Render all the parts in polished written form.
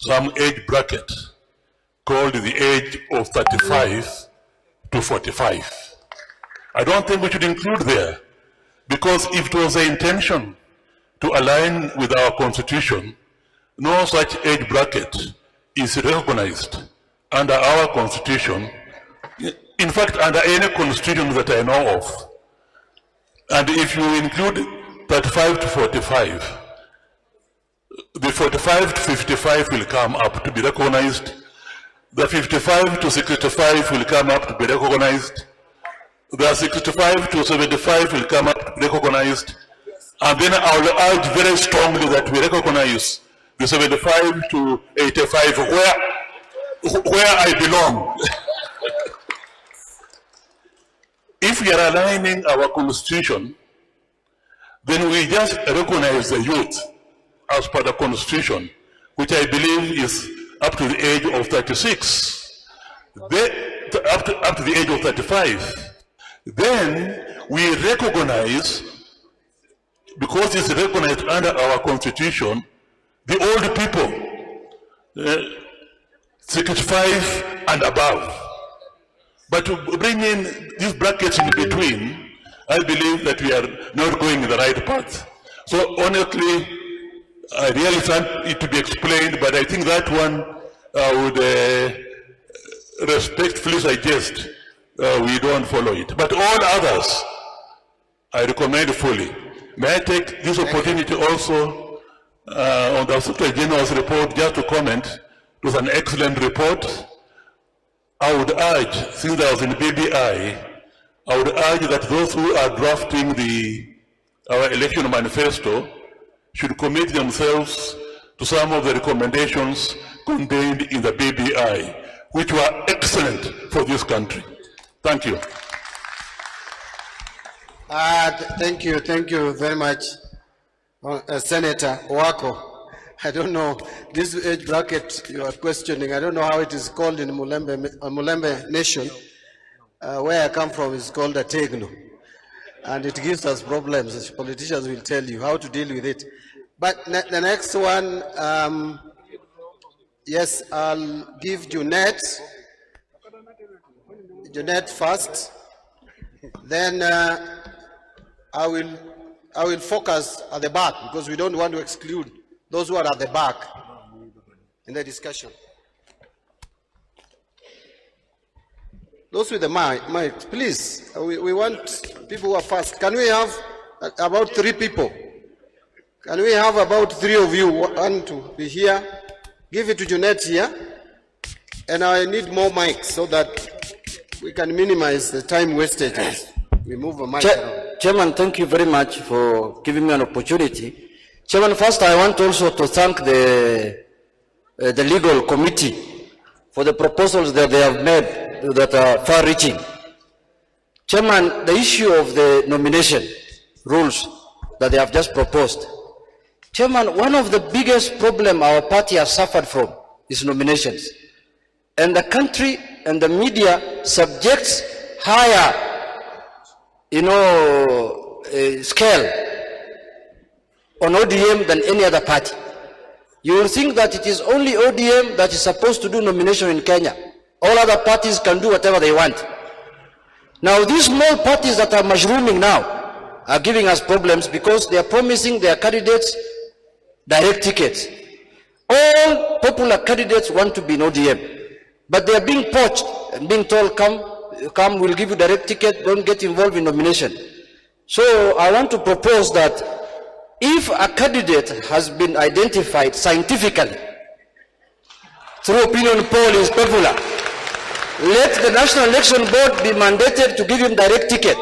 some age bracket called the age of 35 to 45. I don't think we should include there, because if it was the intention to align with our constitution, no such age bracket is recognized under our constitution, in fact under any constitution that I know of. And if you include 35 to 45, the 45 to 55 will come up to be recognized, the 55 to 65 will come up to be recognized, the 65 to 75 will come up to be recognized, and then I will urge very strongly that we recognize the 75 to 85 where I belong. If we are aligning our constitution, then we just recognize the youth as per the constitution, which I believe is up to the age of 36, up to the age of 35. Then we recognize, because it's recognized under our constitution, the old people, 65 and above. But to bring in these brackets in between, I believe that we are not going in the right path. So honestly, I really want it to be explained, but I think that one I would respectfully suggest we don't follow it. But all others, I recommend fully. May I take this opportunity also on the Secretary General's report just to comment? It was an excellent report. I would urge, since I was in BBI, I would urge that those who are drafting our election manifesto should commit themselves to some of the recommendations contained in the BBI, which were excellent for this country. Thank you. Thank you very much, Senator Wako. I don't know, this age bracket you are questioning, I don't know how it is called in Mulembe Nation. Where I come from is called a tegno. And it gives us problems, as politicians will tell you how to deal with it. But the next one, yes, I'll give Jeanette first. Then I will focus at the back, because we don't want to exclude those who are at the back in the discussion. Those with the mic, please. We want people who are fast. Can we have about 3 people? Can we have about 3 of you want to be here? Give it to Jeanette here. And I need more mics so that we can minimize the time wasted. We move a mic around. Chairman, thank you very much for giving me an opportunity. Chairman, first I want also to thank the legal committee for the proposals that they have made that are far-reaching. Chairman, the issue of the nomination rules that they have just proposed. Chairman, one of the biggest problems our party has suffered from is nominations. And the country and the media subjects higher, scale on ODM than any other party. You will think that it is only ODM that is supposed to do nomination in Kenya. All other parties can do whatever they want. Now these small parties that are mushrooming now are giving us problems because they are promising their candidates direct tickets. All popular candidates want to be in ODM, but they are being poached and being told, come, we'll give you direct ticket, don't get involved in nomination. So I want to propose that if a candidate has been identified scientifically through opinion poll is popular, let the National Election Board be mandated to give him direct ticket.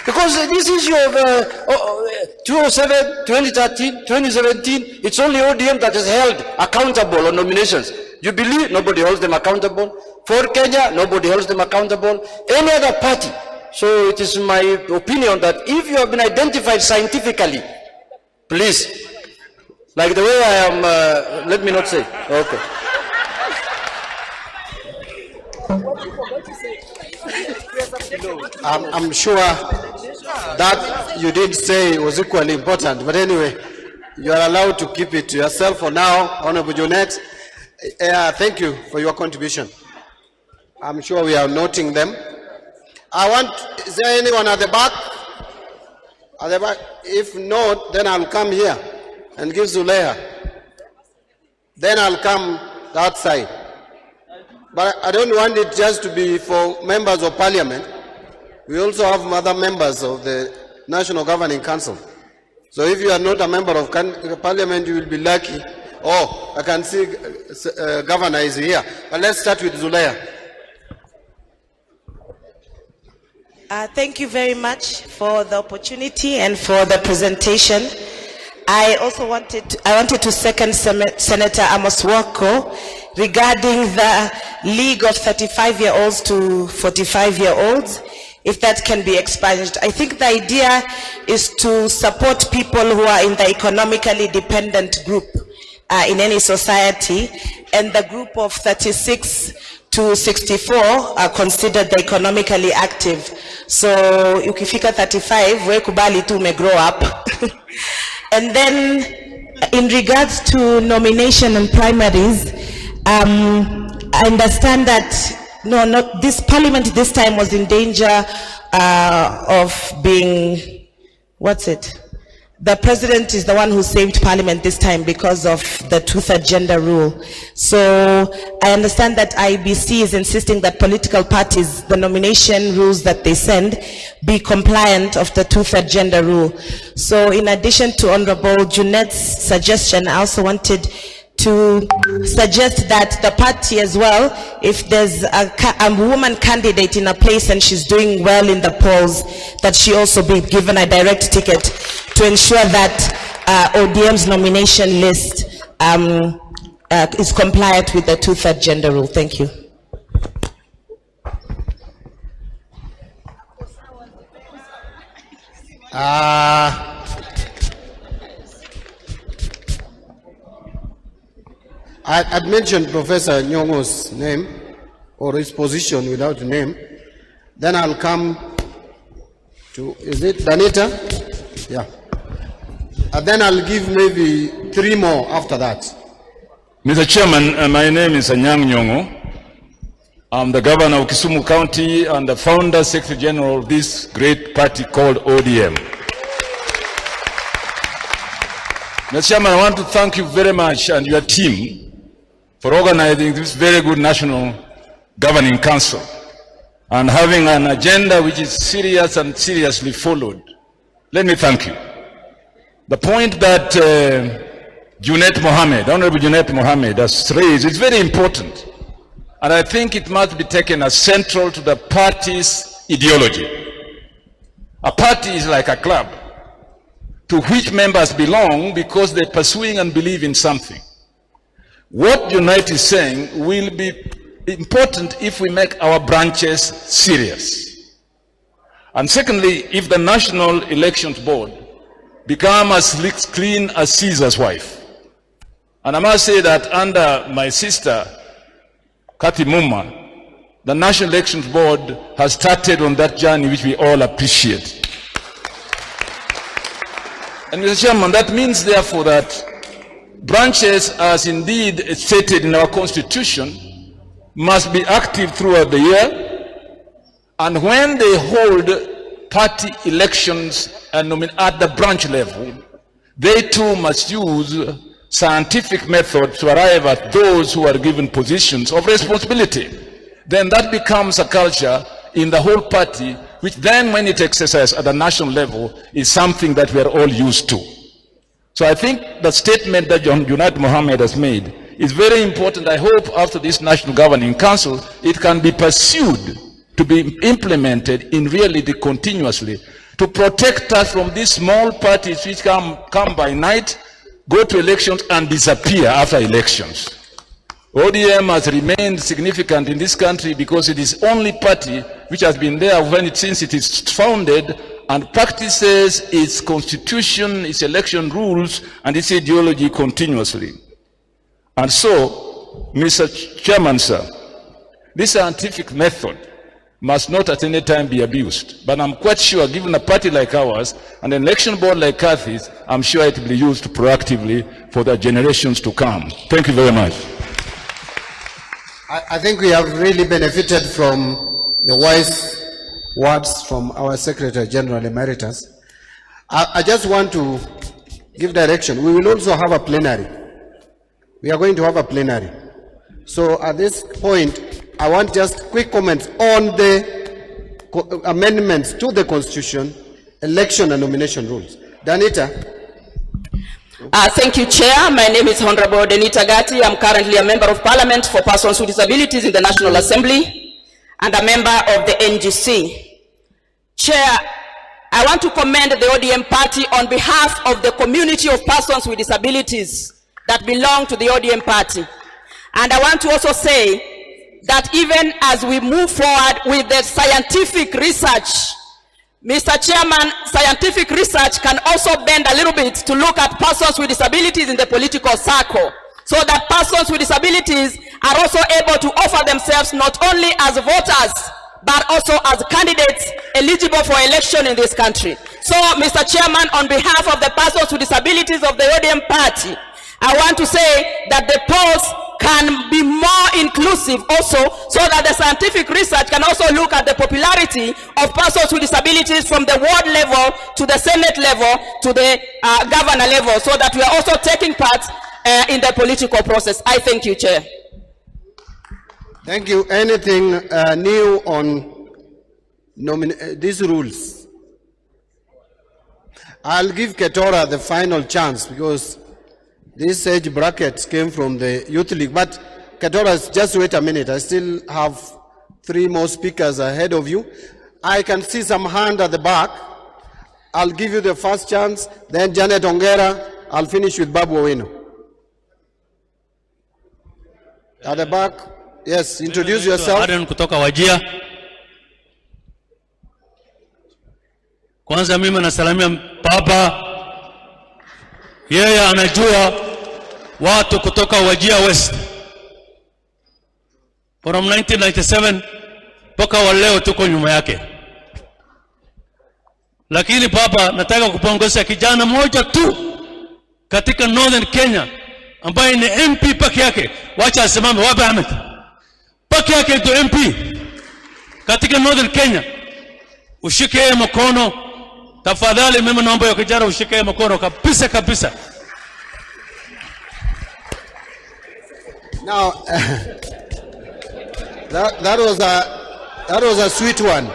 Because this issue of 2007, 2013, 2017, it's only ODM that is held accountable on nominations. Jubilee, nobody holds them accountable. For Kenya, nobody holds them accountable. Any other party. So it is my opinion that if you have been identified scientifically, please, like the way I am, let me not say, okay. I'm sure that you did say was equally important, but anyway, You are allowed to keep it to yourself for now, Honorable Junet. Thank you for your contribution. I'm sure we are noting them. Is there anyone at the back? At the back? If not, then I'll come here and give Zuleha. Then I'll come that side. But I don't want it just to be for members of parliament. We also have other members of the National Governing Council. So if you are not a member of parliament, you will be lucky. Oh, I can see governor is here. But let's start with Zuleha. Thank you very much for the opportunity and for the presentation. I also wanted to second Senator Amos Wako regarding the League of 35-year-olds to 45-year-olds, if that can be expanded. I think the idea is to support people who are in the economically dependent group in any society, and the group of 36 to 64 are considered the economically active. So ukifika 35, we kubali tu me grow up. And then in regards to nomination and primaries, I understand that this parliament this time was in danger of being, the president is the one who saved parliament this time because of the two-third gender rule. So I understand that IBC is insisting that political parties, the nomination rules that they send, be compliant of the two-third gender rule. So in addition to Honorable Junet's suggestion, I also wanted to suggest that the party as well, if there's a woman candidate in a place and she's doing well in the polls, that she also be given a direct ticket to ensure that ODM's nomination list is compliant with the two-third gender rule. Thank you. I'd mentioned Professor Nyong'o's name, or his position without a name. Then I'll come to, is it Danita? Yeah. And then I'll give maybe 3 more after that. Mr. Chairman, my name is Anyang Nyong'o. I'm the governor of Kisumu County and the founder secretary general of this great party called ODM. Mr. Chairman, I want to thank you very much and your team for organizing this very good National Governing Council and having an agenda which is serious and seriously followed. Let me thank you. The point that Honorable Junet Mohammed has raised is very important, and I think it must be taken as central to the party's ideology. A party is like a club to which members belong because they're pursuing and believe in something. What Unite is saying will be important if we make our branches serious. And secondly, if the National Elections Board become as clean as Caesar's wife. And I must say that under my sister, Kati Muma, the National Elections Board has started on that journey which we all appreciate. And Mr. Chairman, that means therefore that branches, as indeed stated in our constitution, must be active throughout the year, and when they hold party elections and at the branch level, they too must use scientific methods to arrive at those who are given positions of responsibility. Then that becomes a culture in the whole party, which then when it exercises at the national level is something that we are all used to. So I think the statement that Junet Mohammed has made is very important. I hope after this National Governing Council, it can be pursued to be implemented in reality continuously to protect us from these small parties which come by night, go to elections and disappear after elections. ODM has remained significant in this country because it is only party which has been there since it is founded and practices its constitution, its election rules, and its ideology continuously. And so, Mr. Chairman, sir, this scientific method must not at any time be abused. But I'm quite sure, given a party like ours, and an election board like KICC, I'm sure it will be used proactively for the generations to come. Thank you very much. I think we have really benefited from the wise words from our Secretary General Emeritus. I just want to give direction. We will also have a plenary. We are going to have a plenary. So at this point, I want just quick comments on the amendments to the Constitution, election and nomination rules. Danita. Thank you, Chair. My name is Honorable Denita Gatti. I'm currently a Member of Parliament for Persons with Disabilities in the National Assembly and a member of the NGC. Chair, I want to commend the ODM party on behalf of the community of persons with disabilities that belong to the ODM party. And I want to also say that even as we move forward with the scientific research, Mr. Chairman, scientific research can also bend a little bit to look at persons with disabilities in the political circle, so that persons with disabilities are also able to offer themselves not only as voters, but also as candidates eligible for election in this country. So, Mr. Chairman, on behalf of the persons with disabilities of the ODM party, I want to say that the polls can be more inclusive also, so that the scientific research can also look at the popularity of persons with disabilities from the ward level to the Senate level to the governor level, so that we are also taking part in the political process. I thank you, Chair. Thank you. Anything new on these rules? I'll give Ketora the final chance because these age brackets came from the Youth League. But Ketora, just wait a minute. I still have 3 more speakers ahead of you. I can see some hand at the back. I'll give you the first chance. Then Janet Ongera. I'll finish with Babu Owino. At the back. Yes, introduce yourself. Aden kutoka Wajia. Kwanza mimi nasalamia Papa. Yeye anajua watu kutoka Wajia West. From 1997 mpaka wa leo tuko nyuma yake. Lakini Papa, nataka kupongeza kijana mmoja tu katika Northern Kenya ambaye ni MP peke yake. Wacha asimame wapi Ahmed. Peke yake ndio MP katika Northern Kenya. Ushike yeye mkono. Tafadhali mimi naomba ya kijana ushike yeye mkono kabisa kabisa. Now that was a sweet one.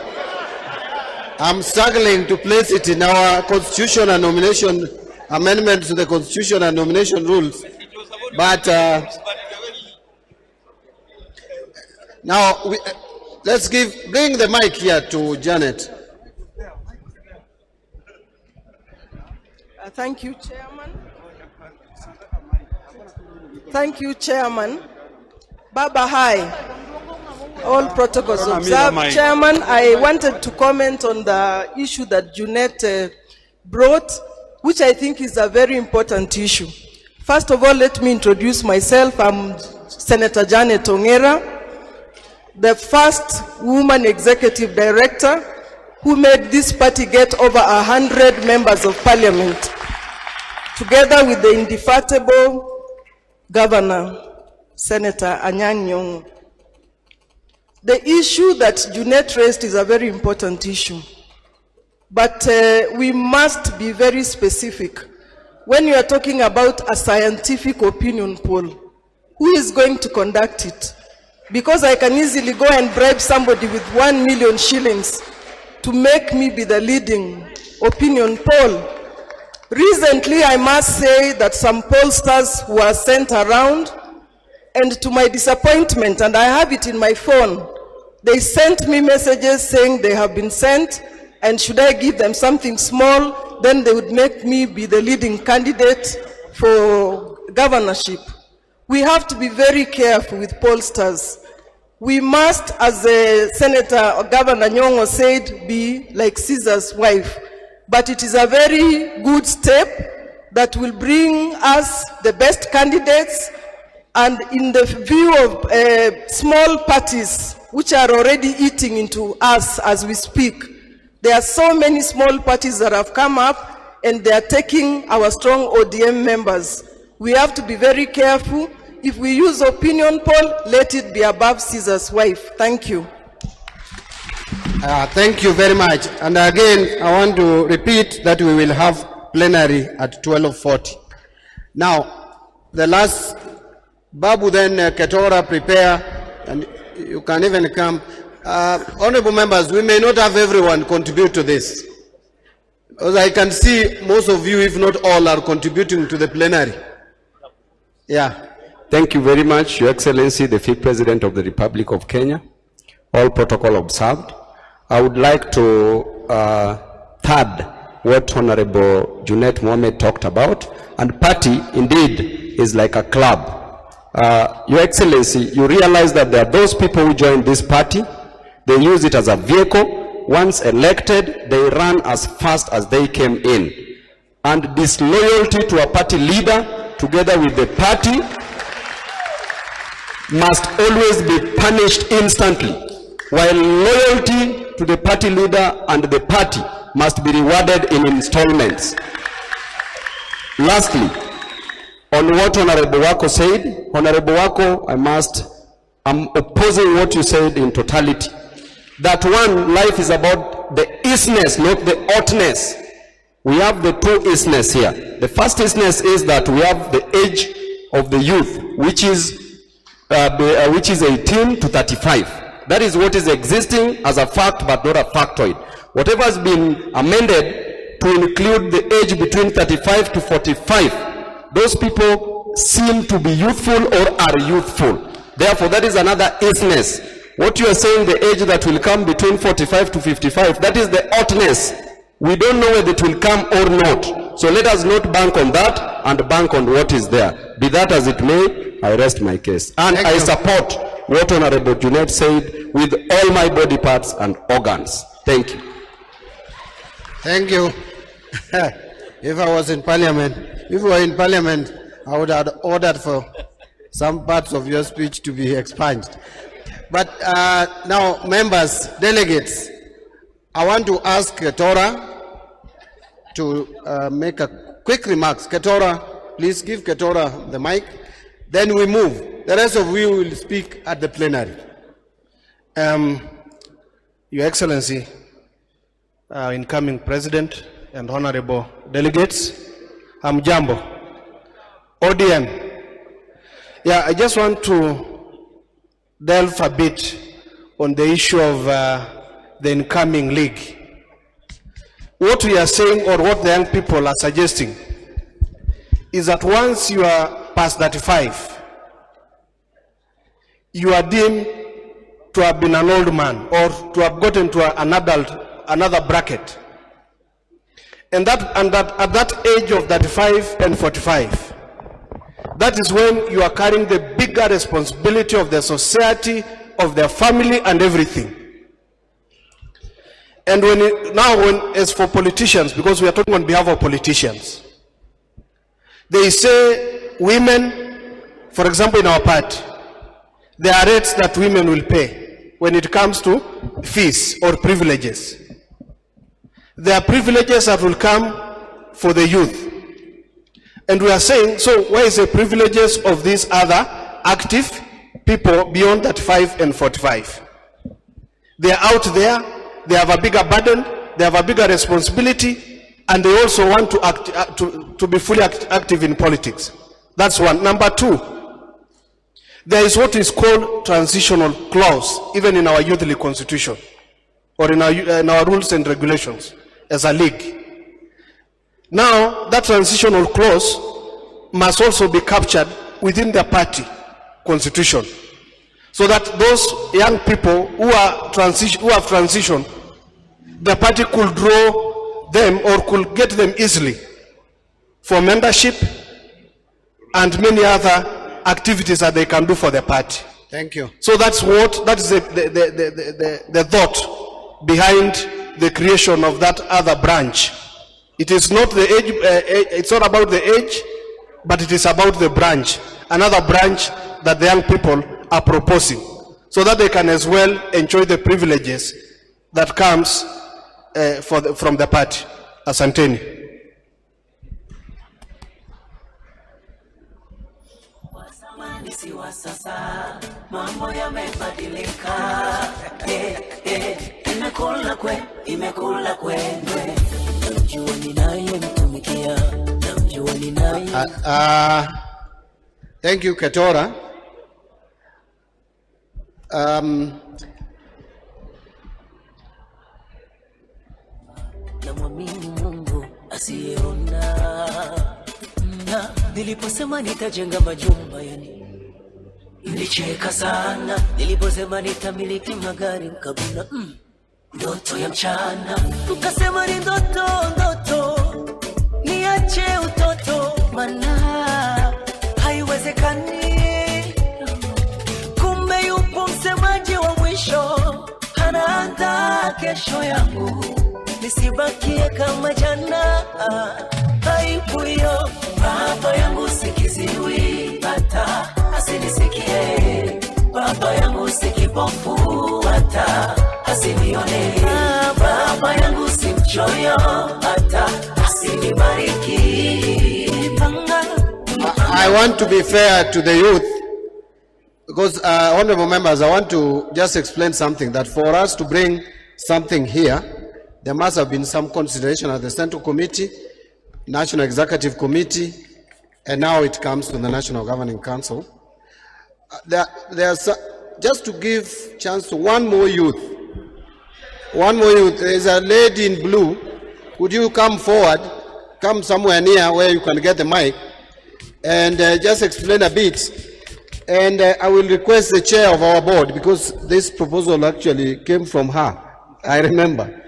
I'm struggling to place it in our constitution and nomination amendments to the constitution and nomination rules. But now let's bring the mic here to Janet. Thank you, Chairman. Thank you, Chairman. Baba, hi. All protocols observed. Chairman, I wanted to comment on the issue that Junet brought, which I think is a very important issue. First of all, let me introduce myself. I'm Senator Janet Ongera, the first woman executive director who made this party get over 100 members of parliament, together with the indefatigable governor, Senator Anyang' Nyong'o. The issue that Junet raised is a very important issue, but we must be very specific. When you are talking about a scientific opinion poll, who is going to conduct it? Because I can easily go and bribe somebody with 1 million shillings to make me be the leading opinion poll. Recently, I must say that some pollsters were sent around, and to my disappointment, and I have it in my phone, they sent me messages saying they have been sent, and should I give them something small, then they would make me be the leading candidate for governorship. We have to be very careful with pollsters. We must, as the Senator or Governor Nyong'o said, be like Caesar's wife. But it is a very good step that will bring us the best candidates And in the view of small parties which are already eating into us as we speak, there are so many small parties that have come up and they are taking our strong ODM members. We have to be very careful. If we use opinion poll, let it be above Caesar's wife. Thank you. Thank you very much. And again, I want to repeat that we will have plenary at 12:40. Now, the last, Babu, then Ketora, prepare, and you can even come. Honorable members, we may not have everyone contribute to this. Because I can see most of you, if not all, are contributing to the plenary. Yeah. Thank you very much, Your Excellency, the Fifth President of the Republic of Kenya. All protocol observed. I would like to third what Honorable Junet Mohamed talked about. And party, indeed, is like a club. Your Excellency, you realize that there are those people who join this party. They use it as a vehicle. Once elected, they run as fast as they came in. And disloyalty to a party leader, together with the party, must always be punished instantly, while loyalty to the party leader and the party must be rewarded in installments. Lastly, on what Honorable Wako said, Honorable Wako, I'm opposing what you said in totality. That one, life is about the isness, not the oughtness. We have the two isness here. The first isness is that we have the age of the youth, which is 18 to 35. That is what is existing as a fact, but not a factoid. Whatever has been amended to include the age between 35 to 45, those people seem to be youthful or are youthful. Therefore, that is another isness. What you are saying, the age that will come between 45 to 55, that is the oughtness. We don't know whether it will come or not. So let us not bank on that and bank on what is there. Be that as it may, I rest my case. And I support what Honorable Junet said with all my body parts and organs. Thank you. Thank you. If I was in parliament, if we were in parliament, I would have ordered for some parts of your speech to be expunged. But now, members, delegates, I want to ask Ketora to make a quick remarks. Ketora, please give Ketora the mic. Then we move. The rest of you will speak at the plenary. Your Excellency, incoming President and honorable delegates, Jambo. ODM. Yeah, I just want to delve a bit on the issue of the incoming league. What we are saying, or what the young people are suggesting, is that once you are past 35, you are deemed to have been an old man or to have gotten to an adult, another bracket. And at that age of 35 and 45, that is when you are carrying the bigger responsibility of the society, of their family and everything. And as for politicians, because we are talking on behalf of politicians, they say women, for example in our party, there are rates that women will pay when it comes to fees or privileges. There are privileges that will come for the youth. And we are saying, so where is the privileges of these other active people beyond 35 and 45? They are out there, they have a bigger burden, they have a bigger responsibility, and they also want to act, to be fully active in politics. That's one. Number two, there is what is called transitional clause, even in our youth league constitution, or in our rules and regulations as a league. Now, that transitional clause must also be captured within the party constitution, so that those young people who have transitioned, the party could draw them or could get them easily for membership and many other activities that they can do for the party. Thank you. So that is the thought behind the creation of that other branch. It is not the age, it's not about the age, but it is about the branch, another branch that the young people are proposing, so that they can as well enjoy the privileges that comes from the party. Asanteni. Thank you, Ketora. Niliposema nitajenga majumba yani nilicheka sana, niliposema nitamiliki magari mkabuna ndoto ya mchana, tukasema ni ndoto, niache utoto mana haiwezekani. Kumbe yupo msemaji wa mwisho, anaandaa kesho yangu, nisibakie kama jana. Aibu hiyo baba yangu sikiziwi, hata asinisikie. Baba yangu sikipofu, hata asinione. Baba yangu simchoyo, hata asinibariki. I want to be fair to the youth, because honorable members, I want to just explain something, that for us to bring something here, there must have been some consideration at the Central Committee, National Executive Committee, and now it comes to the National Governing Council. Just to give chance to one more youth. There is a lady in blue. Could you come forward, come somewhere near where you can get the mic, and just explain a bit. And I will request the chair of our board, because this proposal actually came from her, I remember,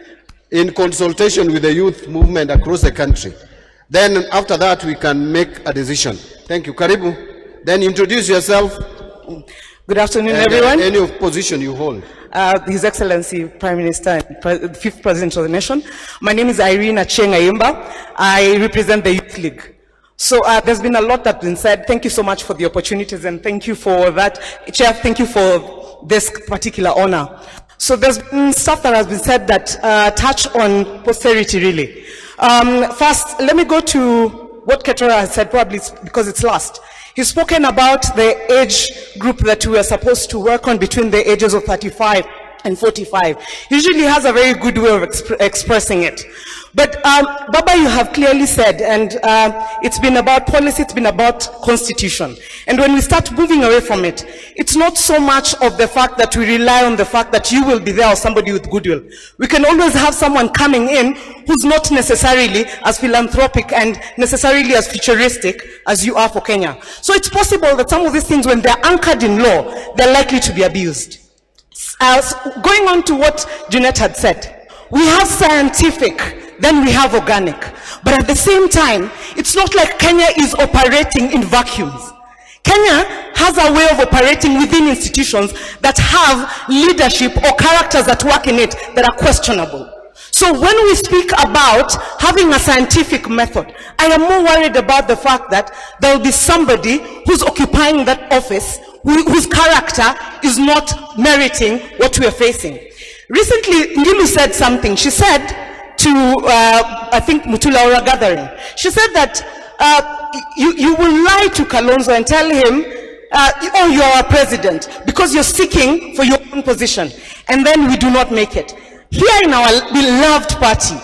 in consultation with the youth movement across the country. Then after that, we can make a decision. Thank you. Karibu. Then introduce yourself. Good afternoon, everyone. Any position you hold. His Excellency Prime Minister, the fifth President of the Nation. My name is Irene Achieng Ayimba. I represent the Youth League. So there's been a lot that's been said. Thank you so much for the opportunities, and thank you for that. Chair, thank you for this particular honor. So there's been stuff that has been said that touch on posterity, really. First, let me go to what Ketora has said, probably because it's last. He's spoken about the age group that we are supposed to work on between the ages of 35 and 45. He usually has a very good way of expressing it. But Baba, you have clearly said, and it's been about policy, it's been about constitution. And when we start moving away from it, it's not so much of the fact that we rely on the fact that you will be there or somebody with goodwill. We can always have someone coming in who's not necessarily as philanthropic and necessarily as futuristic as you are for Kenya. So it's possible that some of these things, when they're anchored in law, they're likely to be abused. Going on to what Junet had said, we have scientific, then we have organic. But at the same time, it's not like Kenya is operating in vacuums. Kenya has a way of operating within institutions that have leadership or characters that work in it that are questionable. So when we speak about having a scientific method, I am more worried about the fact that there will be somebody who's occupying that office whose character is not meriting what we are facing. Recently, Ngilu said something. She said to, I think, Mutulaura gathering, she said that you will lie to Kalonzo and tell him, oh, you are a president, because you're seeking for your own position, and then we do not make it. Here in our beloved party,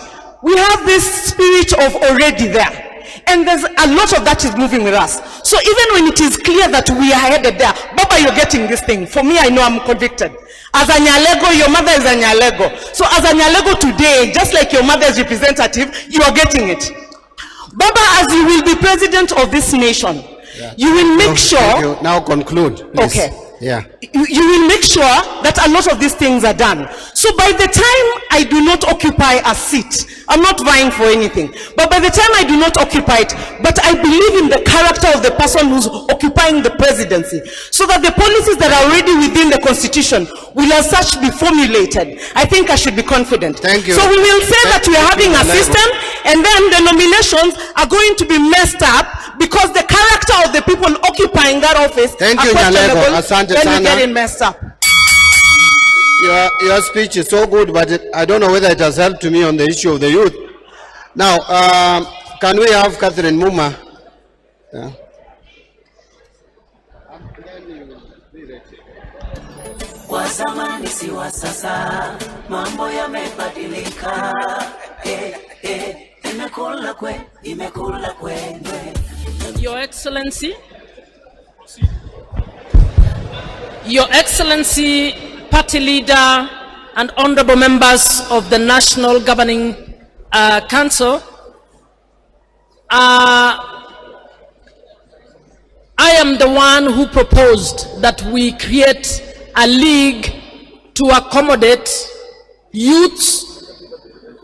we have this spirit of already there. And there's a lot of that is moving with us. So even when it is clear that we are headed there, Baba, you're getting this thing. For me, I know I'm convicted. As a Nyalego, your mother is a Nyalego. So as a Nyalego today, just like your mother's representative, you are getting it. Baba, as you will be president of this nation, you will make sure... Now conclude, please. Okay. Yeah. You will make sure that a lot of these things are done. So by the time I do not occupy a seat, I'm not vying for anything, but by the time I do not occupy it, but I believe in the character of the person who's occupying the presidency, so that the policies that are already within the constitution will as such be formulated, I think I should be confident. Thank you. So we will say that we are having a system, and then the nominations are going to be messed up because the character of the people occupying that office Thank are you, questionable, Nyalego. Asante then we sana. get it messed up. Your speech is so good, but I don't know whether it has helped me on the issue of the youth. Now, can we have Catherine Muma? Yeah. Kwa zamani si wa sasa, mambo yamebadilika. Imekula kwenye. Your Excellency, Party Leader, and honorable members of the National Governing Council, I am the one who proposed that we create a league to accommodate youths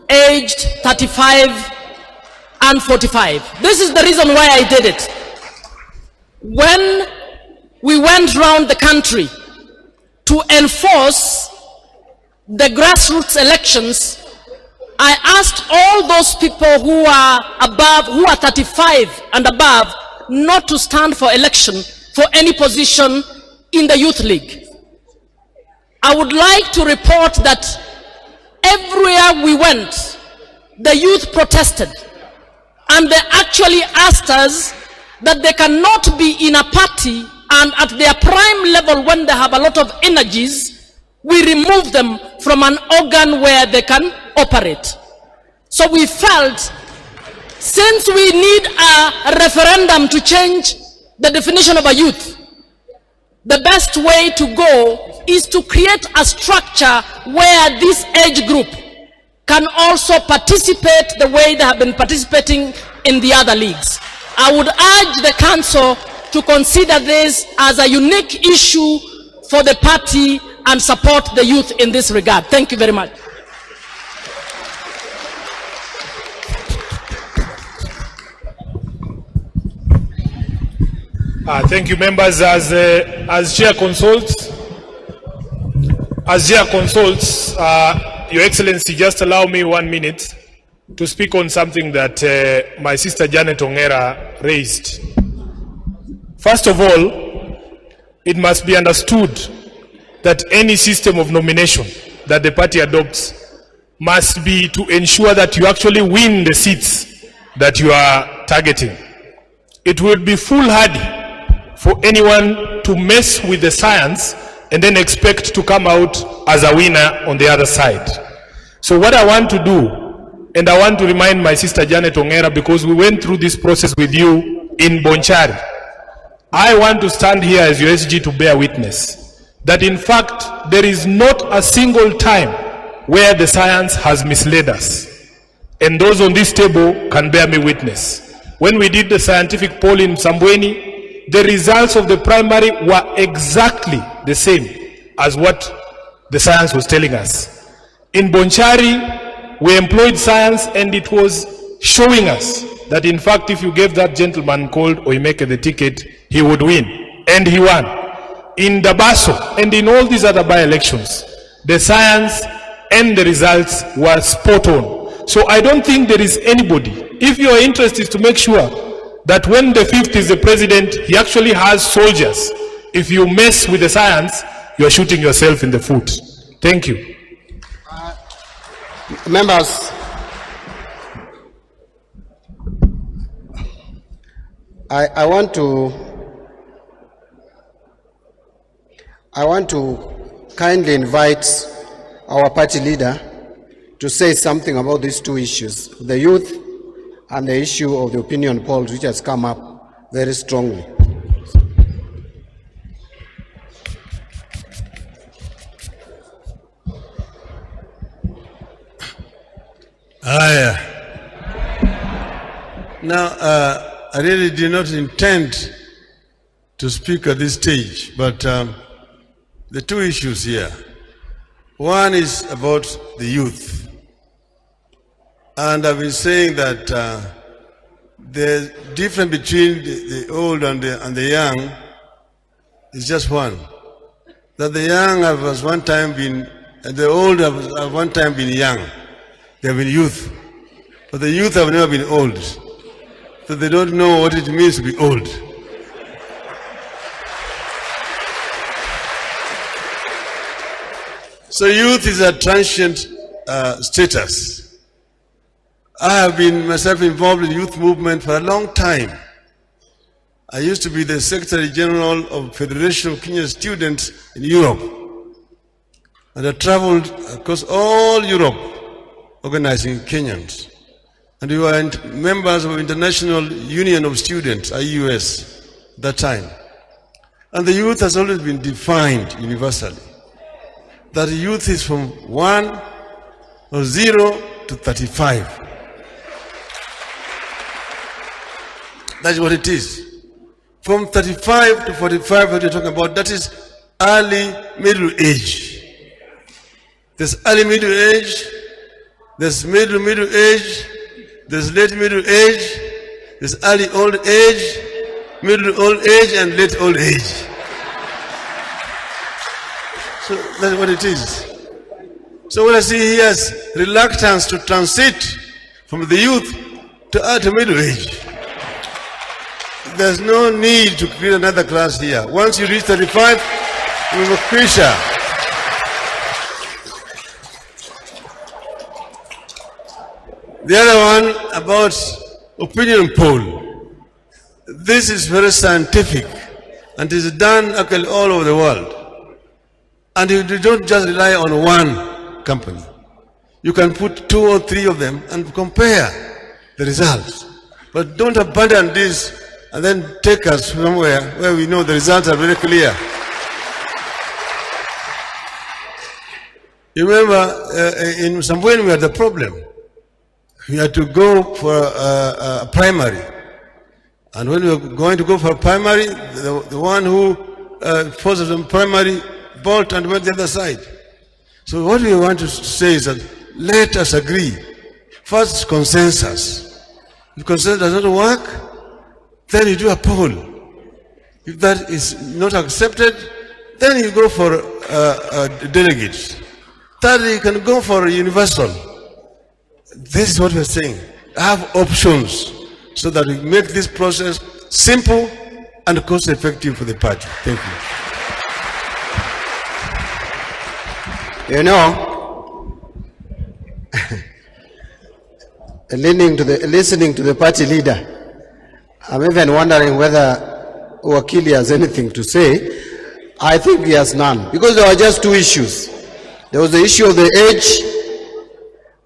aged 35 and 45. This is the reason why I did it. When we went around the country to enforce the grassroots elections, I asked all those people who are 35 and above, not to stand for election for any position in the Youth League. I would like to report that everywhere we went, the youth protested, and they actually asked us that they cannot be in a party and at their prime level, when they have a lot of energies, we remove them from an organ where they can operate. So we felt, since we need a referendum to change the definition of a youth, the best way to go is to create a structure where this age group can also participate the way they have been participating in the other leagues. I would urge the council to consider this as a unique issue for the party and support the youth in this regard. Thank you very much. Thank you, members. As Chair consults, Your Excellency, just allow me 1 minute to speak on something that my sister Janet Ongera raised. First of all, it must be understood that any system of nomination that the party adopts must be to ensure that you actually win the seats that you are targeting. It would be foolhardy for anyone to mess with the science and then expect to come out as a winner on the other side. So what I want to do, and I want to remind my sister Janet Ongera, because we went through this process with you in Bonchari, I want to stand here as your SG to bear witness that in fact there is not a single time where the science has misled us. And those on this table can bear me witness. When we did the scientific poll in Sambweni, the results of the primary were exactly the same as what the science was telling us. In Bonchari, we employed science, and it was showing us that in fact if you gave that gentleman called Oimeke the ticket, he would win. And he won. In Dabaso and in all these other by-elections, the science and the results were spot on. So I don't think there is anybody, if your interest is to make sure that when the fifth is the president, he actually has soldiers, if you mess with the science, you are shooting yourself in the foot. Thank you. Members, I want to kindly invite our party leader to say something about these two issues, the youth and the issue of the opinion polls, which has come up very strongly. Now, I really did not intend to speak at this stage, but the two issues here. One is about the youth. And I've been saying that the difference between the old and the young is just one. That the young have at one time been, and the old have at one time been young. They have been youth. But the youth have never been old. that they don't know what it means to be old. So youth is a transient status. I have been myself involved in youth movement for a long time. I used to be the Secretary General of Federation of Kenyan Students in Europe. And I traveled across all Europe organizing Kenyans. And we were members of International Union of Students, IUS, at that time. And the youth has always been defined universally. That youth is from 1 or 0 to 35. That's what it is. From 35 to 45, what you're talking about, that is early middle age. There's early middle age, there's middle age, there's late middle age, there's early old age, middle old age, and late old age. So that's what it is. So what I see here is reluctance to transit from the youth to middle age. There's no need to create another class here. Once you reach 35, we will finish. The other one about opinion poll. This is very scientific and is done actually all over the world. And you don't just rely on one company. You can put 2 or 3 of them and compare the results. But don't abandon this and then take us somewhere where we know the results are very clear. You remember in Sambweni we had a problem. We had to go for a primary. And when we were going to go for a primary, the one who forced us on primary bolted and went the other side. So what we want to say is that let us agree. First, consensus. If consensus does not work, then you do a poll. If that is not accepted, then you go for delegates. Third, you can go for universal. This is what we're saying. Have options so that we make this process simple and cost-effective for the party. Thank you. You know, listening to the party leader, I'm even wondering whether Wakili has anything to say. I think he has none, because there were just 2 issues. There was the issue of the age,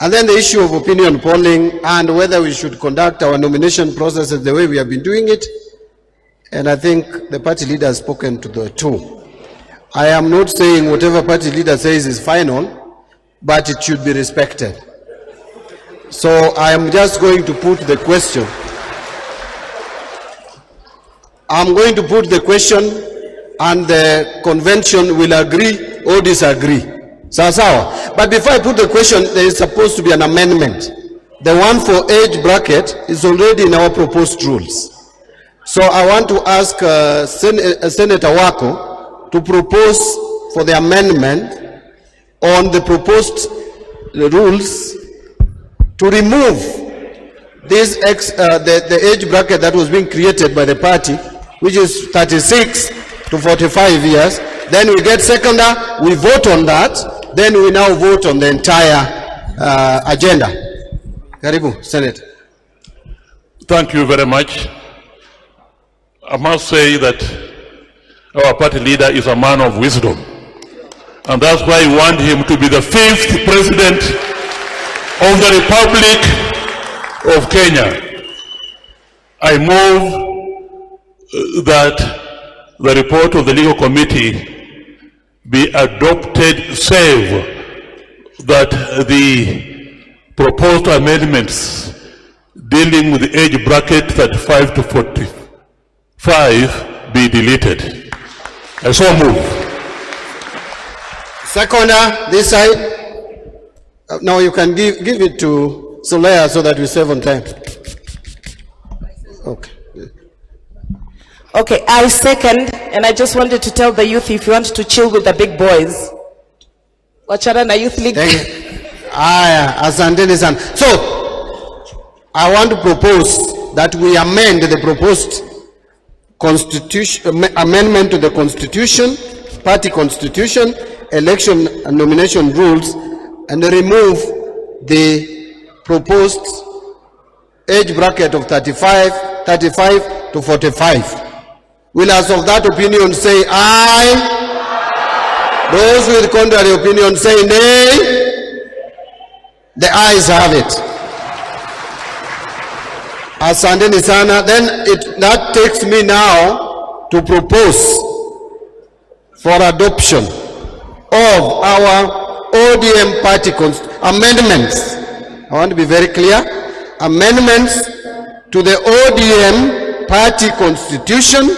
and then the issue of opinion polling, and whether we should conduct our nomination processes the way we have been doing it. And I think the party leader has spoken to the 2. I am not saying whatever party leader says is final, but it should be respected. So I am just going to put the question. I'm going to put the question, and the convention will agree or disagree. Sawa. But before I put the question, there is supposed to be an amendment. The one for age bracket is already in our proposed rules. So I want to ask Senator Wako to propose for the amendment on the proposed rules to remove this the age bracket that was being created by the party, which is 36 to 45 years. Then we get seconder, we vote on that, then we now vote on the entire agenda. Karibu, Senate. Thank you very much. I must say that our party leader is a man of wisdom. And that's why we want him to be the 5th president of the Republic of Kenya. I move that the report of the legal committee be adopted, save that the proposed amendments dealing with the age bracket 35 to 45 be deleted. I so move. Seconder, this side. Now you can give it to Solaya so that we save on time. Okay. Okay, I second, and I just wanted to tell the youth, if you want to chill with the big boys, wachana na youth league. Thank you. Asanteni sana. So, I want to propose that we amend the proposed constitution, amendment to the constitution, party constitution, election and nomination rules, and remove the proposed age bracket of 35 to 45. Will as of that opinion say aye? Those with contrary opinion say nay. The ayes have it. Asanteni sana. Then that takes me now to propose for adoption of our ODM party amendments. I want to be very clear. Amendments to the ODM party constitution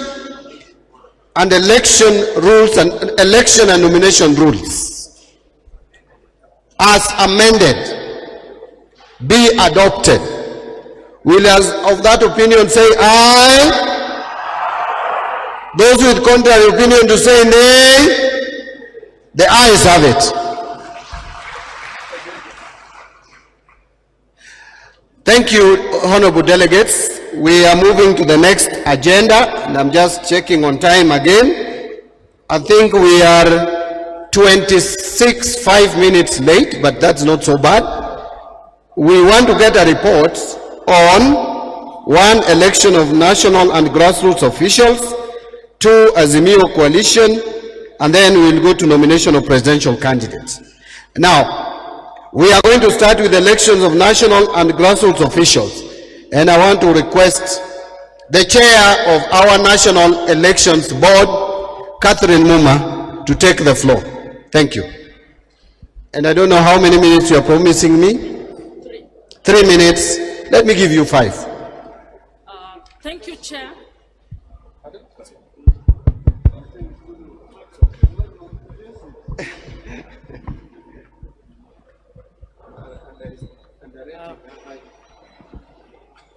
and election rules and election and nomination rules as amended be adopted. Will as of that opinion say aye? Those with contrary opinion to say nay? The ayes have it. Thank you, honorable delegates. We are moving to the next agenda, and I'm just checking on time again. I think we are 5 minutes late, but that's not so bad. We want to get a report on 1, election of national and grassroots officials, 2, Azimio coalition, and then we'll go to nomination of presidential candidates. Now, we are going to start with elections of national and grassroots officials. And I want to request the chair of our National Elections Board, Catherine Muma, to take the floor. Thank you. And I don't know how many minutes you are promising me. 3 minutes. Let me give you 5. Thank you, Chair.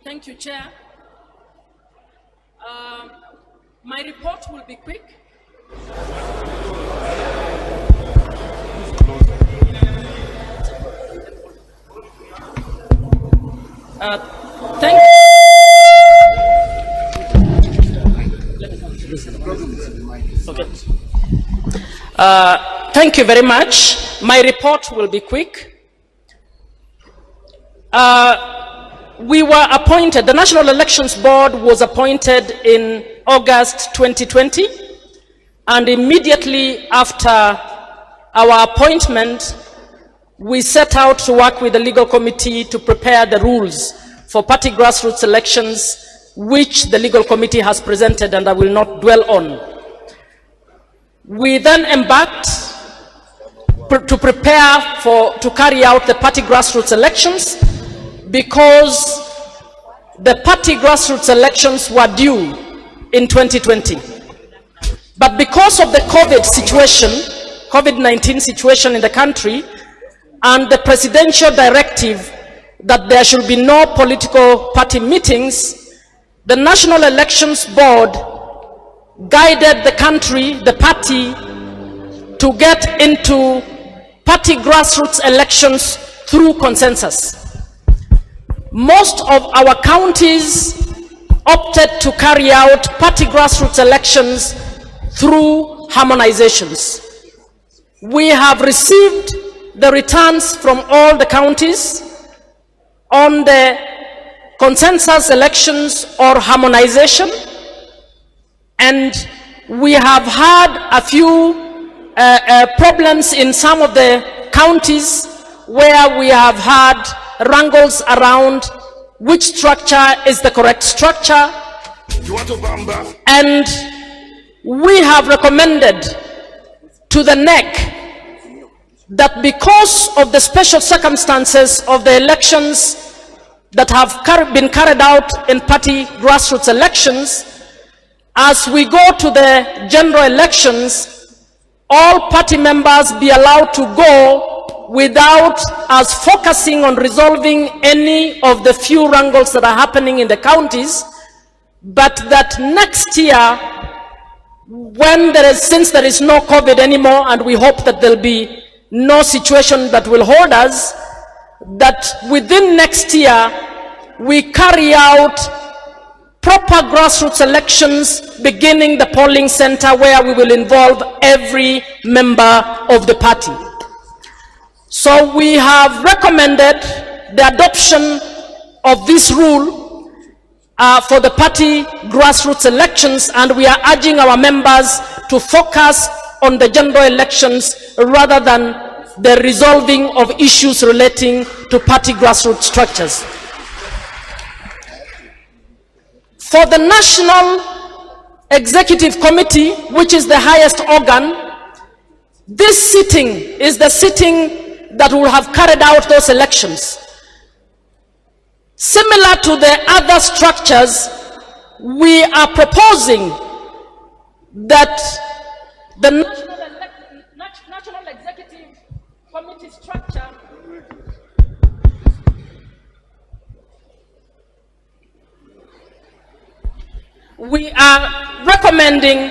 Thank you, Chair. My report will be quick. Thank you very much. My report will be quick. We were appointed, the National Elections Board was appointed in August 2020, and immediately after our appointment, we set out to work with the legal committee to prepare the rules for party grassroots elections, which the legal committee has presented and I will not dwell on. We then embarked to prepare to carry out the party grassroots elections, because the party grassroots elections were due in 2020. But because of the COVID-19 situation in the country, and the presidential directive that there should be no political party meetings, the National Elections Board guided the country, the party, to get into party grassroots elections through consensus. Most of our counties opted to carry out party grassroots elections through harmonizations. We have received the returns from all the counties on the consensus elections or harmonization, and we have had a few problems in some of the counties where we have had wrangles around which structure is the correct structure, and we have recommended to the NEC that because of the special circumstances of the elections that have been carried out in party grassroots elections, as we go to the general elections, all party members be allowed to go without us focusing on resolving any of the few wrangles that are happening in the counties, but that next year, when since there is no COVID anymore, and we hope that there'll be no situation that will hold us, that within next year we carry out proper grassroots elections, beginning the polling center where we will involve every member of the party. So we have recommended the adoption of this rule for the party grassroots elections, and we are urging our members to focus on the general elections rather than the resolving of issues relating to party grassroots structures. For the National Executive Committee, which is the highest organ, this sitting is the sitting that will have carried out those elections. Similar to the other structures, we are proposing that the National Executive Committee structure we are recommending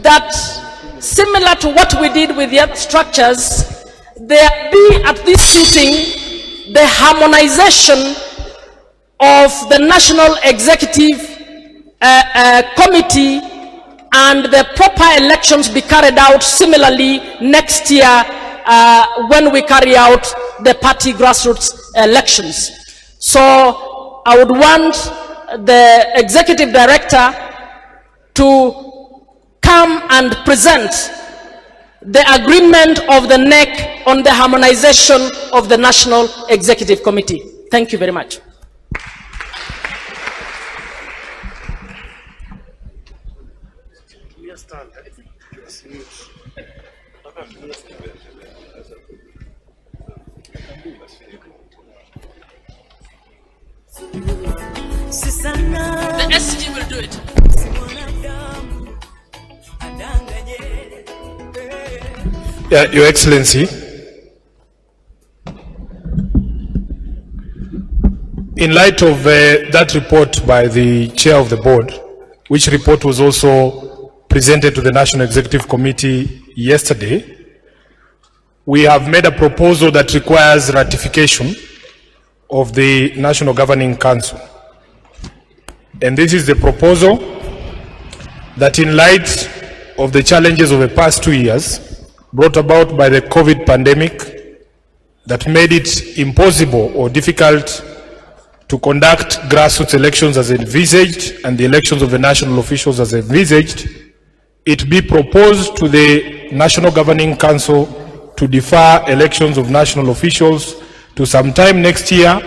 that, similar to what we did with the other structures, there be at this sitting the harmonization of the National Executive Committee, and the proper elections be carried out similarly next year when we carry out the party grassroots elections. So I would want the executive director to come and present the agreement of the NEC on the harmonization of the National Executive Committee. Thank you very much. The SG will do it. Yeah, Your Excellency, in light of that report by the chair of the board, which report was also presented to the National Executive Committee yesterday, we have made a proposal that requires ratification of the National Governing Council. And this is the proposal that, in light of the challenges of the past 2 years brought about by the COVID pandemic that made it impossible or difficult to conduct grassroots elections as envisaged and the elections of the national officials as envisaged, it be proposed to the National Governing Council to defer elections of national officials to sometime next year,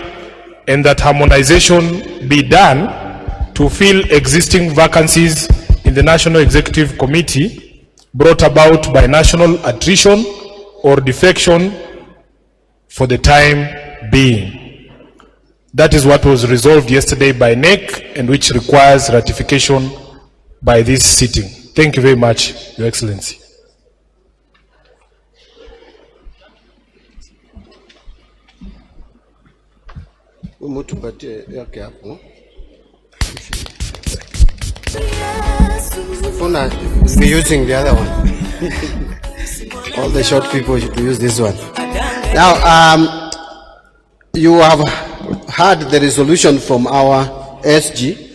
and that harmonization be done to fill existing vacancies in the National Executive Committee brought about by national attrition or defection for the time being. That is what was resolved yesterday by NEC, and which requires ratification by this sitting. Thank you very much, Your Excellency. Be using the other one. All the short people should use this one. Now, you have heard the resolution from our SG.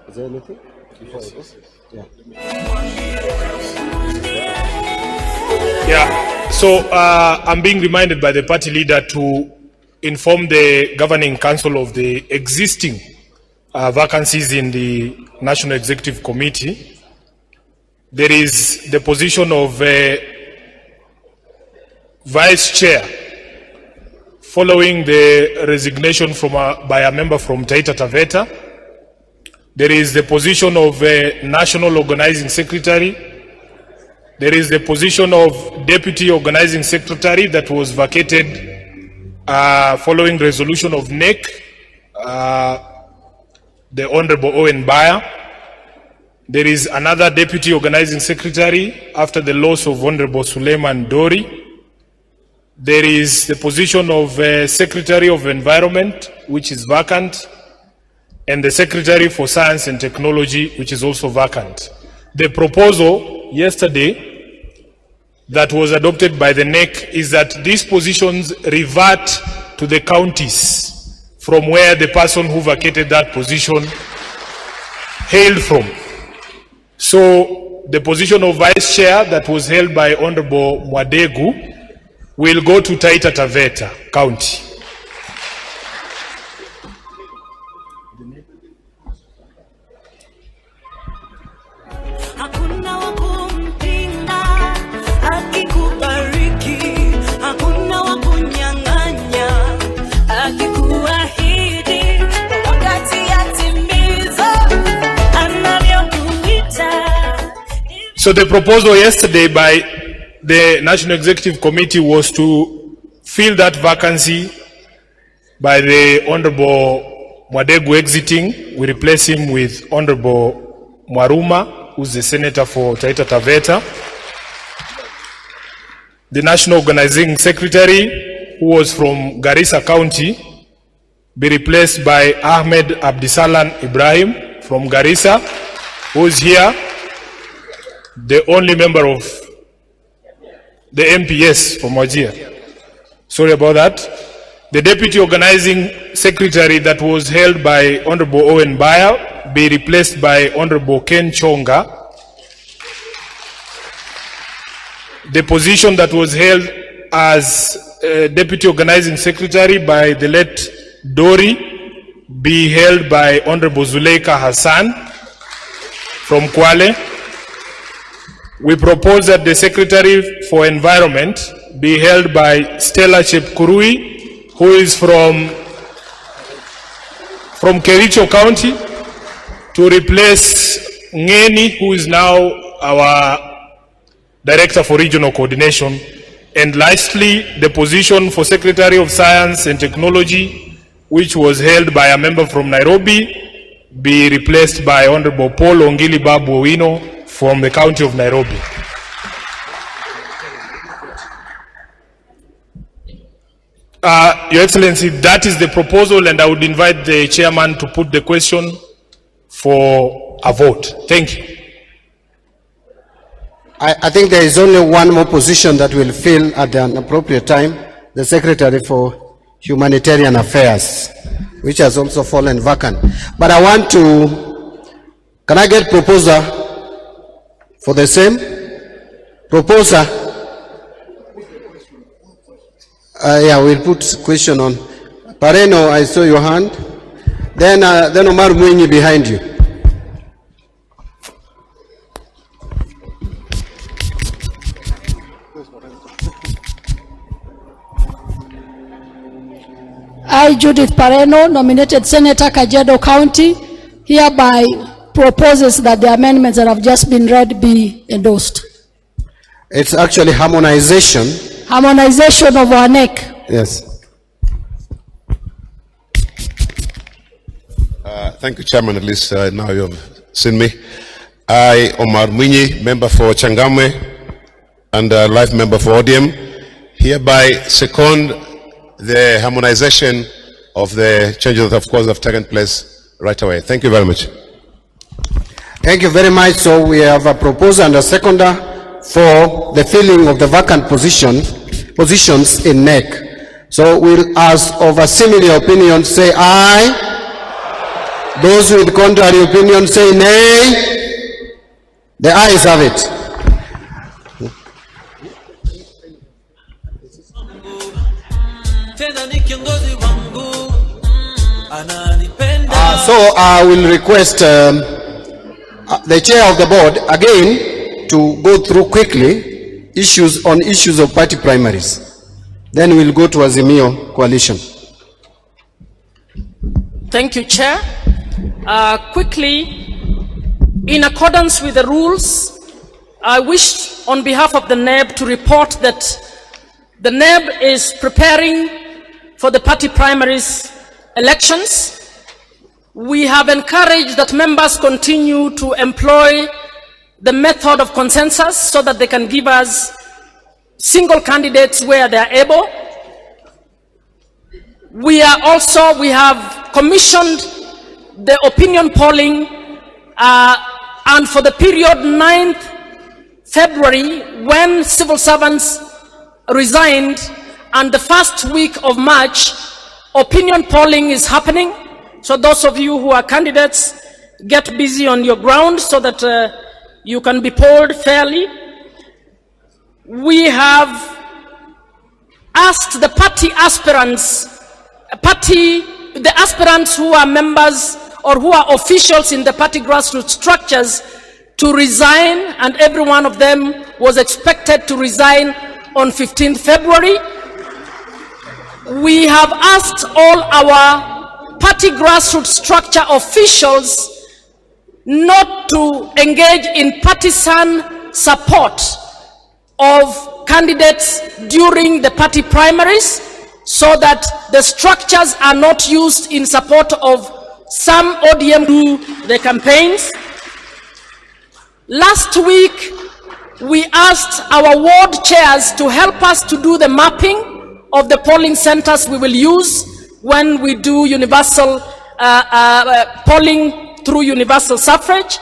Is there anything before this? So I'm being reminded by the party leader to inform the Governing Council of the existing vacancies in the National Executive Committee. There is the position of Vice Chair following the resignation from by a member from Taita Taveta. There is the position of National Organizing Secretary. There is the position of Deputy Organizing Secretary that was vacated following resolution of NEC. the Honorable Owen Baya. There is another Deputy Organizing Secretary after the loss of Honorable Suleiman Dori. There is the position of Secretary of Environment, which is vacant, and the Secretary for Science and Technology, which is also vacant. The proposal yesterday that was adopted by the NEC is that these positions revert to the counties from where the person who vacated that position hailed from. So the position of Vice Chair that was held by Honorable Mwadegu will go to Taita Taveta County. Hakuna wa kumpinga, akikubariki, hakuna wa kunyang'anya, akikuahidi, wakati yatimiza, anavyokuita. So the proposal yesterday by the National Executive Committee was to fill that vacancy by the Honorable Mwadegu exiting. We replace him with Honorable Mwaruma, who's the Senator for Taita Taveta. The National Organizing Secretary, who was from Garissa County, be replaced by Ahmed Abdisalan Ibrahim from Garissa, who is here, the only member of the MPS from Wajir. Sorry about that. The Deputy Organizing Secretary that was held by Honorable Owen Baya be replaced by Honorable Ken Chonga. The position that was held as Deputy Organizing Secretary by the late Dori be held by Honorable Zuleika Hassan from Kwale. We propose that the Secretary for Environment be held by Stella Chepkurui, who is from Kericho County, to replace Ngeni, who is now our Director for Regional Coordination. And lastly, the position for Secretary of Science and Technology, which was held by a member from Nairobi, be replaced by Honorable Paul Ongili Babu Owino from the County of Nairobi. Your Excellency, that is the proposal, and I would invite the chairman to put the question for a vote. Thank you. I think there is only one more position that will fill at an appropriate time, the Secretary for Humanitarian Affairs, which has also fallen vacant. But I want to, can I get proposer for the same? Proposer? Yeah, we'll put question on. Pareno, I saw your hand. Then Omar Mwinyi behind you. I, Judith Pareno, nominated Senator Kajiado County, hereby proposes that the amendments that have just been read be endorsed. It's actually harmonization. Harmonization of our neck. Yes. Thank you, Chairman. At least now you have seen me. I, Omar Mwinyi, member for Changamwe and life member for ODM, hereby second the harmonization of the changes that, of course, have taken place right away. Thank you very much. Thank you very much. So we have a proposer and a seconder for the filling of the vacant positions in NEC. So we'll ask of a similar opinion say aye. Those with contrary opinion say nay. The ayes have it. So I will request the chair of the board again to go through quickly issues of party primaries. Then we'll go to Azimio coalition. Thank you, Chair. Quickly, in accordance with the rules, I wish on behalf of the NEB to report that the NEB is preparing for the party primaries elections. We have encouraged that members continue to employ the method of consensus so that they can give us single candidates where they are able. We have commissioned the opinion polling and for the period 9th February, when civil servants resigned, and the first week of March, opinion polling is happening. So those of you who are candidates, get busy on your ground so that you can be polled fairly. We have asked the party aspirants, the aspirants who are members or who are officials in the party grassroots structures to resign, and every one of them was expected to resign on 15th February. We have asked all our party grassroots structure officials not to engage in partisan support of candidates during the party primaries, so that the structures are not used in support of some ODM do the campaigns. Last week, we asked our ward chairs to help us to do the mapping of the polling centers we will use when we do universal polling through universal suffrage.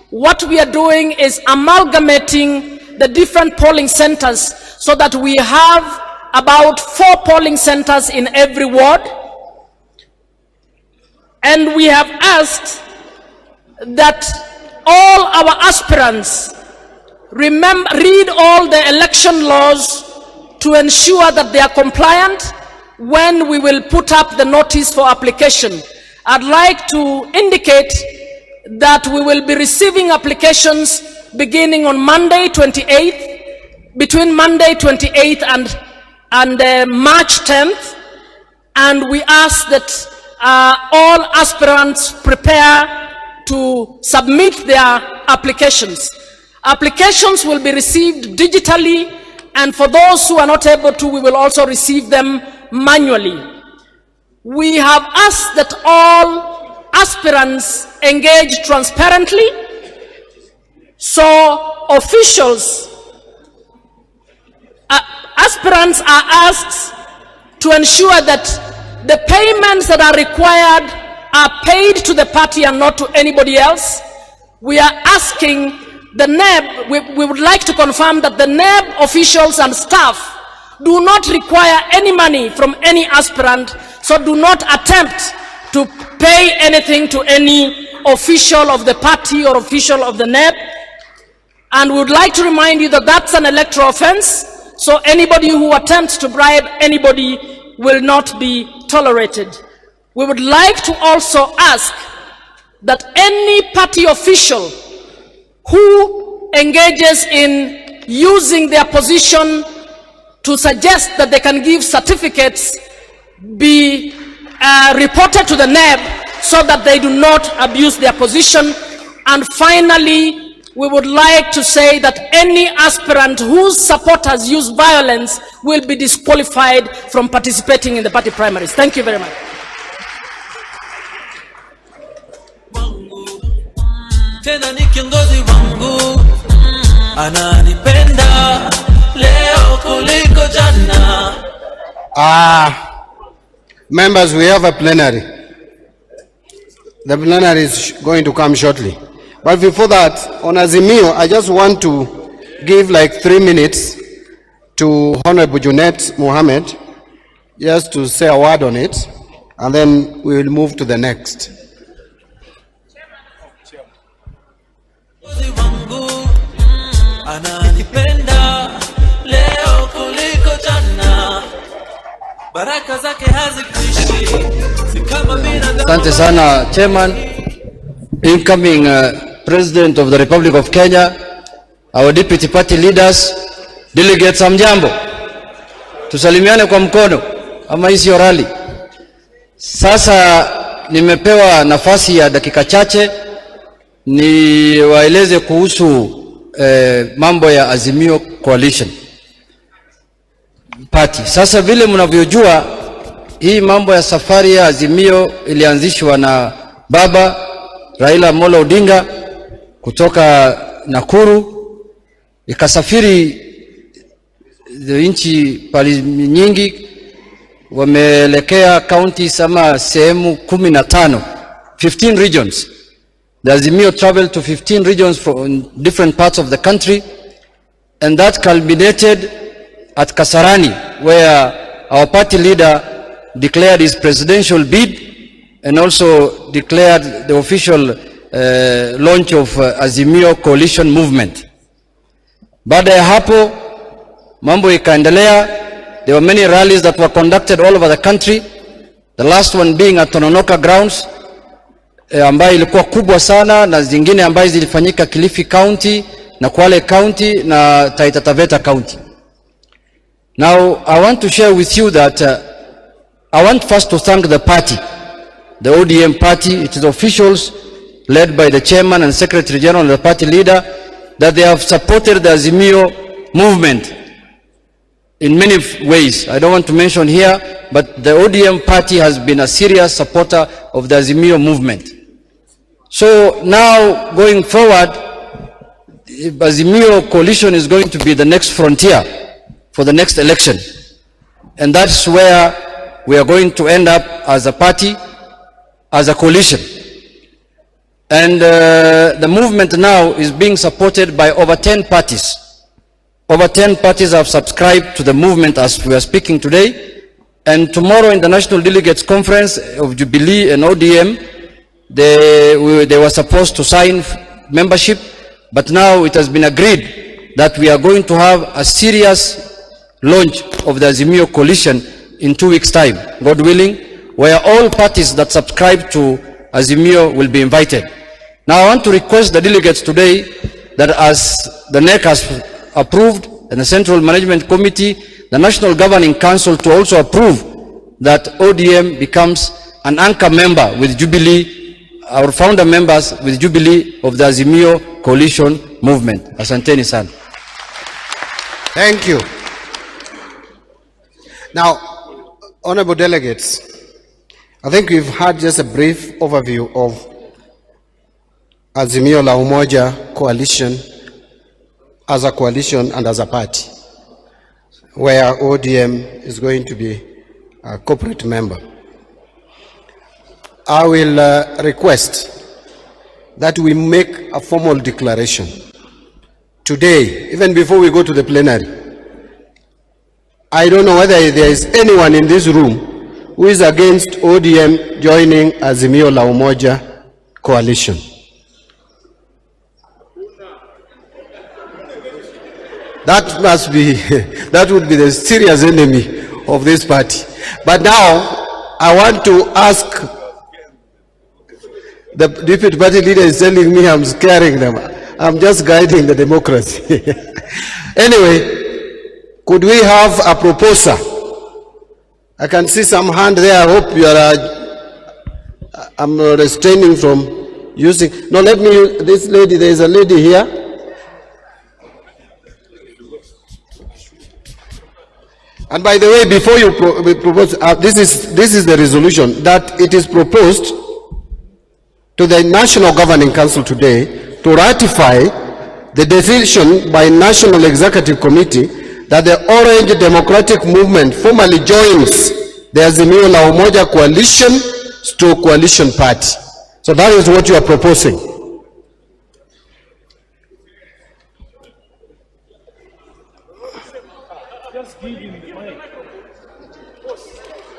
What we are doing is amalgamating the different polling centers so that we have about 4 polling centers in every ward. And we have asked that all our aspirants read all the election laws to ensure that they are compliant when we will put up the notice for application. I'd like to indicate that we will be receiving applications beginning on Monday 28th, between Monday 28th and March 10th, and we ask that all aspirants prepare to submit their applications. Applications will be received digitally, and for those who are not able to, we will also receive them manually. We have asked that all aspirants engage transparently, so officials, aspirants are asked to ensure that the payments that are required are paid to the party and not to anybody else. We are asking the NEB, we would like to confirm that the NEB officials and staff do not require any money from any aspirant, so do not attempt to pay anything to any official of the party or official of the NEB. And we would like to remind you that that's an electoral offense, so anybody who attempts to bribe anybody will not be tolerated. We would like to also ask that any party official who engages in using their position to suggest that they can give certificates be reported to the NEB so that they do not abuse their position. And finally, we would like to say that any aspirant whose supporters use violence will be disqualified from participating in the party primaries. Thank you very much. Tena ni kiongozi wangu ananipenda leo kuliko jana. Members, we have a plenary. The plenary is going to come shortly. But before that, on Azimio, I just want to give like 3 minutes to Honorable Junet Mohammed, just to say a word on it, and then we will move to the next. Asante sana, Chairman, incoming President of the Republic of Kenya, our deputy party leaders, delegates, hamjambo, tusalimiane kwa mkono ama hii sio rally. Sasa nimepewa nafasi ya dakika chache ni waeleze kuhusu mambo ya Azimio Coalition Party. Sasa vile mnavyojua, hii mambo ya safari ya Azimio ilianzishwa na baba Raila Amolo Odinga kutoka Nakuru, ikasafiri nchi pali nyingi, wameelekea county sama sehemu 15, 15 regions. The Azimio traveled to 15 regions from different parts of the country, and that culminated at Kasarani, where our party leader declared his presidential bid and also declared the official launch of Azimio coalition movement. Baada ya hapo mambo ikaendelea. There were many rallies that were conducted all over the country, the last one being at Tononoka grounds, ambayo ilikuwa kubwa sana, na zingine ambayo zilifanyika Kilifi County na Kwale County na Taita Taveta County. Now I want to share with you that I want first to thank the party, the ODM party, its officials led by the chairman and secretary general and the party leader, that they have supported the Azimio movement in many ways. I don't want to mention here, but the ODM party has been a serious supporter of the Azimio movement. So now going forward, Azimio coalition is going to be the next frontier for the next election. And that's where we are going to end up as a party, as a coalition. And the movement now is being supported by over 10 parties. Over 10 parties have subscribed to the movement as we are speaking today. And tomorrow in the National Delegates Conference of Jubilee and ODM, they were supposed to sign membership, but now it has been agreed that we are going to have a serious launch of the Azimio coalition in 2 weeks' time, God willing, where all parties that subscribe to Azimio will be invited. Now I want to request the delegates today that as the NEC has approved and the Central Management Committee, the National Governing Council to also approve that ODM becomes an anchor member with Jubilee, our founder members with Jubilee of the Azimio coalition movement. Asanteni sana. Thank you. Now, honorable delegates, I think we've had just a brief overview of Azimio la Umoja coalition as a coalition and as a party, where ODM is going to be a corporate member. I will request that we make a formal declaration today, even before we go to the plenary. I don't know whether there is anyone in this room who is against ODM joining Azimio la Umoja coalition. That must be, that would be the serious enemy of this party. But now, I want to ask, the deputy party leader is telling me I'm scaring them. I'm just guiding the democracy. Anyway, could we have a proposer? I can see some hand there. I hope you are, I'm restraining from using, no, let me, this lady, there is a lady here. And by the way, before you propose, this is the resolution, that it is proposed to the National Governing Council today to ratify the decision by National Executive Committee that the Orange Democratic Movement formally joins the Azimio la Umoja coalition to coalition party. So that is what you are proposing.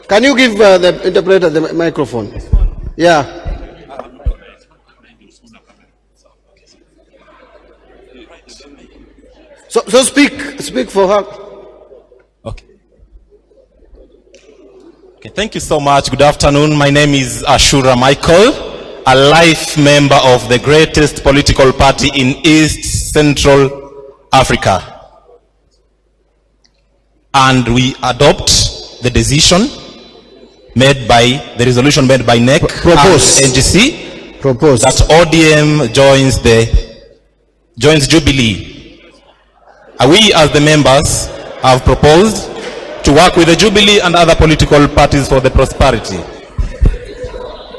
Can you give the interpreter the microphone? Yeah. So speak for her. Okay. Okay, thank you so much. Good afternoon. My name is Ashura Michael, a life member of the greatest political party in East Central Africa. And we adopt the decision made by, the resolution made by NEC and NGC, that ODM joins Jubilee. We as the members have proposed to work with the Jubilee and other political parties for the prosperity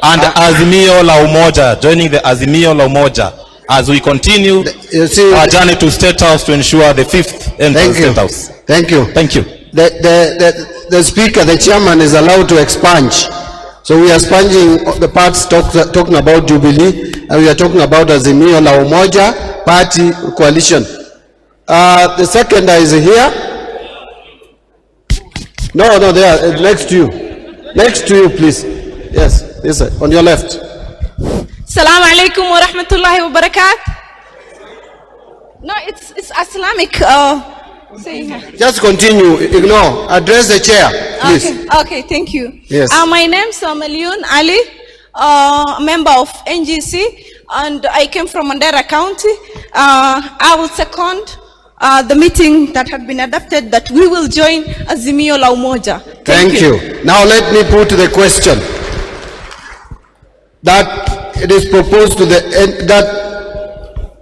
and Azimio la Umoja, joining the Azimio la Umoja as we continue our journey to State House to ensure the 5th entrance State House. Thank you. Thank you. The speaker, the chairman, is allowed to expunge. So we are sponging the parts talking about Jubilee, and we are talking about Azimio la Umoja party coalition. The seconder is here. No, they are next to you. Next to you, please. Yes, yes, sir. On your left. Assalamu alaikum wa rahmatullahi wa barakatuh. No, it's Islamic. Just continue. Ignore. Address the chair, please. Okay, thank you. Yes. My name is Maliun Ali, member of NGC, and I came from Mandera County. I will second the meeting that had been adopted that we will join Azimio la Umoja. Thank you. Now let me put the question that it is proposed to that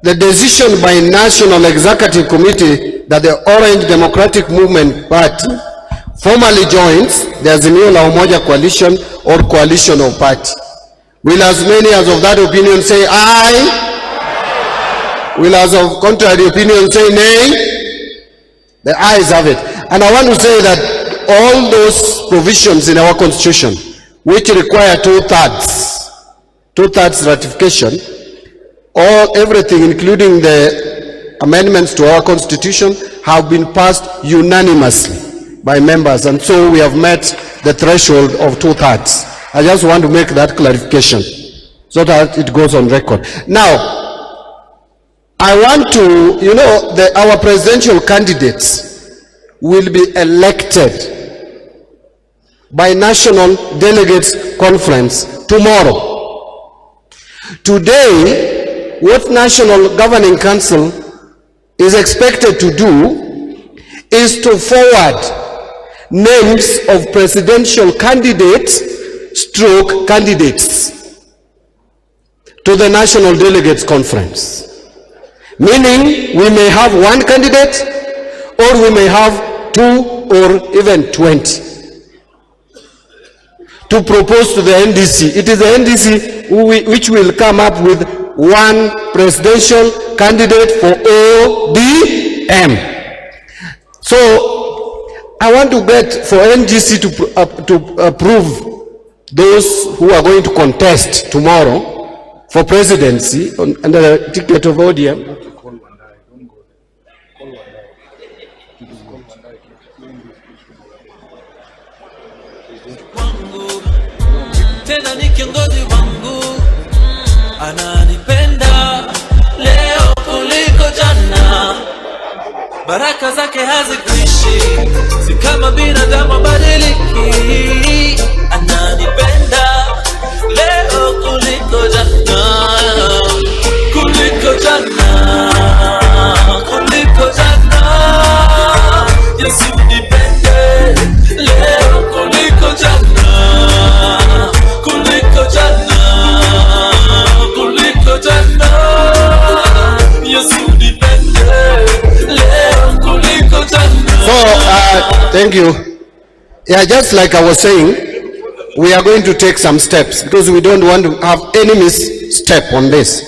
the decision by National Executive Committee that the Orange Democratic Movement Party formally joins the Azimio la Umoja coalition or coalition of party. Will as many as of that opinion say aye? Will as of contrary opinion say nay? The ayes have it. And I want to say that all those provisions in our constitution which require two-thirds ratification, everything including the amendments to our constitution have been passed unanimously by members, and so we have met the threshold of two-thirds. I just want to make that clarification so that it goes on record. Now, I want to, our presidential candidates will be elected by National Delegates Conference tomorrow. Today, what National Governing Council is expected to do is to forward names of presidential candidates to the National Delegates Conference. Meaning, we may have one candidate, or we may have 2 or even 20 to propose to the NDC. It is the NDC which will come up with one presidential candidate for ODM. So I want to get for NGC to approve those who are going to contest tomorrow for presidency under the ticket of ODM. Tena ni kiongozi wangu, ananipenda leo kuliko jana, baraka zake hazikuishi, si kama binadamu badiliki, ananipenda leo kuliko jana, kuliko jana, kuliko jana, Yesu nipende leo kuliko jana, kuliko jana, kuliko jana, Yesu nipende leo kuliko jana. So, thank you. Yeah, just like I was saying, we are going to take some steps because we don't want to have any misstep on this.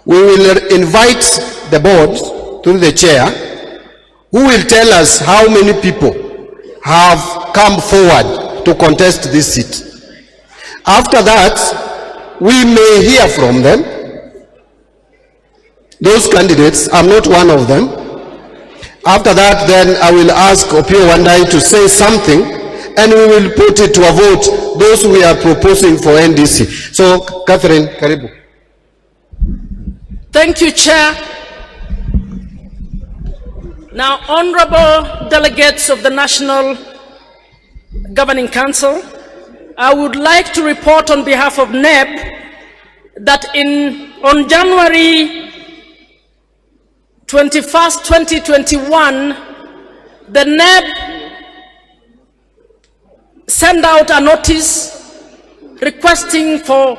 We will invite the board through the chair, who will tell us how many people have come forward to contest this seat. After that, we may hear from them. Those candidates, I'm not one of them. After that, then I will ask Opio Wandai to say something, and we will put it to a vote, those we are proposing for NDC. So, Catherine, karibu. Thank you, Chair. Now, honorable delegates of the National Governing Council, I would like to report on behalf of NEB that on January 21st, 2021, the NEB sent out a notice requesting for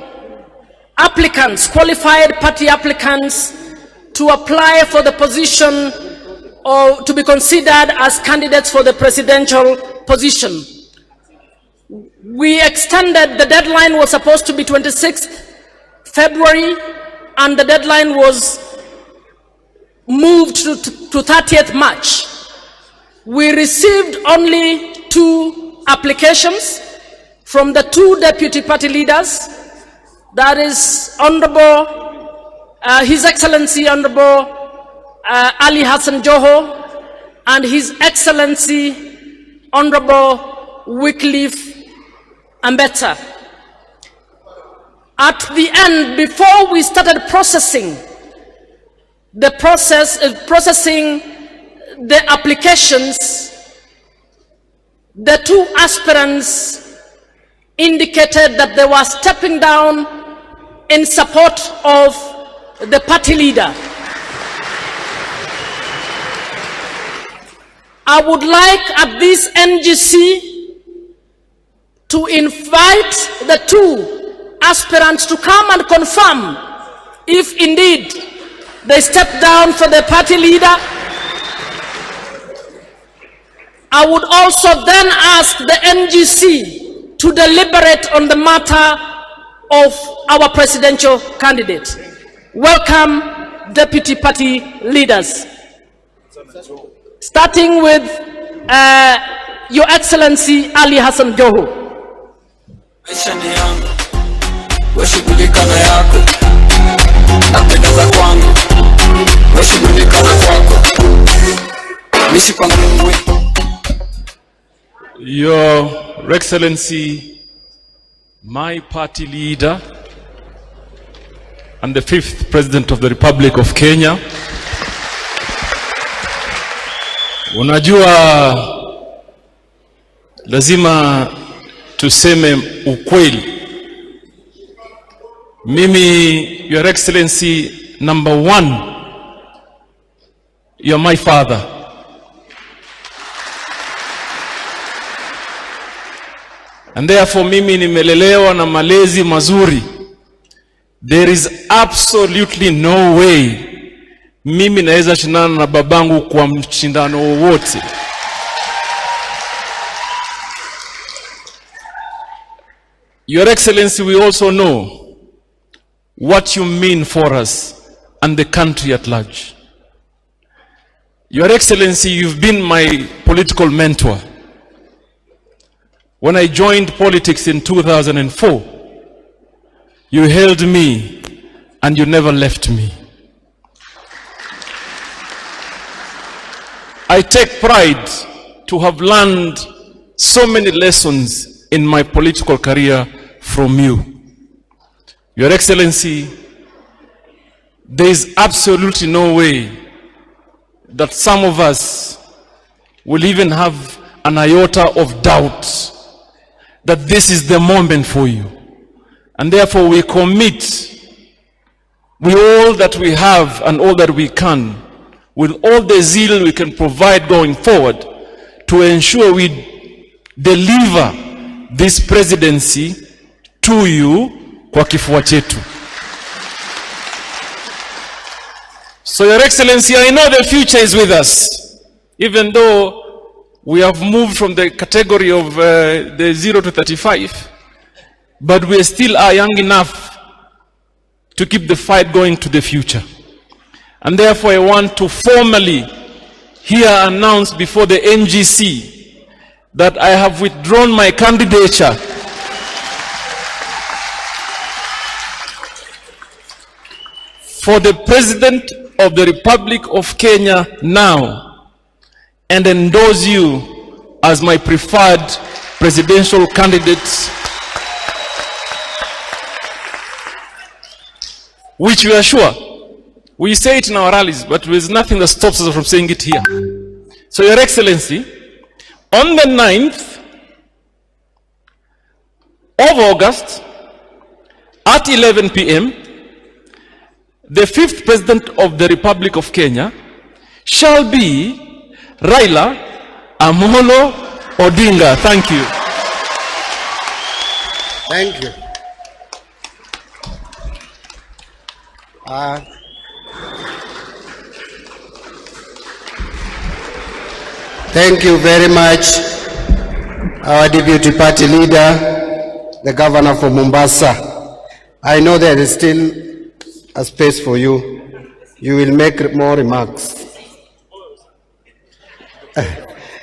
applicants, qualified party applicants, to apply for the position or to be considered as candidates for the presidential position. We extended, the deadline was supposed to be 26th February, and the deadline was moved to 30th March. We received only 2 applications from the 2 deputy party leaders, that is Honorable, His Excellency Honorable Ali Hassan Joho and His Excellency Honorable Wycliffe Ambetsa. At the end, before we started processing the applications, the 2 aspirants indicated that they were stepping down in support of the party leader. I would like at this NGC to invite the 2 aspirants to come and confirm if indeed they step down for the party leader. I would also then ask the NGC to deliberate on the matter of our presidential candidate. Welcome, deputy party leaders. Starting with Your Excellency Ali Hassan Joho. Your Excellency, my party leader and the 5th President of the Republic of Kenya, unajua lazima tuseme ukweli. Mimi, Your Excellency, number 1, you're my father. And therefore mimi nimelelewa na malezi mazuri. There is absolutely no way mimi naweza shindana na babangu kwa mshindano wowote. Your Excellency, we also know what you mean for us and the country at large. Your Excellency, you've been my political mentor. When I joined politics in 2004, you held me and you never left me. I take pride to have learned so many lessons in my political career from you. Your Excellency, there is absolutely no way that some of us will even have an iota of doubt that this is the moment for you. And therefore we commit with all that we have and all that we can, with all the zeal we can provide going forward, to ensure we deliver this presidency to you kwa kifua chetu. So Your Excellency, I know the future is with us, even though we have moved from the category of the 0 to 35, but we still are young enough to keep the fight going to the future. And therefore I want to formally here announce before the NGC that I have withdrawn my candidature for the President of the Republic of Kenya now, and endorse you as my preferred presidential candidate, which we are sure, we say it in our rallies, but there is nothing that stops us from saying it here. So Your Excellency, on the 9th of August at 11 p.m., the 5th President of the Republic of Kenya shall be Raila Amolo Odinga. Thank you. Thank you. Thank you very much. our deputy party leader, the governor for Mombasa. I know there is still a space for you. You will make more remarks.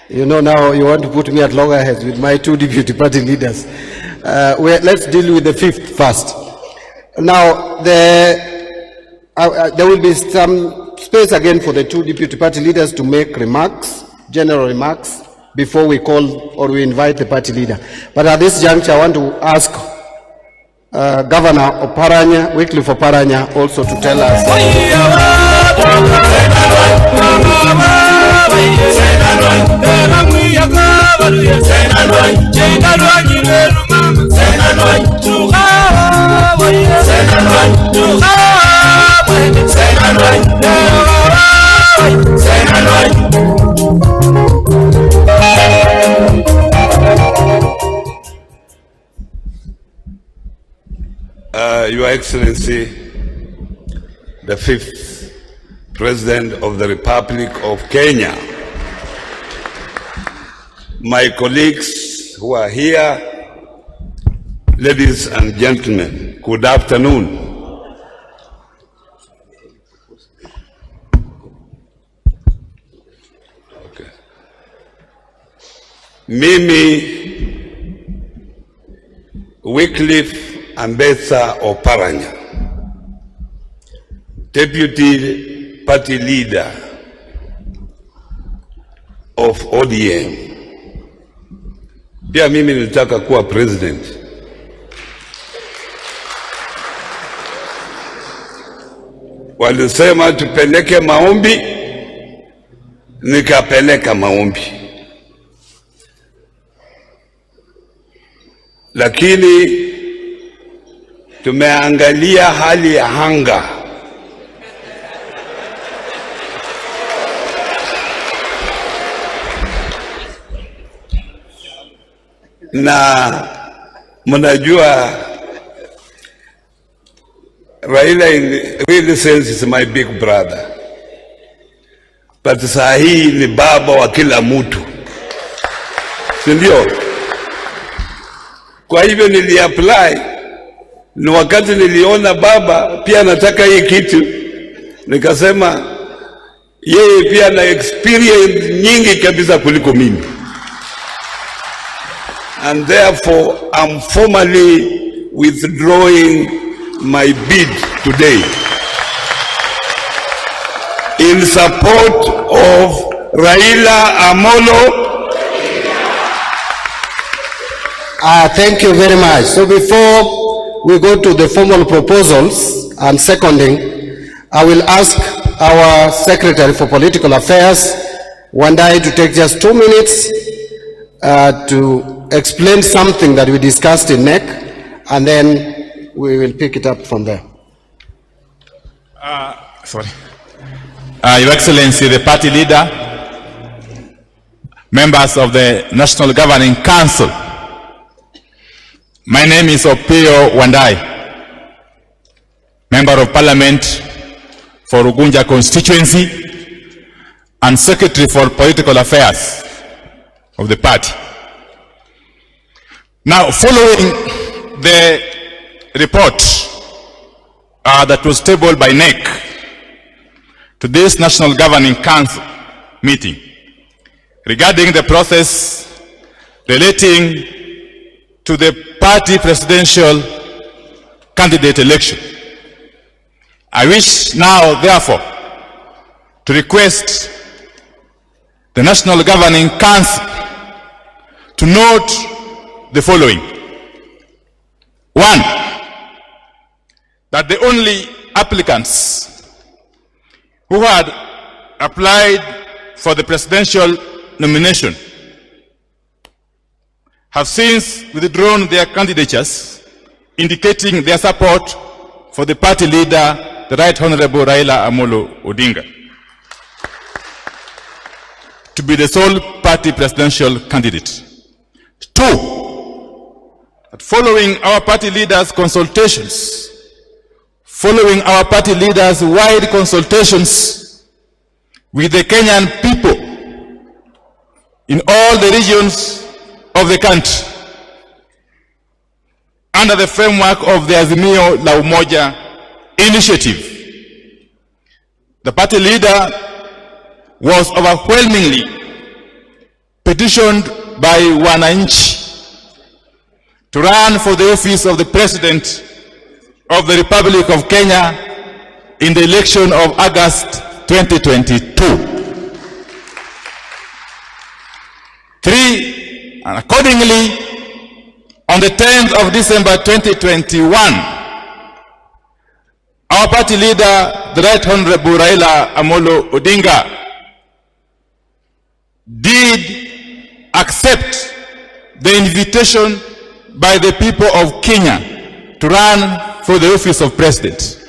You know, now you want to put me at loggerheads with my two deputy party leaders. Let's deal with the fifth first. Now, there will be some space again for the two deputy party leaders to make remarks, general remarks, before we call or we invite the party leader. But at this juncture, I want to ask Governor Oparanya, Wycliffe Oparanya, also to tell us. Your Excellency, the fifth President of the Republic of Kenya, my colleagues who are here, ladies and gentlemen, good afternoon. Okay. Mimi Wycliffe Ambetsa Oparanya, Deputy Party Leader of ODM. Pia mimi nilitaka kuwa president. Walisema tupeleke maombi, nikapeleka maombi. Lakini tumeangalia hali ya anga. Na mnajua Raila in real sense is my big brother. But saa hii ni baba wa kila mtu. Sindio? Kwa hivyo niliapply. Ni wakati niliona baba pia anataka hii kitu, nikasema yeye pia na experience nyingi kabisa kuliko mimi. And therefore I'm formally withdrawing my bid today in support of Raila Amolo. Thank you very much. So before we go to the formal proposals and seconding, I will ask our Secretary for Political Affairs, Wandai, to take just 2 minutes to explain something that we discussed in NEC, and then we will pick it up from there. Your Excellency, the party leader, members of the National Governing Council, my name is Opio Wandai, Member of Parliament for Ugunja constituency and Secretary for Political Affairs of the party. Now, following the report that was tabled by NEC to this National Governing Council meeting regarding the process relating to the party presidential candidate election, I wish now, therefore, to request the National Governing Council to note the following. One, that the only applicants who had applied for the presidential nomination have since withdrawn their candidatures, indicating their support for the party leader, the Right Honorable Raila Amolo Odinga, to be the sole party presidential candidate. Two, that following our party leaders' consultations, following our party leaders' wide consultations with the Kenyan people in all the regions of the country under the framework of the Azimio la Umoja initiative. The party leader was overwhelmingly petitioned by wananchi to run for the office of the President of the Republic of Kenya in the election of August 2022. And accordingly, on the 10th of December 2021, our party leader, the Right Honorable Raila Amolo Odinga, did accept the invitation by the people of Kenya to run for the office of President.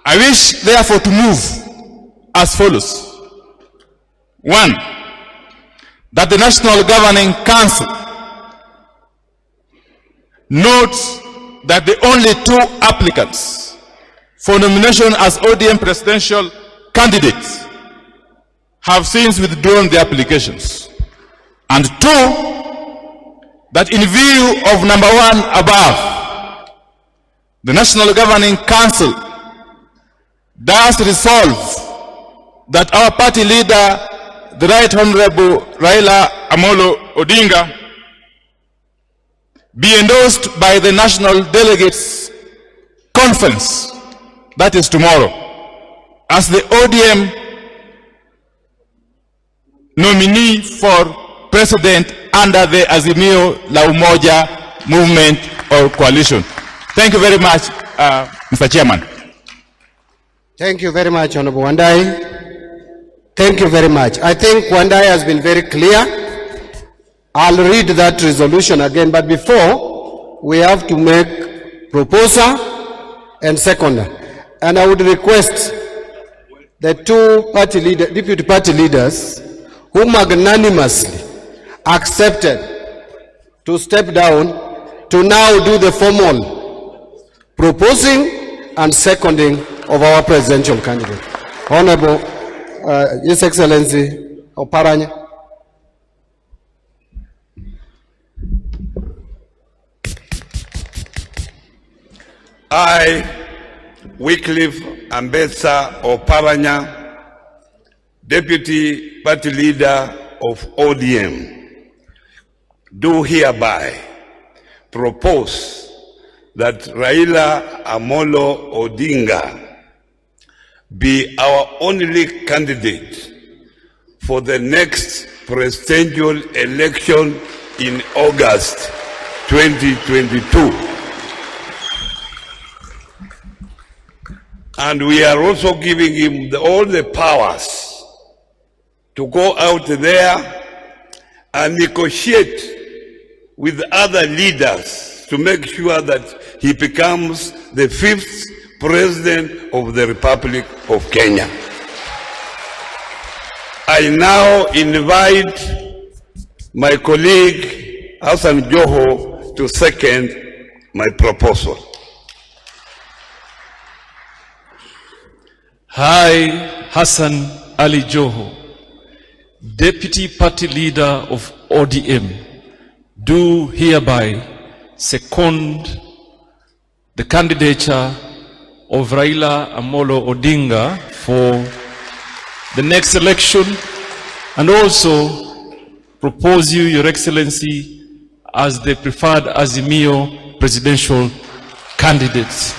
I wish, therefore, to move as follows. 1, that the National Governing Council notes that the only 2 applicants for nomination as ODM presidential candidates have since withdrawn their applications. And 2, that in view of number 1 above, the National Governing Council does resolve that our party leader, the Right Honorable Raila Amolo Odinga, be endorsed by the National Delegates Conference, that is tomorrow, as the ODM nominee for President under the Azimio la Umoja movement or coalition. Thank you very much, Mr. Chairman. Thank you very much, Honorable Wandai. Thank you very much. I think Wandai has been very clear. I'll read that resolution again, but before, we have to make proposer and seconder. And I would request the 2 deputy party leaders who magnanimously accepted to step down to now do the formal proposing and seconding of our presidential candidate. Honorable His Excellency Oparanya. I, Wycliffe Ambetsa Oparanya, Deputy Party Leader of ODM, do hereby propose that Raila Amolo Odinga be our only candidate for the next presidential election in August 2022. And we are also giving him all the powers to go out there and negotiate with other leaders to make sure that he becomes the 5th President of the Republic of Kenya. I now invite my colleague Hassan Joho to second my proposal. I, Hassan Ali Joho, Deputy Party Leader of ODM, do hereby second the candidature of Raila Amolo Odinga for the next election, and also propose you, Your Excellency, as the preferred Azimio presidential candidates.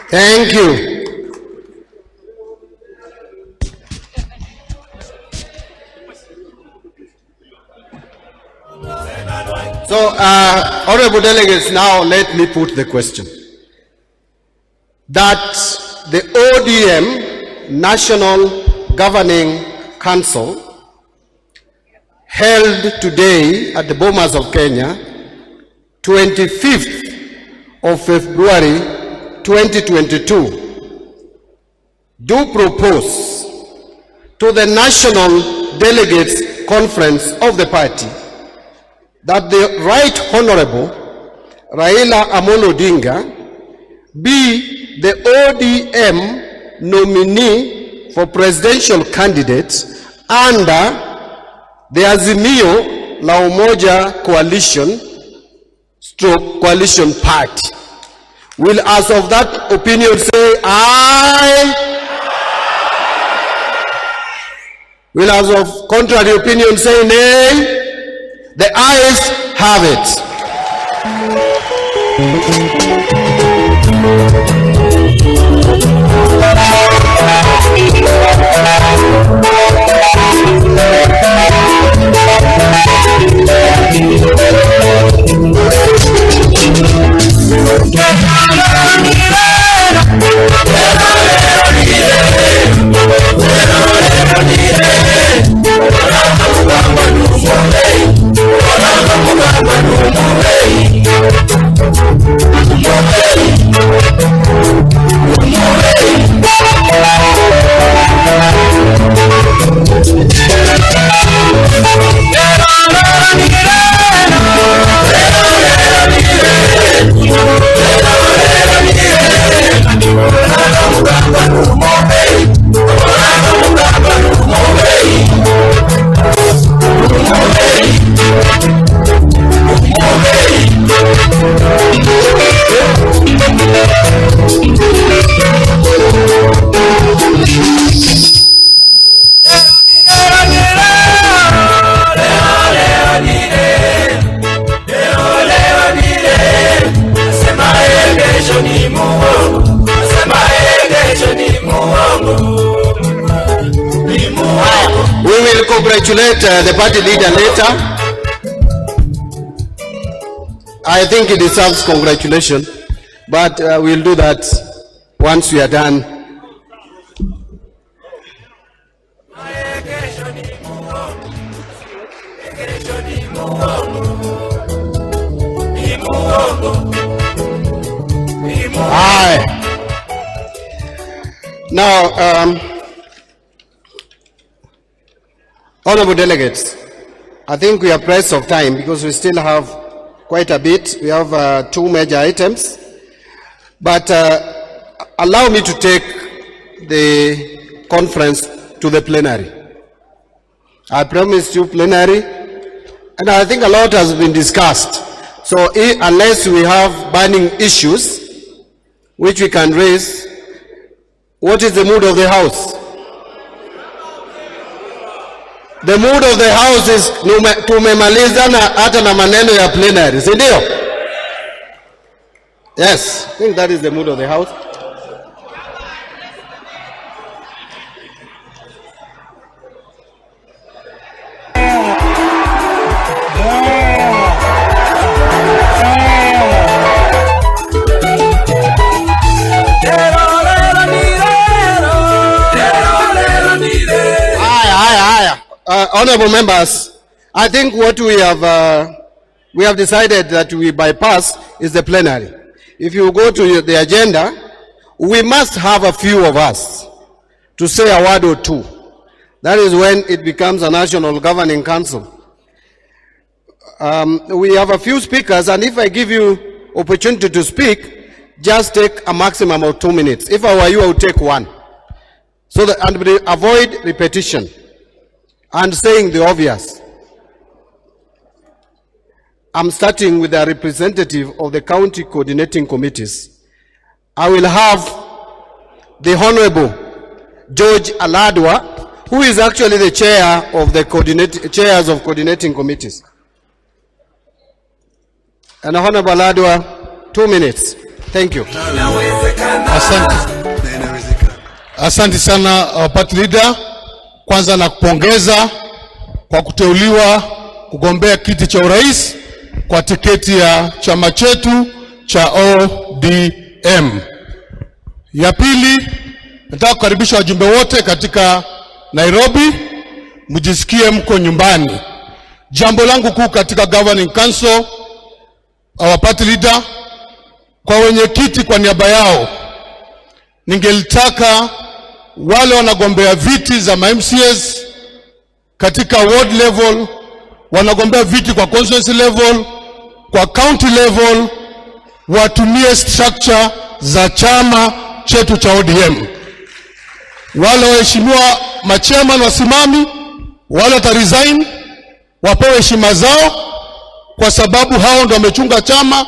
Thank you. So, honorable delegates, now let me put the question. That the ODM National Governing Council held today at the Bomas of Kenya, 25th of February 2022, do propose to the National Delegates Conference of the party that the Right Honorable Raila Amolo Odinga be the ODM nominee for presidential candidate under the Azimio la Umoja Coalition stroke Coalition Party will, as of that opinion, say aye. Will, as of contrary opinion, say nay. The ayes have it. We will congratulate the party leader later. I think he deserves congratulations, but we'll do that once we are done. Aye. Now, honorable delegates, I think we are pressed of time because we still have quite a bit. We have 2 major items, but allow me to take the conference to the plenary. I promised you plenary, and I think a lot has been discussed. So unless we have burning issues which we can raise, what is the mood of the House? The mood of the House is tumemaliza na hata na maneno ya plenary, si ndio? Yes, I think that is the mood of the House. Honorable members, I think what we have decided that we bypass is the plenary. If you go to the agenda, we must have a few of us to say a word or two. That is when it becomes a national governing council. We have a few speakers, and if I give you opportunity to speak, just take a maximum of 2 minutes. If I were you, I would take 1. So that, and avoid repetition and saying the obvious. I'm starting with a representative of the county coordinating committees. I will have the Honorable George Aladwa, who is actually the chair of the chairs of coordinating committees. And Honorable Aladwa, 2 minutes. Thank you. Asante sana party leader. Kwanza na kupongeza kwa kuteuliwa kugombea kiti cha urais kwa tiketi ya chama chetu cha ODM. Ya pili, nataka kukaribisha wajumbe wote katika Nairobi, mjisikie mko nyumbani. Jambo langu kuu katika governing council, our party leader, kwa wenye kiti kwa niaba yao, ningelitaka wale wanagombea viti za MCAs katika ward level, wanagombea viti kwa constituency level, kwa county level, watumie structure za chama chetu cha ODM. Wale waheshimiwa machairman wasimami, wale wata resign, wapewe heshima zao, kwa sababu hao ndio wamechunga chama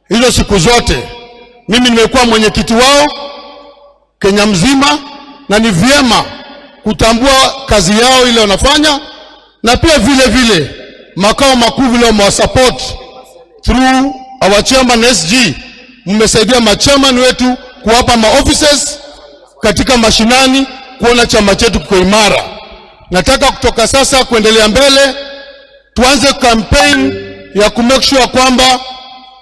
hizo siku zote. Mimi nimekuwa mwenyekiti wao Kenya mzima, na ni vyema kutambua kazi yao ile wanafanya, na pia vile vile makao makuu vile wamewasupport through our chairman SG. Mmesaidia machairman wetu kuwapa maoffices katika mashinani, kuona chama chetu kiko imara. Nataka kutoka sasa kuendelea mbele tuanze campaign ya kumake sure kwamba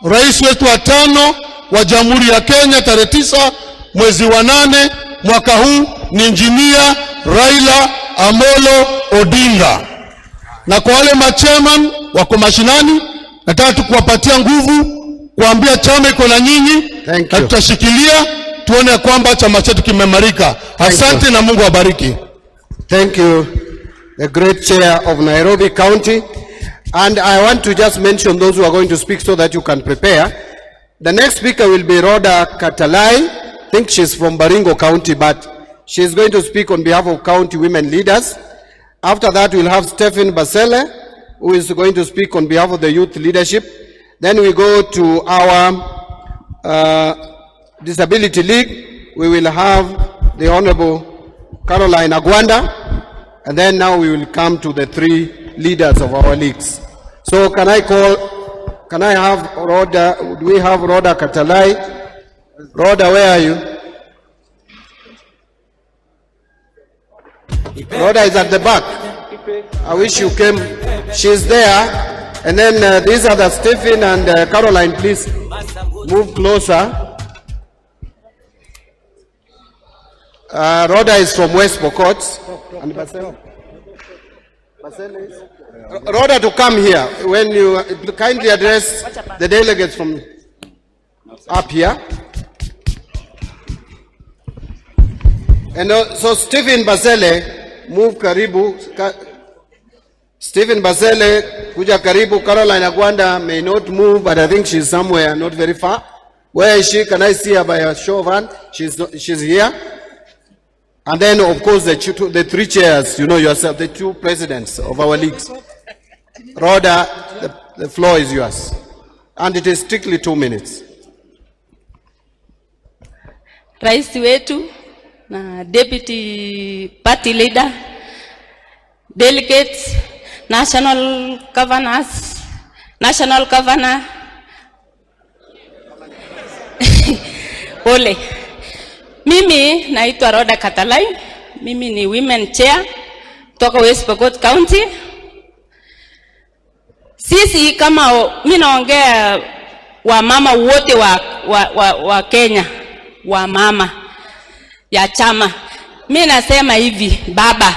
rais wetu wa 5 wa Jamhuri ya Kenya tarehe 9 mwezi wa 8 mwaka huu ni Engineer Raila Amolo Odinga. Na kwa wale machairman wako mashinani, nataka tukuwapatia nguvu, kuambia chama iko na nyinyi, na tutashikilia tuone kwamba chama chetu kimemarika. Asante na Mungu awabariki. Thank you, the great chair of Nairobi County. And I want to just mention those who are going to speak so that you can prepare. The next speaker will be Rhoda Katalai. I think she's from Baringo County, but she's going to speak on behalf of county women leaders. After that, we'll have Stephen Basele, who is going to speak on behalf of the youth leadership. Then we go to our Disability League. We will have the Honorable Caroline Agwanda. And then now we will come to the 3 leaders of our leagues. So can I have Rhoda? Do we have Rhoda Katalai? Rhoda, where are you? Rhoda is at the back. I wish you came. She's there. And then these are the Stephen and Caroline, please move closer. Rhoda is from West Pokot. And Rhoda, to come here when you kindly address the delegates from up here. And so Stephen Basele, move karibu. Stephen Basele, kuja karibu. Caroline Agwanda may not move, but I think she's somewhere not very far. Where is she? Can I see her by a show of hand? She's here. And then, of course, the 3 chairs, you know yourself, the 2 presidents of our leagues. Rhoda, the floor is yours. And it is strictly 2 minutes. Rais wetu, na deputy party leader, delegates, national governors, national governor, Ole. Mimi naitwa Rhoda Katalai. Mimi ni women chair toka West Pokot County. Sisi kama mimi naongea wa mama wote wa Kenya, wa mama ya chama. Mimi nasema hivi, baba,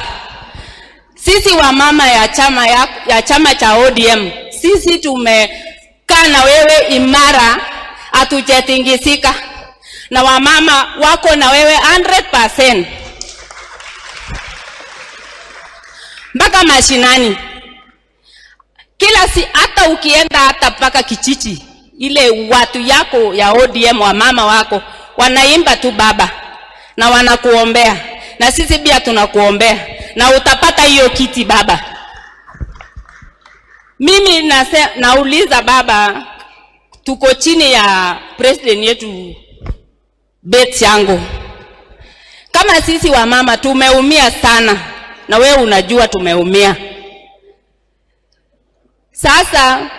sisi wa mama ya chama cha ODM, sisi tumekaa na wewe imara, hatujatingisika. Na wamama wako na wewe 100%. Mpaka mashinani. Hata ukienda hata mpaka kijiji, ile watu yako ya ODM wa mama wako wanaimba tu baba na wanakuombea, na sisi pia tunakuombea na utapata hiyo kiti baba. Mimi nauliza baba, tuko chini ya president yetu bet yangu. Kama sisi wa mama tumeumia sana, na wewe unajua tumeumia. Sasa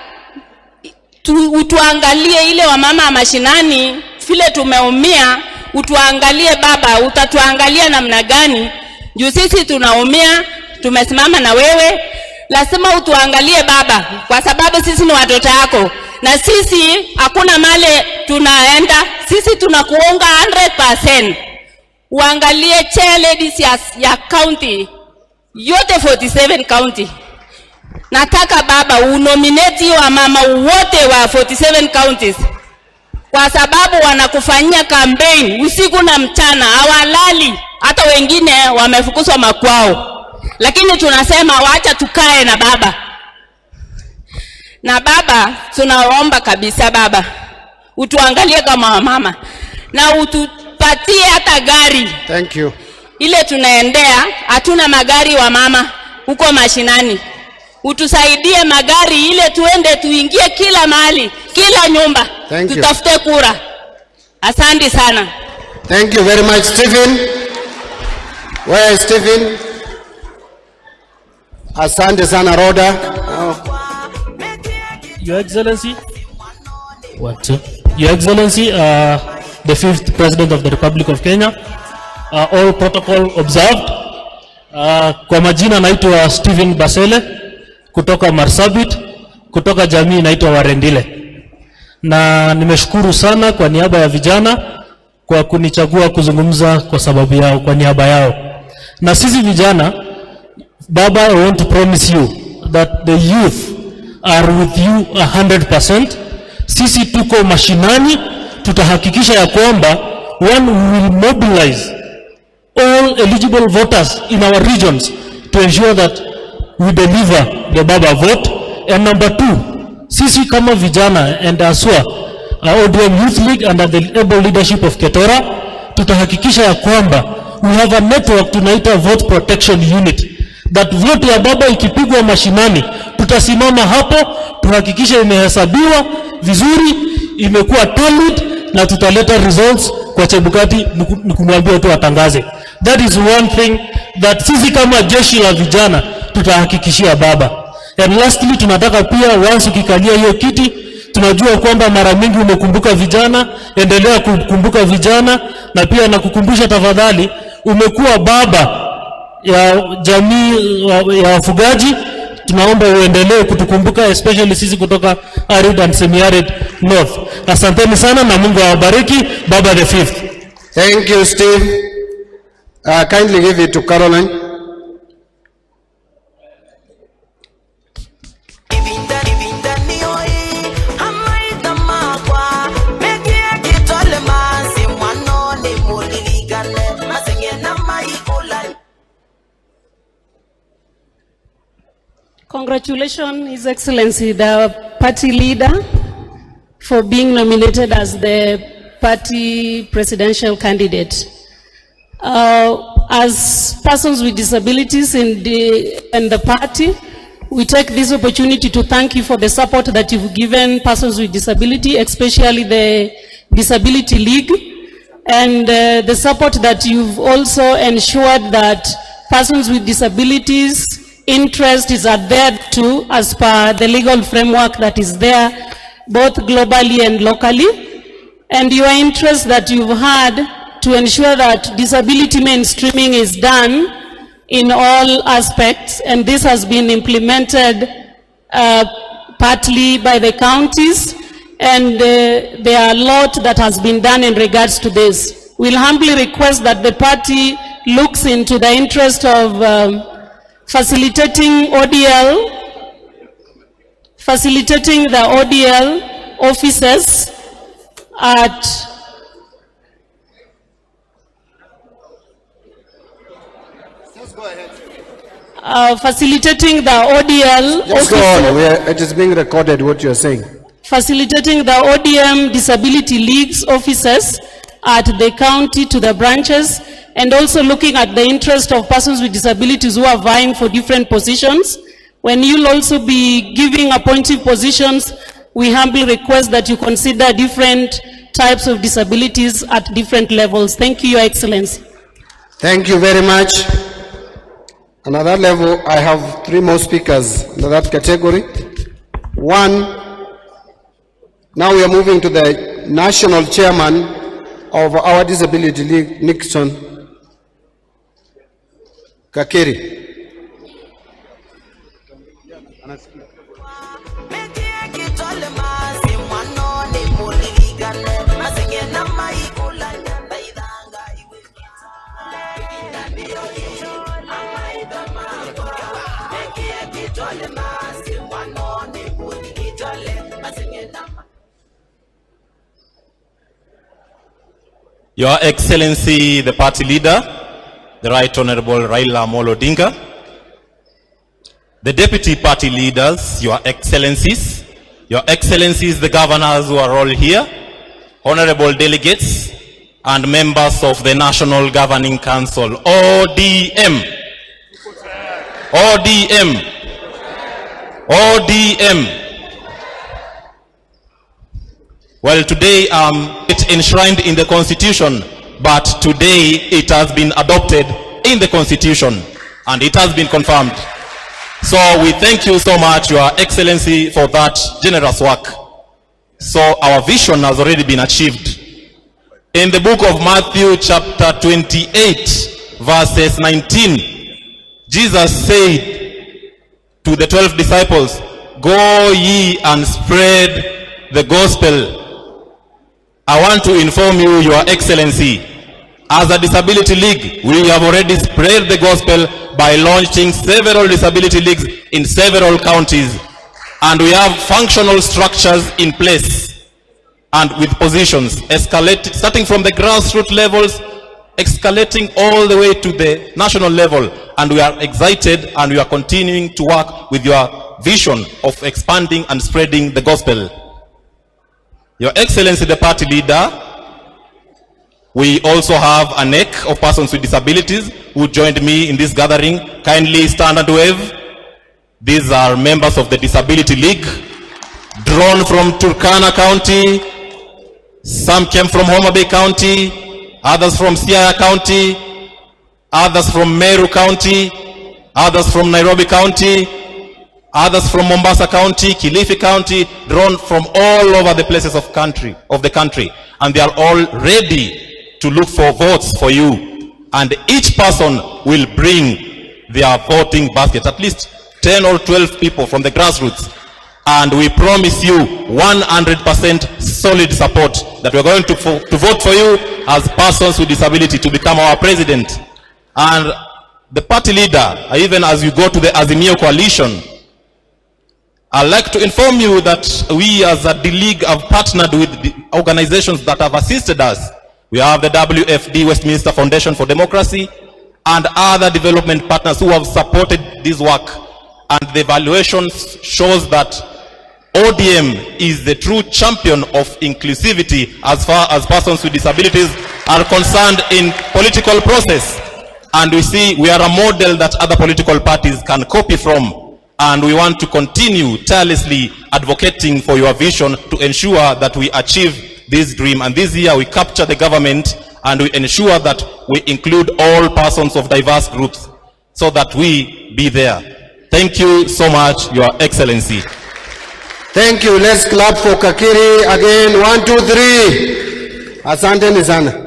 utuangalie ile wa mama mashinani, vile tumeumia, utuangalie baba, utatuangalia namna gani? Juu sisi tunaumia, tumesimama na wewe, lazima utuangalie baba, kwa sababu sisi ni watoto yako. Na sisi hakuna male tunaenda, sisi tunakuunga 100%. Uangalie chair ladies ya county yote 47 county. Nataka baba unominate wa mama wote wa 47 counties, kwa sababu wanakufanyia campaign usiku na mchana, hawalali. Hata wengine wamefukuzwa makwao, lakini tunasema waacha tukae na baba. Na baba, tunaomba kabisa baba, utuangalie kama mama na utupatie hata gari. Thank you. Ile tunaendea, hatuna magari wa mama huko mashinani. utusaidie magari ile tuende tuingie kila mahali, kila nyumba. Tutafute kura. Asante sana. Thank you very much, Stephen. Where is Stephen? Asante sana, Rhoda. Your Excellency. Your Excellency, the 5th President of the Republic of Kenya. All protocol observed. Kwa majina naitwa Stephen Basele kutoka Marsabit, kutoka jamii naitwa Warendile. Na nimeshukuru sana kwa niaba ya vijana kwa kunichagua kuzungumza kwa sababu yao, kwa niaba yao. Na sisi vijana, Baba, I want to promise you that the youth are with you 100%. Sisi tuko mashinani, tutahakikisha ya kwamba one, we will mobilize all eligible voters in our regions to ensure that we deliver the Baba vote. And number 2, sisi kama vijana and aswa ODM Youth League under the able leadership of Ketora, tutahakikisha ya kwamba we have a network tunaita vote protection unit, that vote ya Baba ikipigwa mashinani, tutasimama hapo tuhakikisha imehesabiwa vizuri, imekuwa tallied, na tutaleta results kwa Chebukati nikumwambia tu atangaze. That is one thing that sisi kama jeshi la vijana tutahakikishia Baba. And lastly, tunataka pia once ukikalia hiyo kiti, tunajua kwamba mara mingi umekumbuka vijana, endelea kukumbuka vijana, na pia nakukumbusha tafadhali, umekuwa baba ya jamii ya wafugaji. Tunaomba uendelee kutukumbuka, especially sisi kutoka arid and semi-arid north. Asanteni sana na Mungu awabariki. Baba the 5th. Thank you, Steve. Kindly give it to Caroline. Congratulations, His Excellency, the party leader, for being nominated as the party presidential candidate. As persons with disabilities in the party, we take this opportunity to thank you for the support that you've given persons with disability, especially the Disability League, and the support that you've also ensured that persons with disabilities interest is adhered to as per the legal framework that is there, both globally and locally, and your interest that you've had to ensure that disability mainstreaming is done in all aspects, and this has been implemented partly by the counties, and there are a lot that has been done in regards to this. We'll humbly request that the party looks into the interest of facilitating the ODL offices at facilitating the ODL Just go on. It is being recorded what you are saying. Facilitating the ODM Disability League's offices at the county to the branches, and also looking at the interest of persons with disabilities who are vying for different positions. When you'll also be giving appointive positions, we humbly request that you consider different types of disabilities at different levels. Thank you, Your Excellency. Thank you very much. Another level, I have 3 more speakers in that category. 1, now we are moving to the national chairman of our Disability League, Nixon Kakeri. Your Excellency, the party leader, the Right Honorable Raila Amolo Odinga, the deputy party leaders, Your Excellencies, the governors who are all here, honorable delegates, and members of the National Governing Council, ODM. ODM. ODM. Well, today it's enshrined in the Constitution, but today it has been adopted in the Constitution and it has been confirmed. So we thank you so much, Your Excellency, for that generous work. So our vision has already been achieved. In the book of Matthew chapter 28 verses 19, Jesus said to the 12 disciples, "Go ye and spread the gospel." I want to inform you, Your Excellency, as a disability league, we have already spread the gospel by launching several disability leagues in several counties, and we have functional structures in place and with positions escalated, starting from the grassroots levels, escalating all the way to the national level, and we are excited and we are continuing to work with your vision of expanding and spreading the gospel. Your Excellency, the party leader, we also have a neck of persons with disabilities who joined me in this gathering. Kindly stand and wave. These are members of the Disability League, drawn from Turkana County. Some came from Homa Bay County, others from Siaya County, others from Meru County, others from Nairobi County, others from Mombasa County, Kilifi County, drawn from all over the places of the country. And they are all ready to look for votes for you. And each person will bring their voting basket, at least 10 or 12 people from the grassroots. And we promise you 100% solid support that we're going to vote for you as persons with disability to become our president. And the party leader, even as you go to the Azimio coalition, I'd like to inform you that we as a league have partnered with the organizations that have assisted us. We have the WFD, Westminster Foundation for Democracy, and other development partners who have supported this work. And the evaluation shows that ODM is the true champion of inclusivity as far as persons with disabilities are concerned in political process. And we see we are a model that other political parties can copy from. And we want to continue tirelessly advocating for your vision to ensure that we achieve this dream. And this year we capture the government and we ensure that we include all persons of diverse groups so that we be there. Thank you so much, Your Excellency. Thank you. Let's clap for Kakiri again. 1, 2, 3. Asante ni sana.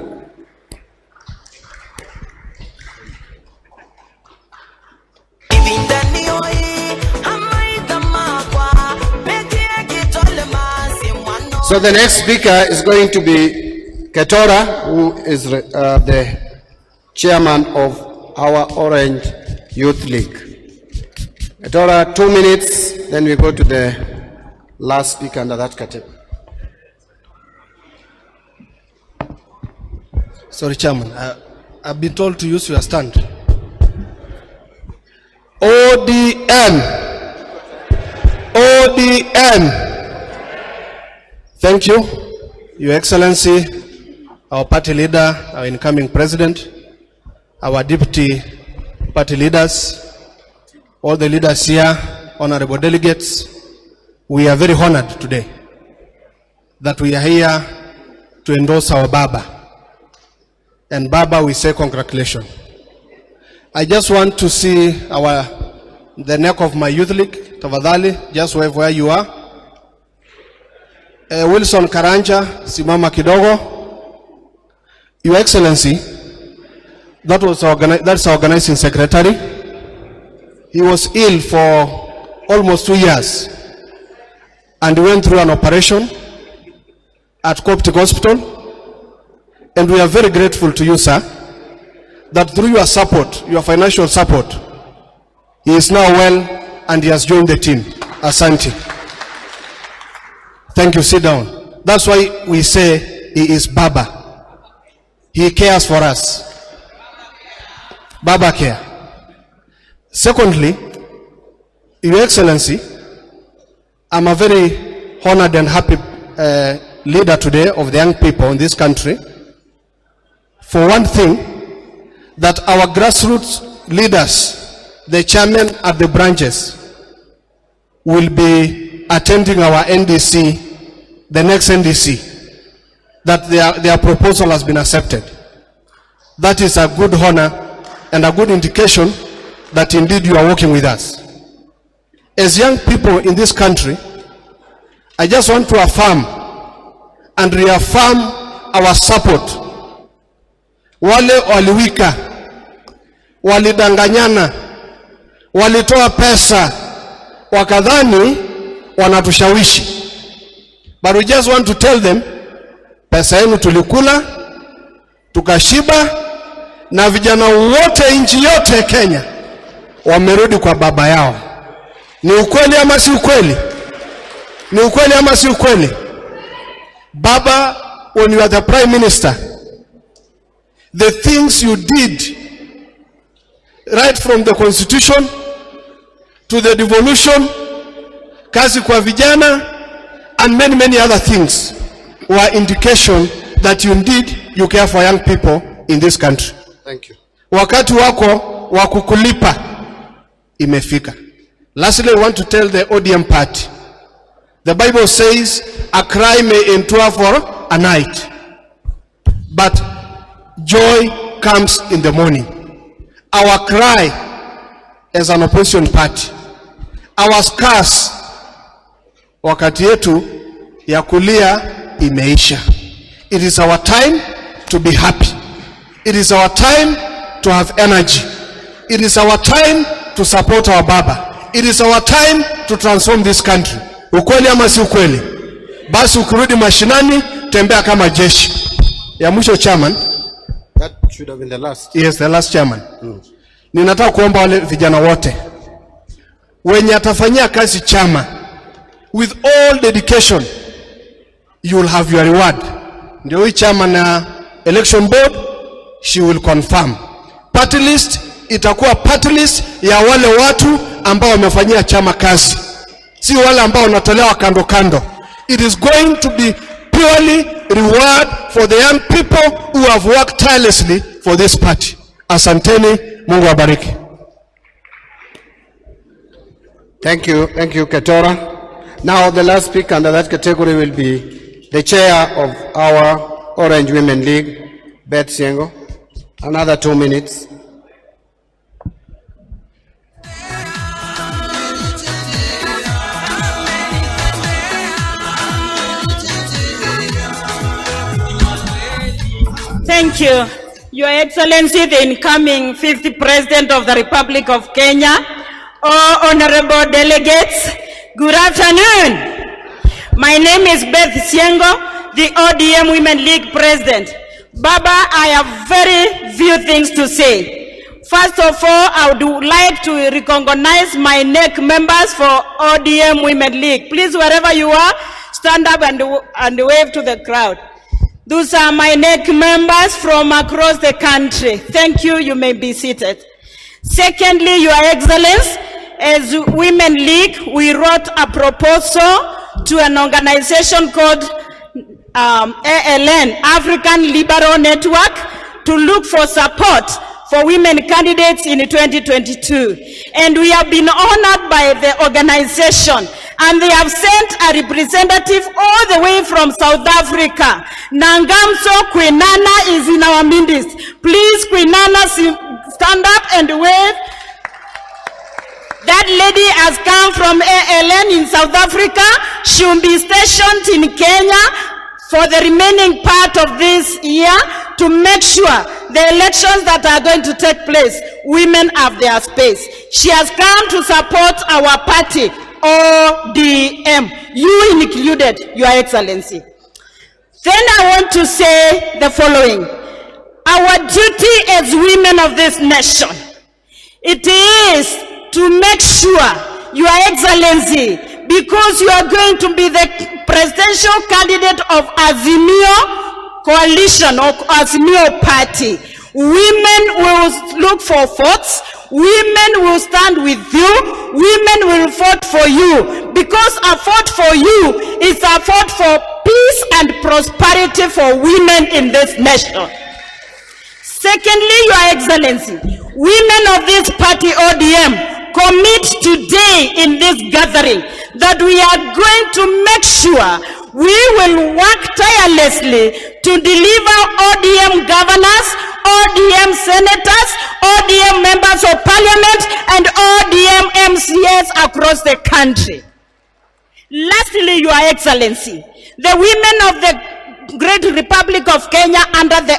So the next speaker is going to be Ketora, who is the chairman of our Orange Youth League. Ketora, 2 minutes, then we go to the last speaker under that category. Sorry, Chairman. I've been told to use your stand. ODM. ODM. Thank you, Your Excellency, our party leader, our incoming president, our deputy party leaders, all the leaders here, honorable delegates. We are very honored today that we are here to endorse our Baba. And Baba, we say congratulations. I just want to see the neck of my youth league, Tafadhali, just wave where you are. Wilson Karanja, simama kidogo. Your Excellency, that's our organizing secretary. He was ill for almost 2 years and went through an operation at Coptic Hospital. And we are very grateful to you, sir, that through your support, your financial support, he is now well and he has joined the team. Asante. Thank you. Sit down. That's why we say he is Baba. He cares for us. Baba care. Secondly, Your Excellency, I'm a very honored and happy leader today of the young people in this country. For one thing, that our grassroots leaders, the chairmen at the branches, will be attending our NDC, the next NDC, that their proposal has been accepted. That is a good honor and a good indication that indeed you are working with us. As young people in this country, I just want to affirm and reaffirm our support. Wale waliwika, walidanganyana, walitoa pesa, wakadhani wanatushawishi. But we just want to tell them, pesa yenu tulikula, tukashiba, na vijana wote nchi yote Kenya wamerudi kwa baba yao. Ni ukweli ama si ukweli? Ni ukweli ama si ukweli? Baba, when you are the Prime Minister, the things you did, right from the Constitution to the devolution, kazi kwa vijana, and many, many other things, were indication that you indeed you care for young people in this country. Thank you. Wakati wako wa kukulipa imefika. Lastly, I want to tell the ODM party. The Bible says a cry may endure for a night, but joy comes in the morning. Our cry as an opposition party, our scars, wakati yetu ya kulia imeisha. It is our time to be happy. It is our time to have energy. It is our time to support our baba. It is our time to transform this country. Ukweli ama si ukweli? Basi ukirudi mashinani, tembea kama jeshi. Ya mwisho, chairman. That should have been the last. Yes, the last chairman. Ninataka kuomba wale vijana wote wenye atafanyia kazi chama with all dedication, you will have your reward. Ndio hii chairman na election board, she will confirm. Party list itakuwa party list ya wale watu ambao wamefanyia chama kazi, si wale ambao wanatolewa kando kando. It is going to be purely reward for the young people who have worked tirelessly for this party. Asanteni, Mungu awabariki. Thank you, Ketora. Now the last speaker under that category will be the chair of our Orange Women League, Beth Siengo. Another 2 minutes. Thank you, Your Excellency, the incoming 5th President of the Republic of Kenya, all honorable delegates, good afternoon. My name is Beth Siengo, the ODM Women League President. Baba, I have very few things to say. First of all, I would like to recognize my NEC members for ODM Women League. Please, wherever you are, stand up and wave to the crowd. Those are my NEC members from across the country. Thank you. You may be seated. Secondly, Your Excellency, as Women League, we wrote a proposal to an organization called ALN, African Liberal Network, to look for support for women candidates in 2022. And we have been honored by the organization, and they have sent a representative all the way from South Africa. Nangamso Kwinana is in our midst. Please, Kwinana, stand up and wave. That lady has come from ALN in South Africa. She will be stationed in Kenya for the remaining part of this year to make sure the elections that are going to take place, women have their space. She has come to support our party, ODM, you included, Your Excellency. Then I want to say the following. Our duty as women of this nation, it is to make sure, Your Excellency, because you are going to be the presidential candidate of Azimio coalition or Azimio party, women will look for votes, women will stand with you, women will vote for you, because a vote for you is a vote for peace and prosperity for women in this nation. Secondly, Your Excellency, women of this party ODM commit today in this gathering that we are going to make sure we will work tirelessly to deliver ODM governors, ODM senators, ODM members of parliament, and ODM MCAs across the country. Lastly, Your Excellency, the women of the Great Republic of Kenya under the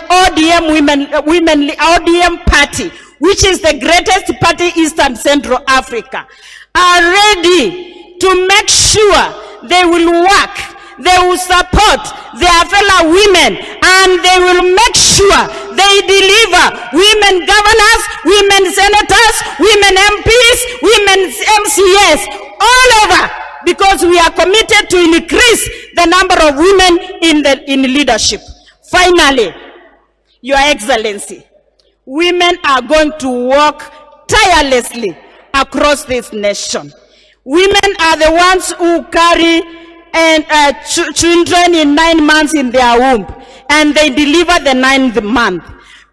ODM party, which is the greatest party East and Central Africa, are ready to make sure they will work, they will support their fellow women, and they will make sure they deliver women governors, women senators, women MPs, women MCAs all over, because we are committed to increase the number of women in leadership. Finally, Your Excellency, women are going to work tirelessly across this nation. Women are the ones who carry children in 9 months in their womb, and they deliver the 9th month.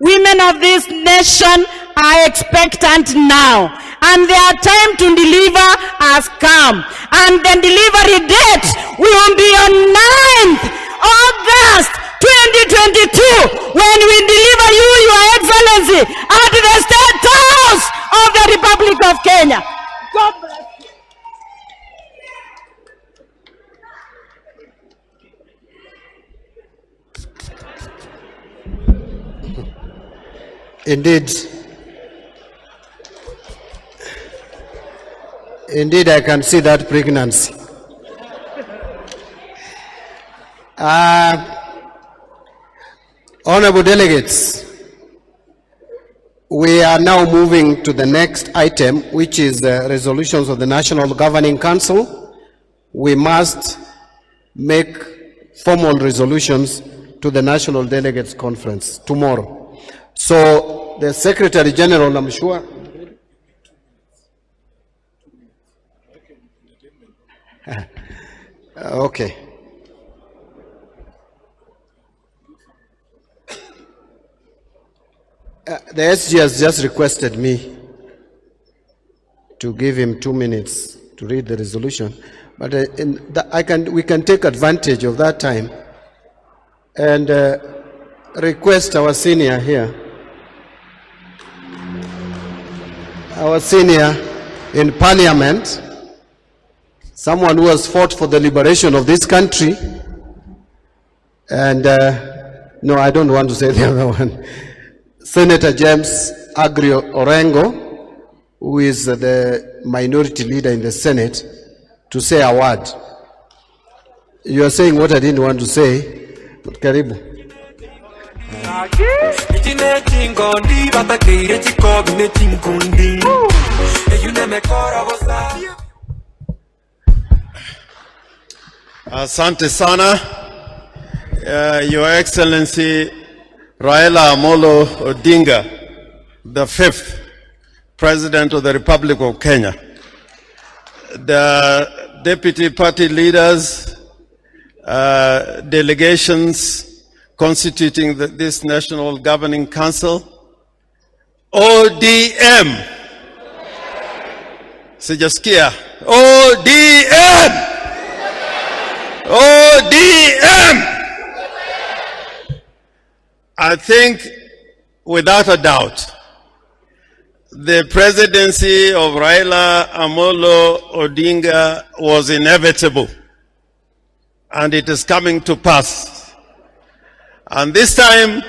Women of this nation are expectant now, and their time to deliver has come, and the delivery date will be on 9th August 2022 when we deliver you, Your Excellency, at the State House of the Republic of Kenya. God bless. Indeed, I can see that pregnancy. Honorable delegates, we are now moving to the next item, which is resolutions of the National Governing Council. We must make formal resolutions to the National Delegates Conference tomorrow. So the Secretary General, I'm sure, okay. The SG has just requested me to give him 2 minutes to read the resolution, but we can take advantage of that time and request our senior here, our senior in Parliament, someone who has fought for the liberation of this country, and no, I don't want to say the other one, Senator James Agrio Orengo, who is the minority leader in the Senate, to say a word. You are saying what I didn't want to say, but karibu. Asante sana, Your Excellency Raila Amolo Odinga, the 5th President of the Republic of Kenya, the deputy party leaders, delegations constituting this National Governing Council, ODM, sijasikia, ODM, ODM. I think, without a doubt, the presidency of Raila Amolo Odinga was inevitable, and it is coming to pass. And this time,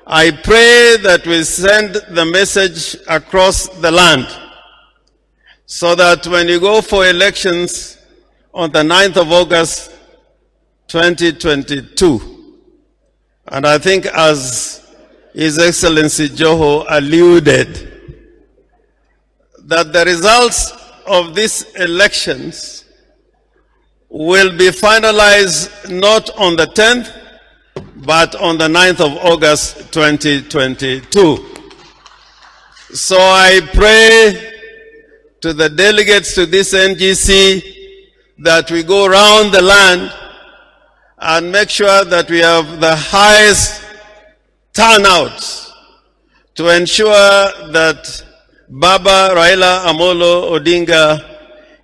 I pray that we send the message across the land, so that when you go for elections on the 9th of August 2022, and I think as His Excellency Joho alluded, that the results of these elections will be finalized not on the 10th, but on the 9th of August 2022. So I pray to the delegates to this NGC that we go around the land and make sure that we have the highest turnout to ensure that Baba Raila Amolo Odinga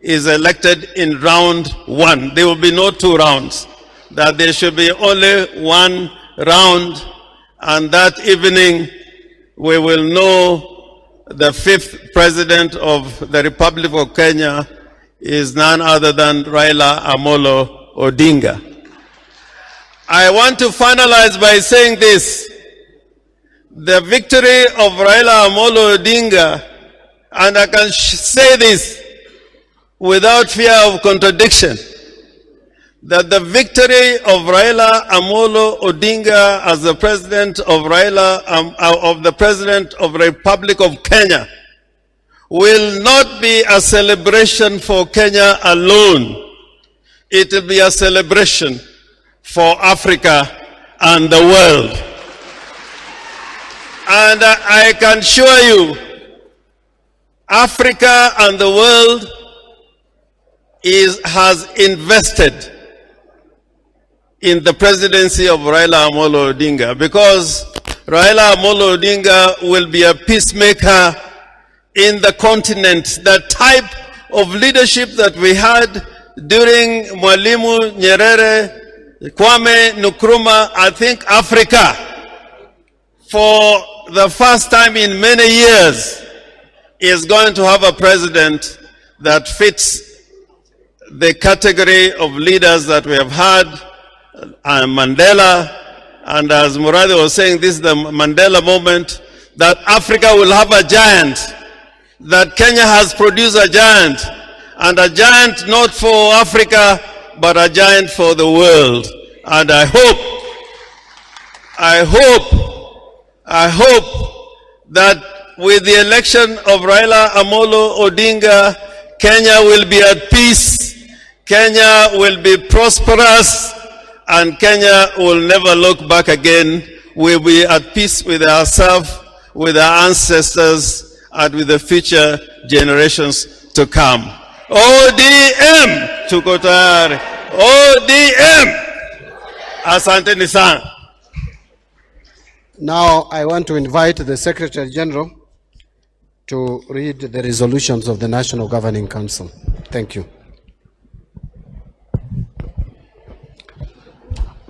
is elected in round 1. There will be no 2 rounds. That there should be only 1 round, and that evening we will know the 5th president of the Republic of Kenya is none other than Raila Amolo Odinga. I want to finalize by saying this. The victory of Raila Amolo Odinga, and I can say this without fear of contradiction, that the victory of Raila Amolo Odinga as the president of the Republic of Kenya will not be a celebration for Kenya alone. It will be a celebration for Africa and the world. And I can assure you, Africa and the world has invested in the presidency of Raila Amolo Odinga, because Raila Amolo Odinga will be a peacemaker in the continent. The type of leadership that we had during Mwalimu Nyerere, Kwame Nkrumah, I think Africa, for the first time in many years, is going to have a president that fits the category of leaders that we have had. Mandela, and as Muradi was saying, this is the Mandela moment, that Africa will have a giant, that Kenya has produced a giant, and a giant not for Africa, but a giant for the world. And I hope that with the election of Raila Amolo Odinga, Kenya will be at peace, Kenya will be prosperous, and Kenya will never look back again. We'll be at peace with ourselves, with our ancestors, and with the future generations to come. ODM! Tuko tayari. ODM! Asanteni sana. Now I want to invite the Secretary General to read the resolutions of the National Governing Council. Thank you.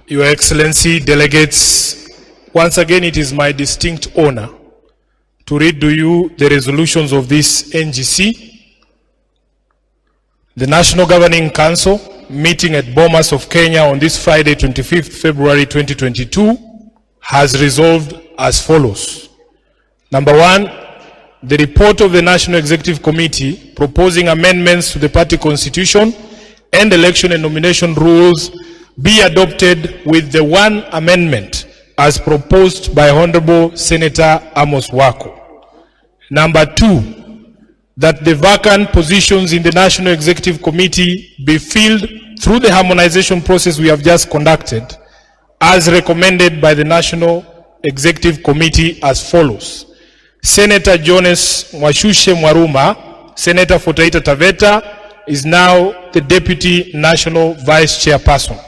Your Excellency, delegates, once again it is my distinct honor to read to you the resolutions of this NGC. The National Governing Council, meeting at Bomas of Kenya on this Friday, 25th February 2022, has resolved as follows. Number 1, the report of the National Executive Committee proposing amendments to the party constitution and election and nomination rules be adopted with the one amendment as proposed by Honorable Senator Amos Wako. Number 2, that the vacant positions in the National Executive Committee be filled through the harmonization process we have just conducted, as recommended by the National Executive Committee as follows. Senator Jonas Mwashushe Mwaruma, Senator for Taita Taveta, is now the Deputy National Vice Chairperson.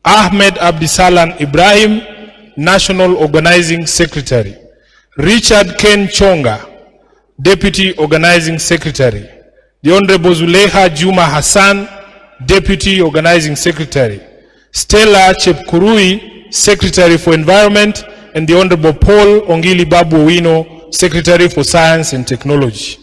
Ahmed Abdisalan Ibrahim, National Organizing Secretary. Richard Ken Chonga, Deputy Organizing Secretary. The Honorable Zuleha Juma Hassan, Deputy Organizing Secretary. Stella Chepkurui, Secretary for Environment, and the Honorable Paul Ongili Babu Owino, Secretary for Science and Technology.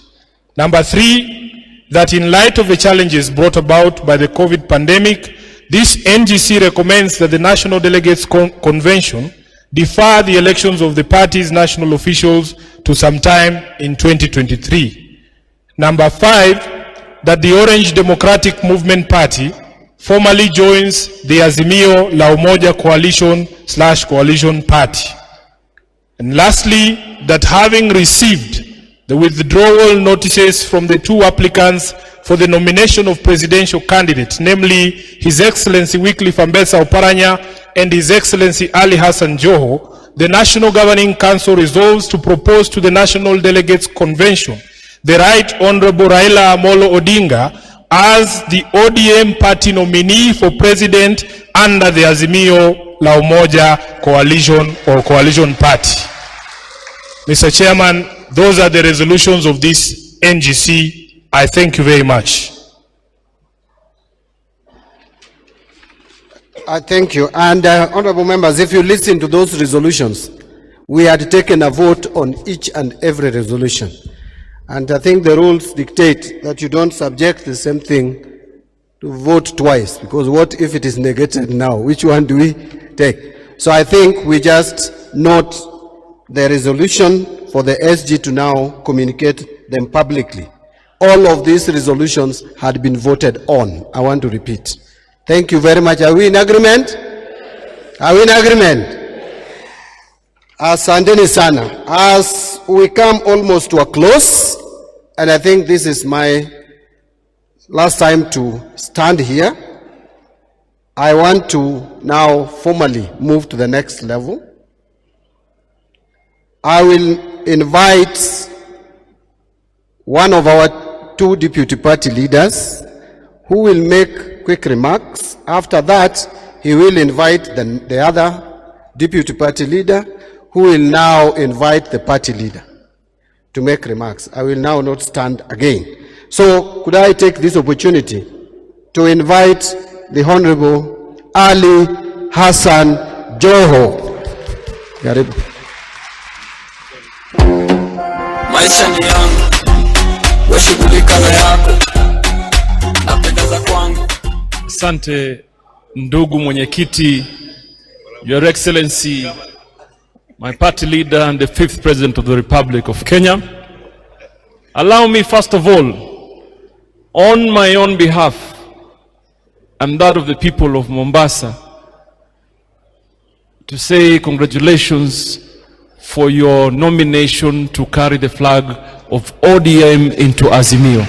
Number 3, that in light of the challenges brought about by the COVID pandemic, this NGC recommends that the National Delegates Convention defer the elections of the party's national officials to sometime in 2023. Number 5, that the Orange Democratic Movement Party formally joins the Azimio La Umoja Coalition/Coalition Party. And lastly, that having received the withdrawal notices from the 2 applicants for the nomination of presidential candidates, namely His Excellency Wycliffe Ambetsa Oparanya and His Excellency Ali Hassan Joho, the National Governing Council resolves to propose to the National Delegates Convention the Right Honorable Raila Amolo Odinga as the ODM party nominee for president under the Azimio La Umoja Coalition or Coalition Party. Mr. Chairman, Those are the resolutions of this NGC. I thank you very much. I thank you. And honorable members, if you listen to those resolutions, we had taken a vote on each and every resolution. And I think the rules dictate that you don't subject the same thing to vote twice, because what if it is negated now? Which one do we take? So I think we just note the resolution for the SG to now communicate them publicly. All of these resolutions had been voted on. I want to repeat. Thank you very much. Are we in agreement? Are we in agreement? Asanteni sana. As we come almost to a close, and I think this is my last time to stand here, I want to now formally move to the next level. I will invite one of our two deputy party leaders who will make quick remarks. After that, he will invite the other deputy party leader, who will now invite the party leader to make remarks. I will now not stand again. So could I take this opportunity to invite the Honorable Ali Hassan Joho. Karibu. Maisha ni yangu, wewe shughulika na yako, napendeza kwangu. Asante ndugu mwenyekiti, Your Excellency, my party leader and the 5th President of the Republic of Kenya. Allow me first of all, on my own behalf and that of the people of Mombasa, to say congratulations for your nomination to carry the flag of ODM into Azimio.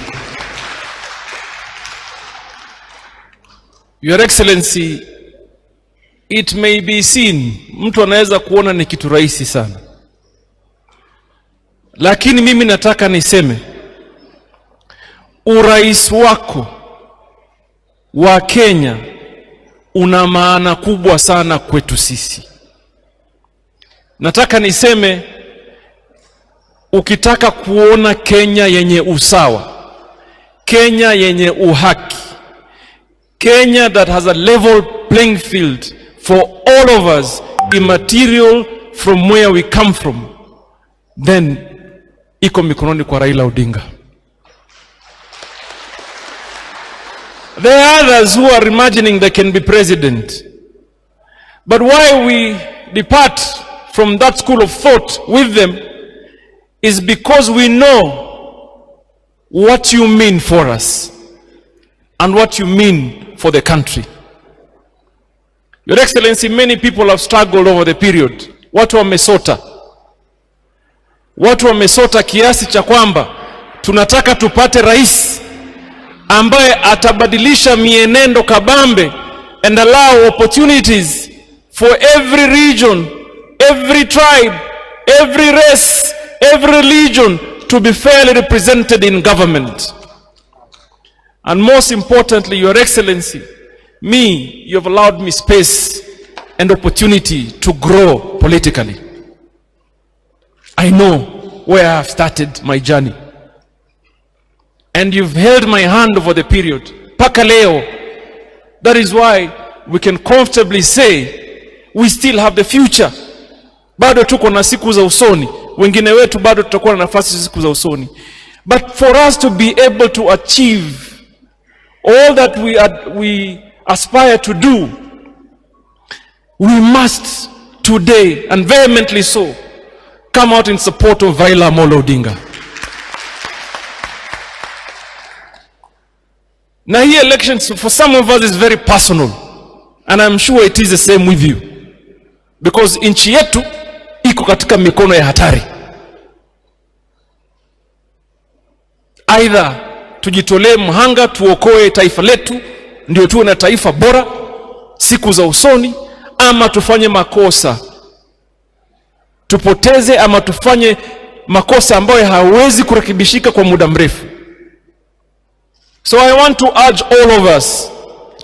Your Excellency, it may be seen, mtu anaweza kuona ni kitu rahisi sana. Lakini mimi nataka niseme, urais wako wa Kenya una maana kubwa sana kwetu sisi. Nataka niseme, ukitaka kuona Kenya yenye usawa, Kenya yenye uhaki, Kenya that has a level playing field for all of us, immaterial from where we come from, then iko mikononi kwa Raila Odinga. There are others who are imagining they can be president. But why we depart from that school of thought with them is because we know what you mean for us and what you mean for the country. Your Excellency, many people have struggled over the period. Watu wamesota kiasi cha kwamba tunataka tupate rais ambaye atabadilisha mienendo kabambe and allow opportunities for every region, every tribe, every race, every religion to be fairly represented in government. And most importantly, Your Excellency, you have allowed me space and opportunity to grow politically. I know where I have started my journey. And you've held my hand over the period. Paka leo. That is why we can comfortably say we still have the future. Bado tuko na siku za usoni. Wengine wetu bado tutakuwa na nafasi siku za usoni. But for us to be able to achieve all that we aspire to do, we must today, and vehemently so, come out in support of Raila Amolo Odinga. Now, here elections for some of us is very personal, and I'm sure it is the same with you, because nchi yetu iko katika mikono ya hatari. Either tujitolee mhanga tuokoe taifa letu ndio tuwe na taifa bora siku za usoni, ama tufanye makosa tupoteze, ama tufanye makosa ambayo hawezi kurekebishika kwa muda mrefu. So I want to urge all of us,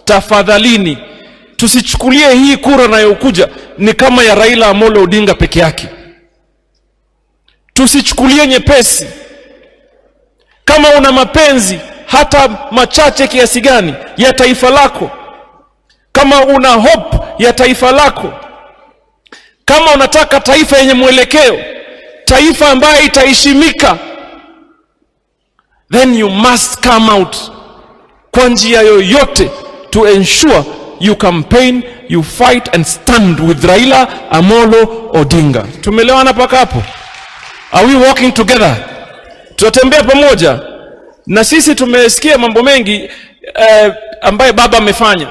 tafadhalini tusichukulie hii kura inayokuja ni kama ya Raila Amolo Odinga peke yake. tusichukulie nyepesi. Kama una mapenzi hata machache kiasi gani ya taifa lako, kama una hope ya taifa lako, kama unataka taifa yenye mwelekeo, taifa ambayo itaheshimika, then you must come out kwa njia yoyote to ensure you campaign, you fight and stand with Raila Amolo Odinga. Tumelewana paka hapo? Are we working together? Tutatembea pamoja. Na sisi tumesikia mambo mengi ambaye baba amefanya.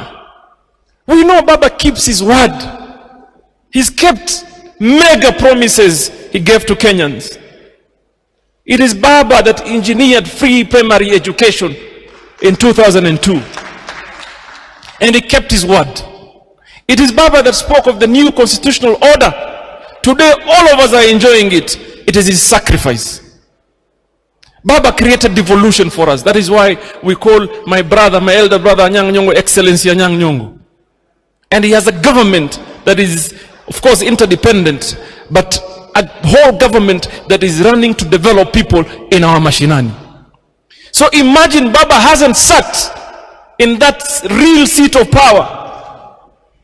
We know Baba keeps his word. He's kept mega promises he gave to Kenyans. It is Baba that engineered free primary education in 2002. And he kept his word. It is Baba that spoke of the new constitutional order. Today all of us are enjoying it. It is his sacrifice. Baba created devolution for us. That is why we call my brother, my elder brother Anyang' Nyong'o, Excellency Anyang' Nyong'o. And he has a government that is, of course, interdependent, but a whole government that is running to develop people in our mashinani. So imagine Baba hasn't sat in that real seat of power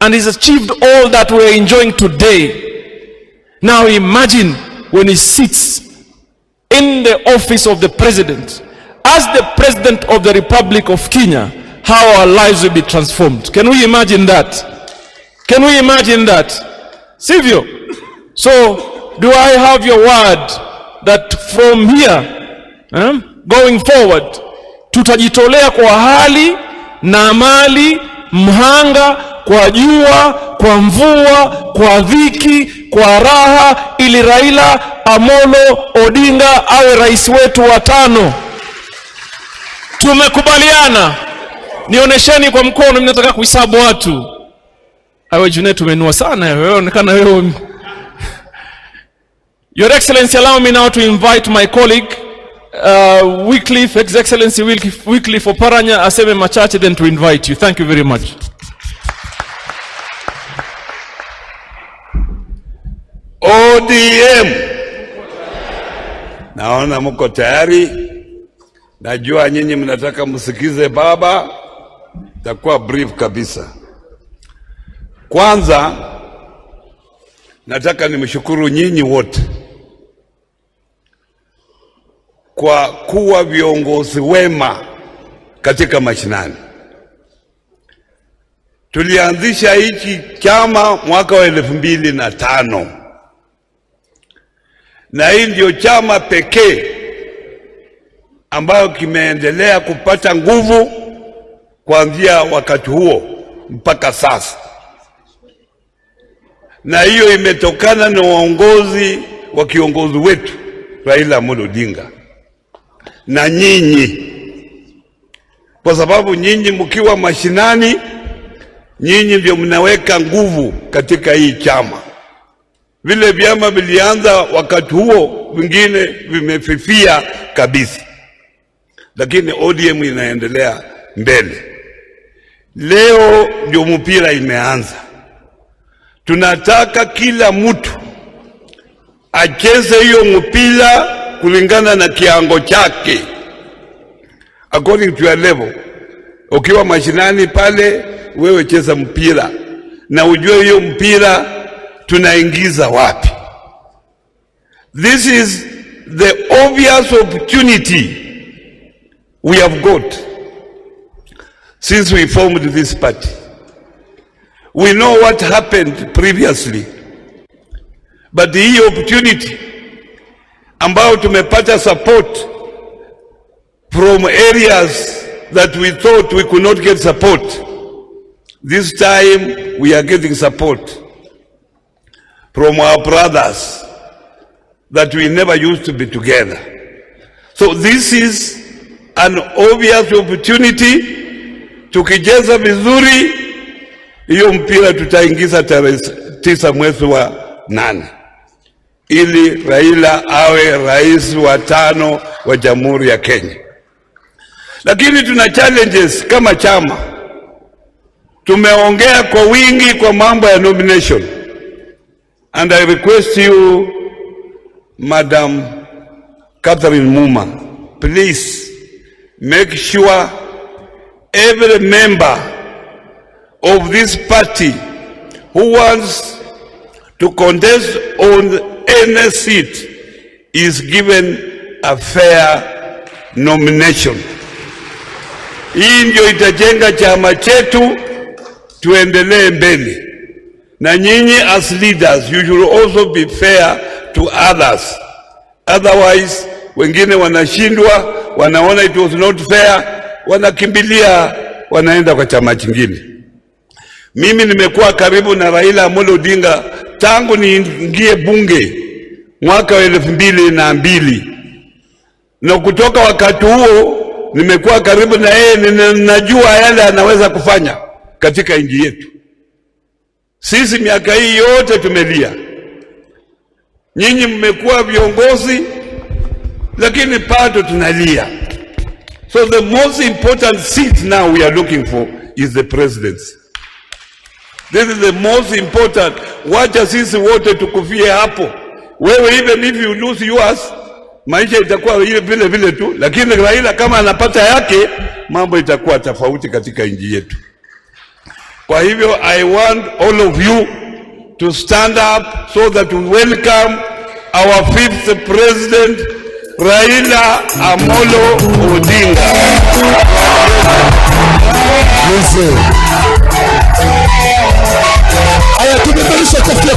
and he's achieved all that we're enjoying today. Now imagine when he sits in the office of the president, as the president of the Republic of Kenya, how our lives will be transformed. Can we imagine that? Can we imagine that? Sivyo? So, do I have your word that from here, going forward, tutajitolea kwa hali na mali, mhanga, kwa jua, kwa mvua, kwa dhiki, kwa raha, ili Raila Amolo Odinga awe rais wetu wa 5. Tumekubaliana. Nionesheni kwa mkono, mimi nataka kuhesabu watu. Awe Junet tumenua sana, wewe onekana wewe. Your Excellency, allow me now to invite my colleague, Wycliffe, His Excellency Wycliffe for Paranya aseme machache, then to invite you. Thank you very much. ODM. Naona mko tayari. Najua nyinyi mnataka msikize baba. Takuwa brief kabisa. Kwanza nataka nimshukuru nyinyi wote kwa kuwa viongozi wema katika mashinani. Tulianzisha hiki chama mwaka wa 2005. Na hii ndio chama pekee ambayo kimeendelea kupata nguvu kuanzia wakati huo mpaka sasa. Na hiyo imetokana na uongozi wa kiongozi wetu Raila Amolo Odinga na nyinyi, kwa sababu nyinyi mkiwa mashinani, nyinyi ndio mnaweka nguvu katika hii chama. Vile vyama vilianza wakati huo, vingine vimefifia kabisa, lakini ODM inaendelea mbele. Leo ndio mpira imeanza. Tunataka kila mtu acheze hiyo mpira kulingana na kiango chake, according to your level. Ukiwa mashinani pale, wewe cheza mpira na ujue hiyo mpira tunaingiza wapi. This is the obvious opportunity we have got since we formed this party. We know what happened previously, but the opportunity ambao tumepata support from areas that we thought we could not get support, this time we are getting support from our brothers that we never used to be together. So this is an obvious opportunity. Tukijeza vizuri, hiyo mpira tutaingiza tarehe 9 mwezi wa 8 ili Raila awe rais wa 5 wa Jamhuri ya Kenya. Lakini tuna challenges kama chama. Tumeongea kwa wingi kwa mambo ya nomination, and I request you Madam Catherine Muma, please make sure every member of this party who wants to contest on any seat is given a fair nomination. Hii ndio itajenga chama chetu tuendelee mbele. Na nyinyi as leaders, you should also be fair to others. Otherwise, wengine wanashindwa, wanaona it was not fair, wanakimbilia, wanaenda kwa chama kingine. Mimi nimekuwa karibu na Raila Amolo Odinga tangu niingie bunge mwaka wa 2002. Na kutoka wakati huo nimekuwa karibu na yeye, ninajua yale anaweza kufanya katika nchi yetu. Sisi miaka hii yote tumelia. Nyinyi mmekuwa viongozi lakini bado tunalia. So the most important seat now we are looking for is the presidency. This is the most important. Wacha sisi wote tukufie hapo. Wewe even if you lose yours, maisha itakuwa ile vile vile tu, lakini Raila kama anapata yake, mambo itakuwa tofauti katika nchi yetu. Kwa hivyo I want all of you to stand up so that we welcome our 5th president, Raila Amolo Odinga. Aya, tumebelisha kofia.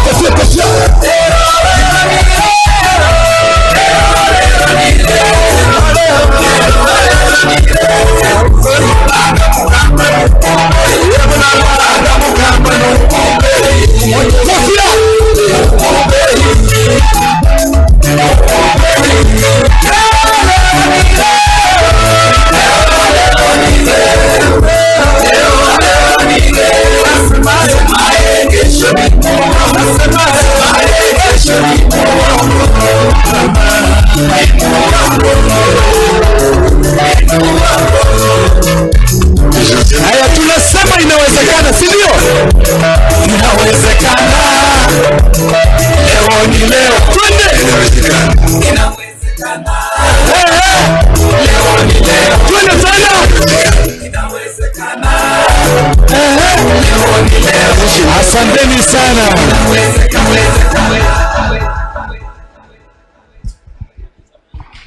Haya, tunasema inawezekana, si ndio? Inawezekana. Leo ni leo. Twende. Inawezekana. Leo ni leo. Twende tena. Inawezekana. Leo ni leo. Asanteni sana.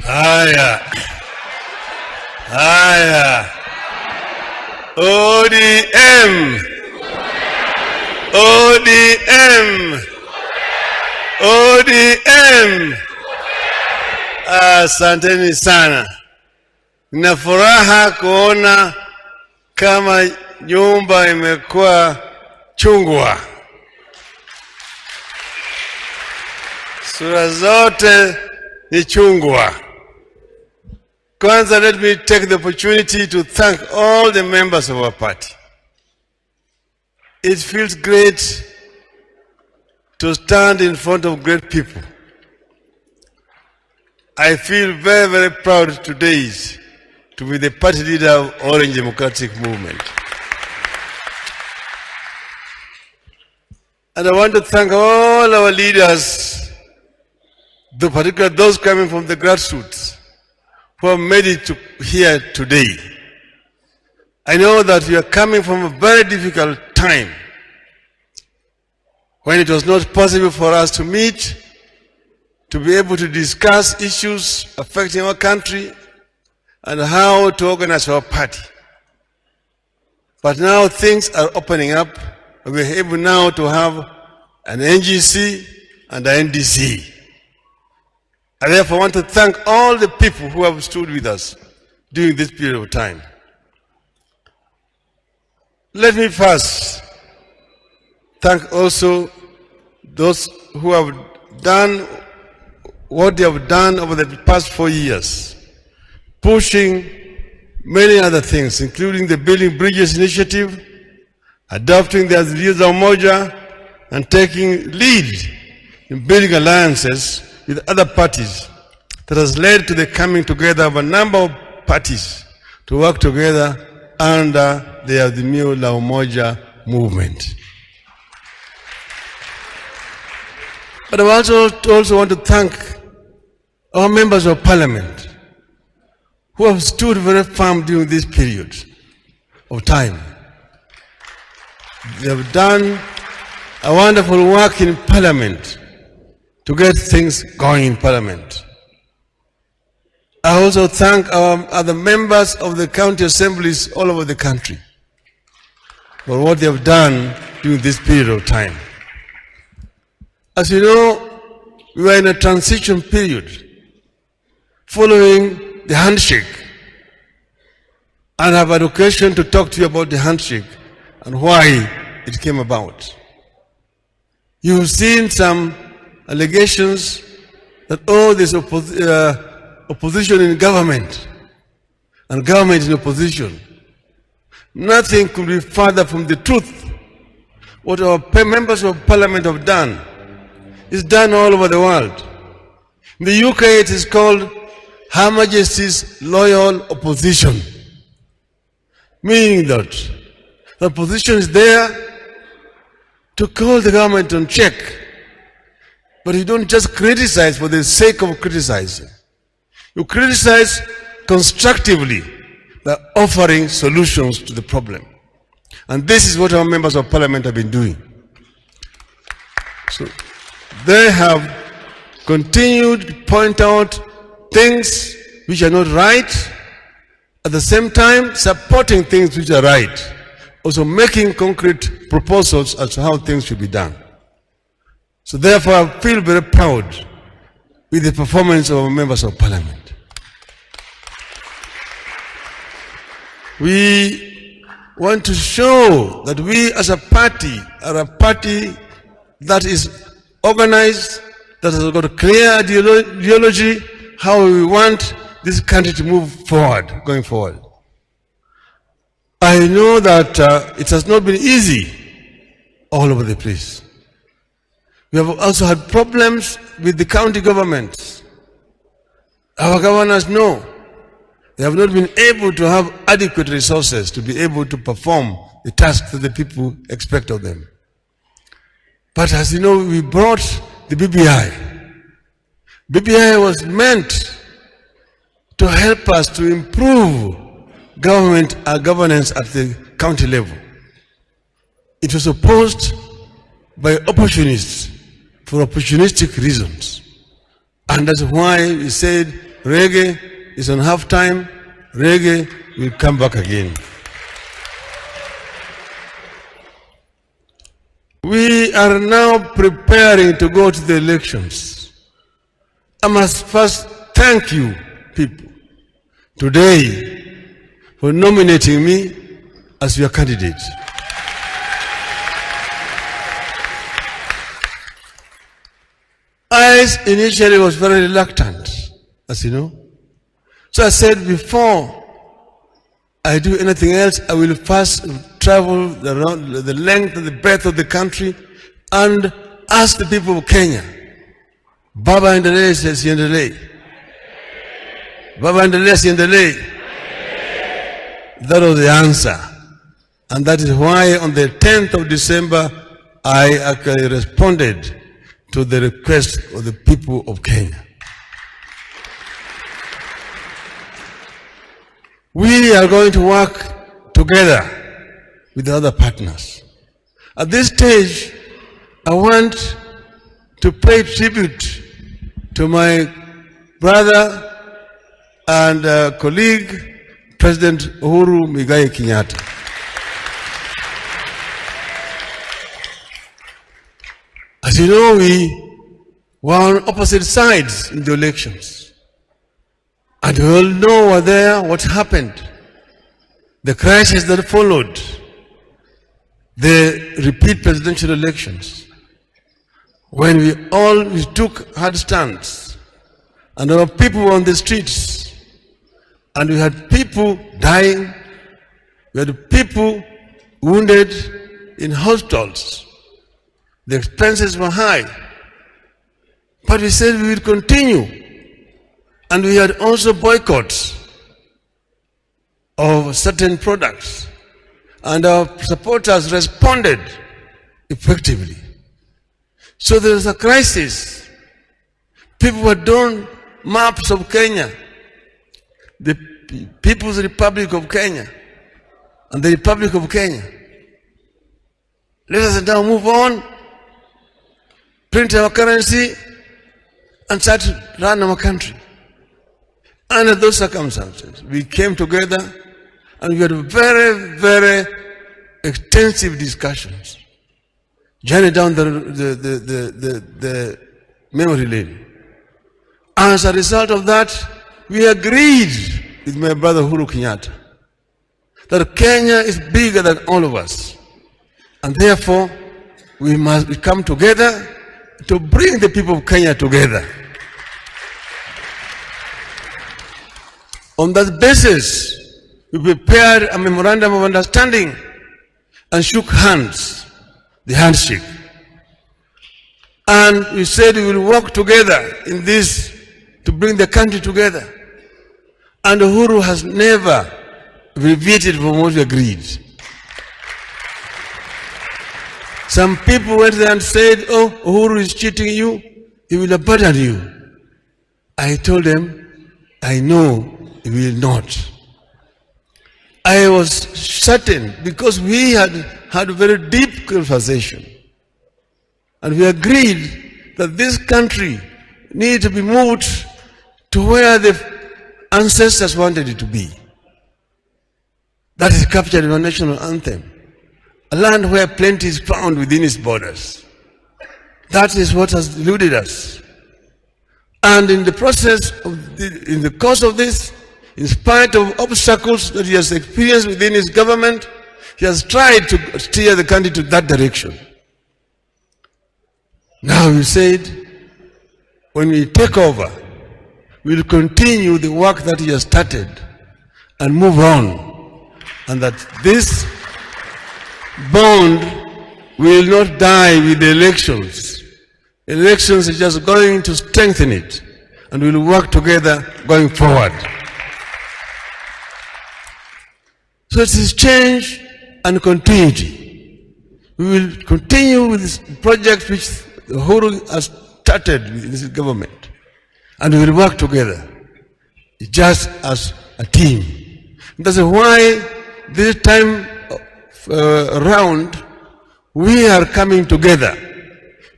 Haya. ODM. Asanteni sana. Nina furaha kuona kama nyumba imekuwa chungwa. Sura zote ni chungwa. Kwanza, let me take the opportunity to thank all the members of our party. It feels great to stand in front of great people. I feel very, very proud today to be the party leader of Orange Democratic Movement. And I want to thank all our leaders, particularly those coming from the grassroots, who have made it to here today. I know that we are coming from a very difficult time when it was not possible for us to meet, to be able to discuss issues affecting our country and how to organize our party. But now things are opening up, and we're able now to have an NGC and an NDC. I therefore want to thank all the people who have stood with us during this period of time. Let me first thank also those who have done what they have done over the past 4 years, pushing many other things, including the Building Bridges initiative, adopting the Aziliza Umoja, and taking lead in building alliances with other parties that has led to the coming together of a number of parties to work together under the Azimio la Umoja movement. But I also want to thank our members of parliament who have stood very firm during this period of time. They have done a wonderful work in parliament to get things going in parliament. I also thank our other members of the county assemblies all over the country for what they have done during this period of time. As you know, we are in a transition period following the handshake, and I have an occasion to talk to you about the handshake and why it came about. You've seen some allegations that, oh, there's opposition in government and government in opposition. Nothing could be further from the truth. What our members of parliament have done is done all over the world. In the UK it is called Her Majesty's Loyal Opposition, meaning that the opposition is there to call the government on check, but you don't just criticize for the sake of criticizing. You criticize constructively by offering solutions to the problem. And this is what our members of parliament have been doing. So they have continued to point out things which are not right, at the same time supporting things which are right, also making concrete proposals as to how things should be done. So therefore I feel very proud with the performance of our members of parliament. We want to show that we as a party are a party that is organized, that has got a clear ideology, how we want this country to move forward, going forward. I know that it has not been easy all over the place. We have also had problems with the county governments. Our governors know they have not been able to have adequate resources to be able to perform the tasks that the people expect of them. But as you know, we brought the BBI. BBI was meant to help us to improve governance at the county level. It was opposed by opportunists for opportunistic reasons. And that's why we said reggae is on half time, reggae will come back again. We are now preparing to go to the elections. I must first thank you people today for nominating me as your candidate. I initially was very reluctant, as you know. So I said, before I do anything else, I will first travel the length and the breadth of the country and ask the people of Kenya, Baba endelee siendelee? Baba endelee siendelee? That was the answer. And that is why on the 10th of December, I actually responded to the request of the people of Kenya. We are going to work together with the other partners. At this stage, I want to pay tribute to my brother and colleague, President Uhuru Muigai Kenyatta. As you know, we were on opposite sides in the elections. And we all know what happened. The crisis that followed the repeat presidential elections, when we took hard stands, and there were people on the streets, and we had people dying, we had people wounded in hospitals. The expenses were high. But we said we would continue. And we had also boycotts of certain products. And our supporters responded effectively. So there was a crisis. People were maps of Kenya, the People's Republic of Kenya, and the Republic of Kenya. Let us now move on, print our currency, and start to run our country. Under those circumstances, we came together and we had very, very extensive discussions, journey down the memory lane. As a result of that, we agreed with my brother Uhuru Kenyatta that Kenya is bigger than all of us, and therefore we must come together to bring the people of Kenya together. On that basis, we prepared a memorandum of understanding and shook hands, the handshake. And we said we will work together in this to bring the country together. And Uhuru has never deviated from what we agreed. Some people went there and said, oh, Uhuru is cheating you, he will abandon you. I told them, I know he will not. I was certain because we had had a very deep conversation. And we agreed that this country needed to be moved to where the ancestors wanted it to be. That is captured in our national anthem. A land where plenty is found within its borders. That is what has eluded us. And in the process of in the course of this, in spite of obstacles that he has experienced within his government, he has tried to steer the country to that direction. Now we said, when we take over, we will continue the work that he has started and move on. And that this bond will not die with the elections. Elections are just going to strengthen it, and we will work together going forward. So it is change and continuity. We will continue with this project which Uhuru has started with this government, and we will work together just as a team. That's why this time around we are coming together.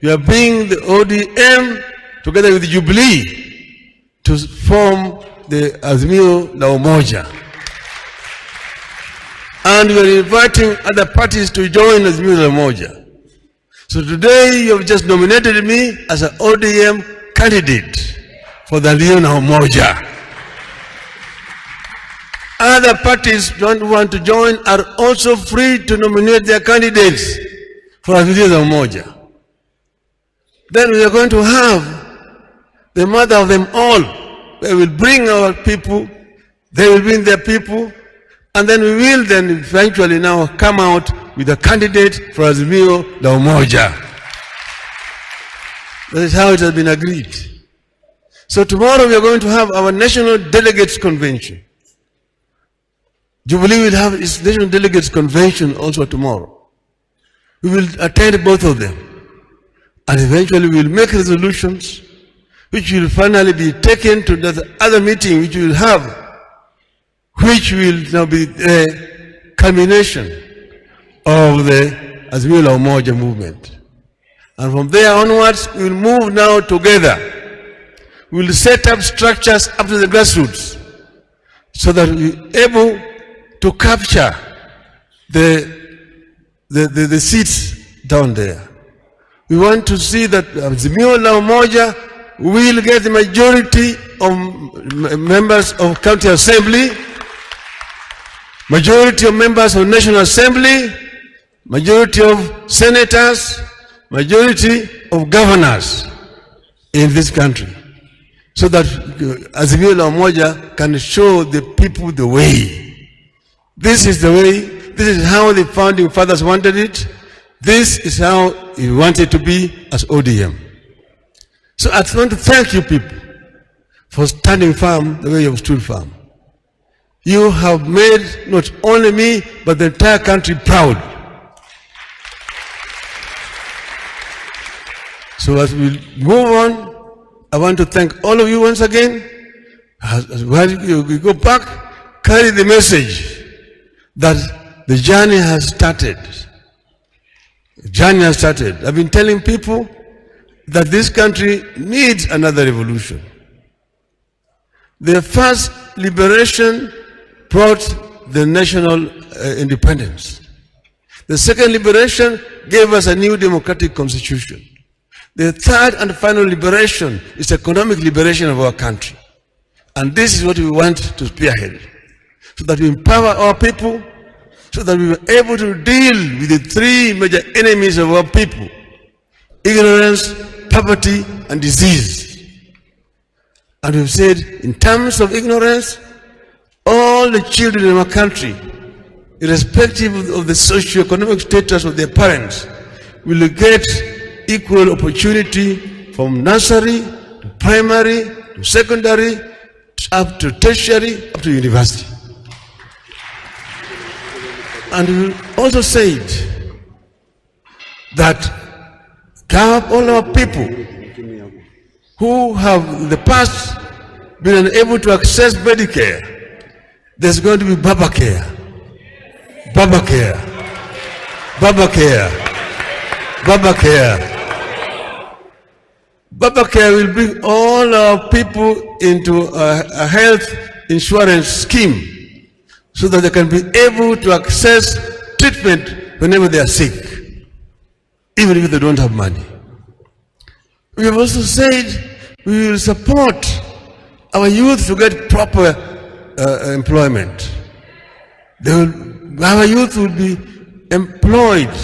We are bringing the ODM together with Jubilee to form the Azimio la Umoja. And we are inviting other parties to join Azimio la Umoja. So today you have just nominated me as an ODM candidate for the Azimio la Umoja. Other parties don't want to join are also free to nominate their candidates for Azimio la Umoja. Then we are going to have the mother of them all. We will bring our people, they will bring their people, and then we will then eventually now come out with a candidate for Azimio la Umoja. That is how it has been agreed. So tomorrow we are going to have our National Delegates Convention. Jubilee will have its National Delegates Convention also tomorrow. We will attend both of them. And eventually we will make resolutions which will finally be taken to the other meeting which we will have, which will now be the culmination of the Azimio la Umoja movement. And from there onwards, we will move now together. We will set up structures up to the grassroots so that we are able to capture the seats down there. We want to see that Azimio la Umoja will get the majority of members of county assembly, majority of members of National Assembly, majority of senators, majority of governors in this country, so that Azimio la Umoja can show the people the way. This is the way, this is how the founding fathers wanted it, this is how we want it to be as ODM. So I want to thank you people for standing firm the way you have stood firm. You have made not only me, but the entire country proud. So as we move on, I want to thank all of you once again. When you go back, carry the message that the journey has started. The journey has started. I've been telling people that this country needs another revolution. The first liberation brought the national independence. The second liberation gave us a new democratic constitution. The third and final liberation is economic liberation of our country. And this is what we want to spearhead, so that we empower our people, so that we are able to deal with the three major enemies of our people: ignorance, poverty, and disease. And we've said, in terms of ignorance, all the children in our country, irrespective of the socio-economic status of their parents, will get equal opportunity from nursery to primary to secondary, up to tertiary, up to university. And we also said that all our people who have in the past been unable to access Medicare, there's going to be Baba Care. Baba Care. Baba Care. Baba Care. Baba Care will bring all our people into a health insurance scheme so that they can be able to access treatment whenever they are sick, even if they don't have money. We have also said we will support our youth to get proper employment. Our youth will be employed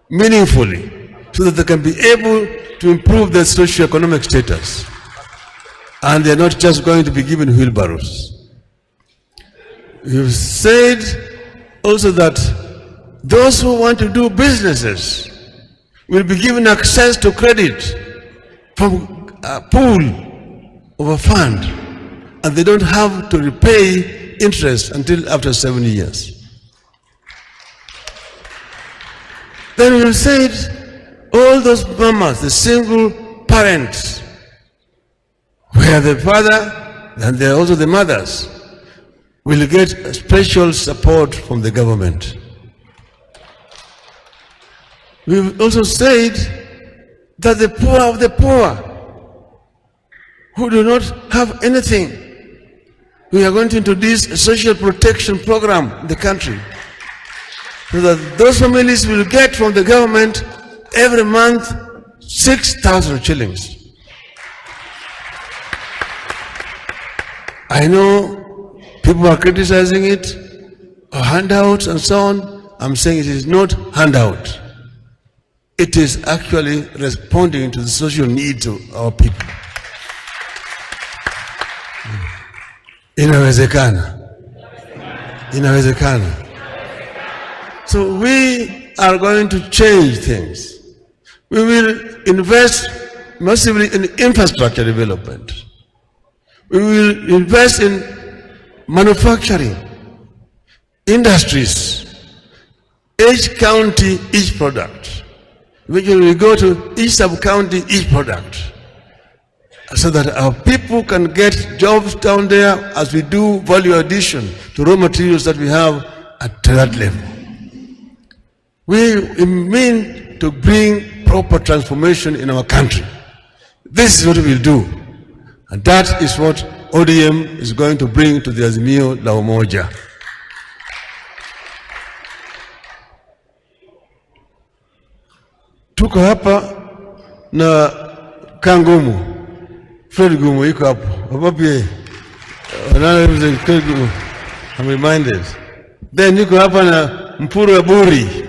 meaningfully so that they can be able to improve their socio-economic status. And they're not just going to be given wheelbarrows. We've said also that those who want to do businesses will be given access to credit from a pool of a fund, and they don't have to repay interest until after 7 years. Then we have said all those Bomas, the single parents, where the father and also the mothers will get special support from the government. We've also said that the poor of the poor, who do not have anything, we are going to introduce a social protection program in the country, so that those families will get from the government every month 6,000 shillings. I know people are criticizing it, handouts and so on. I'm saying it is not handout. It is actually responding to the social needs of our people. Inawezekana. Inawezekana. So we are going to change things. We will invest massively in infrastructure development. We will invest in manufacturing, industries, each county, each product. We will go to each sub-county, each product, so that our people can get jobs down there as we do value addition to raw materials that we have at that level. We mean to bring proper transformation in our country. This is what we will do. And that is what ODM is going to bring to the Azimio la Umoja. Tuko hapa na Kangumu. Fred Gumu yuko hapo. Wapi? I'm reminded. Then yuko hapa na Mpuru ya Buri.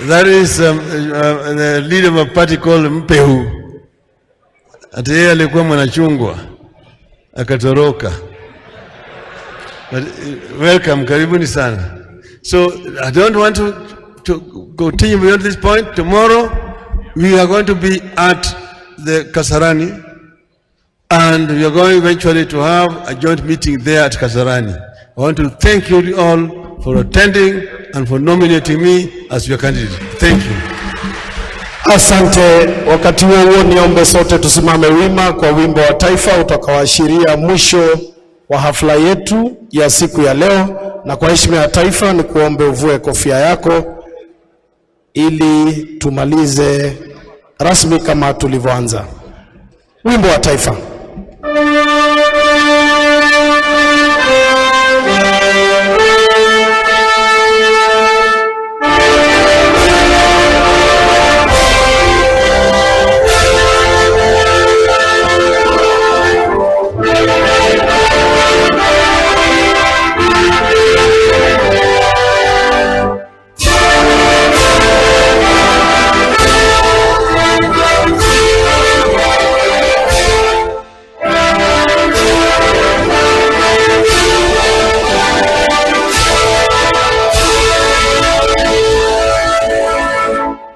That is the leader of a party called Mpehu. Ati yeye alikuwa mwanachungwa akatoroka. But welcome, karibuni sana. So I don't want to continue beyond this point. Tomorrow we are going to be at the Kasarani, and we are going eventually to have a joint meeting there at Kasarani. I want to thank you all for attending and for nominating me as your candidate. Thank you. Asante. Wakati huo niombe sote tusimame wima kwa wimbo wa taifa utakaoashiria mwisho wa hafla yetu ya siku ya leo, na kwa heshima ya taifa ni kuombe uvue kofia yako ili tumalize rasmi kama tulivyoanza. Wimbo wa taifa.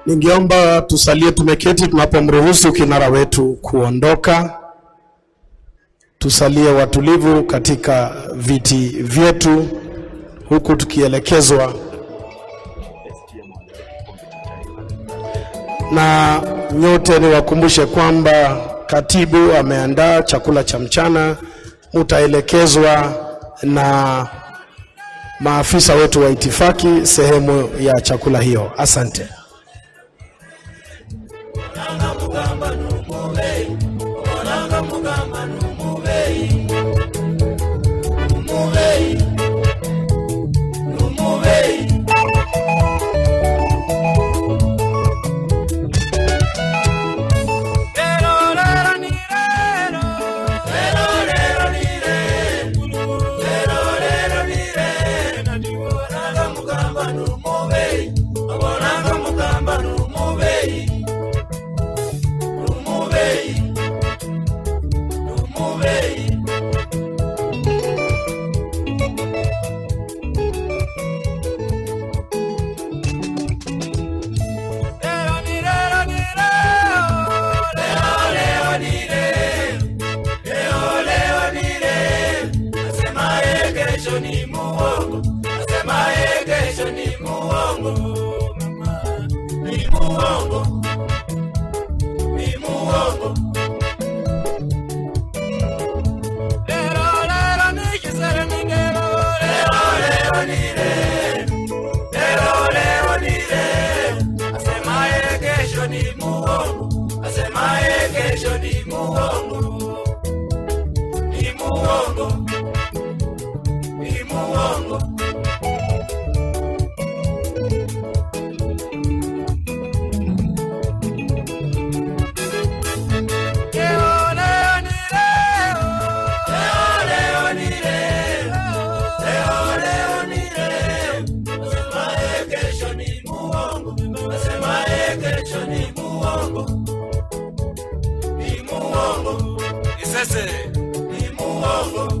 Ningeomba tusalie tumeketi tunapomruhusu kinara wetu kuondoka. Tusalie watulivu katika viti vyetu huku tukielekezwa, na nyote niwakumbushe kwamba katibu ameandaa chakula cha mchana. Mutaelekezwa na maafisa wetu wa itifaki sehemu ya chakula hiyo. Asante. Ni muongo.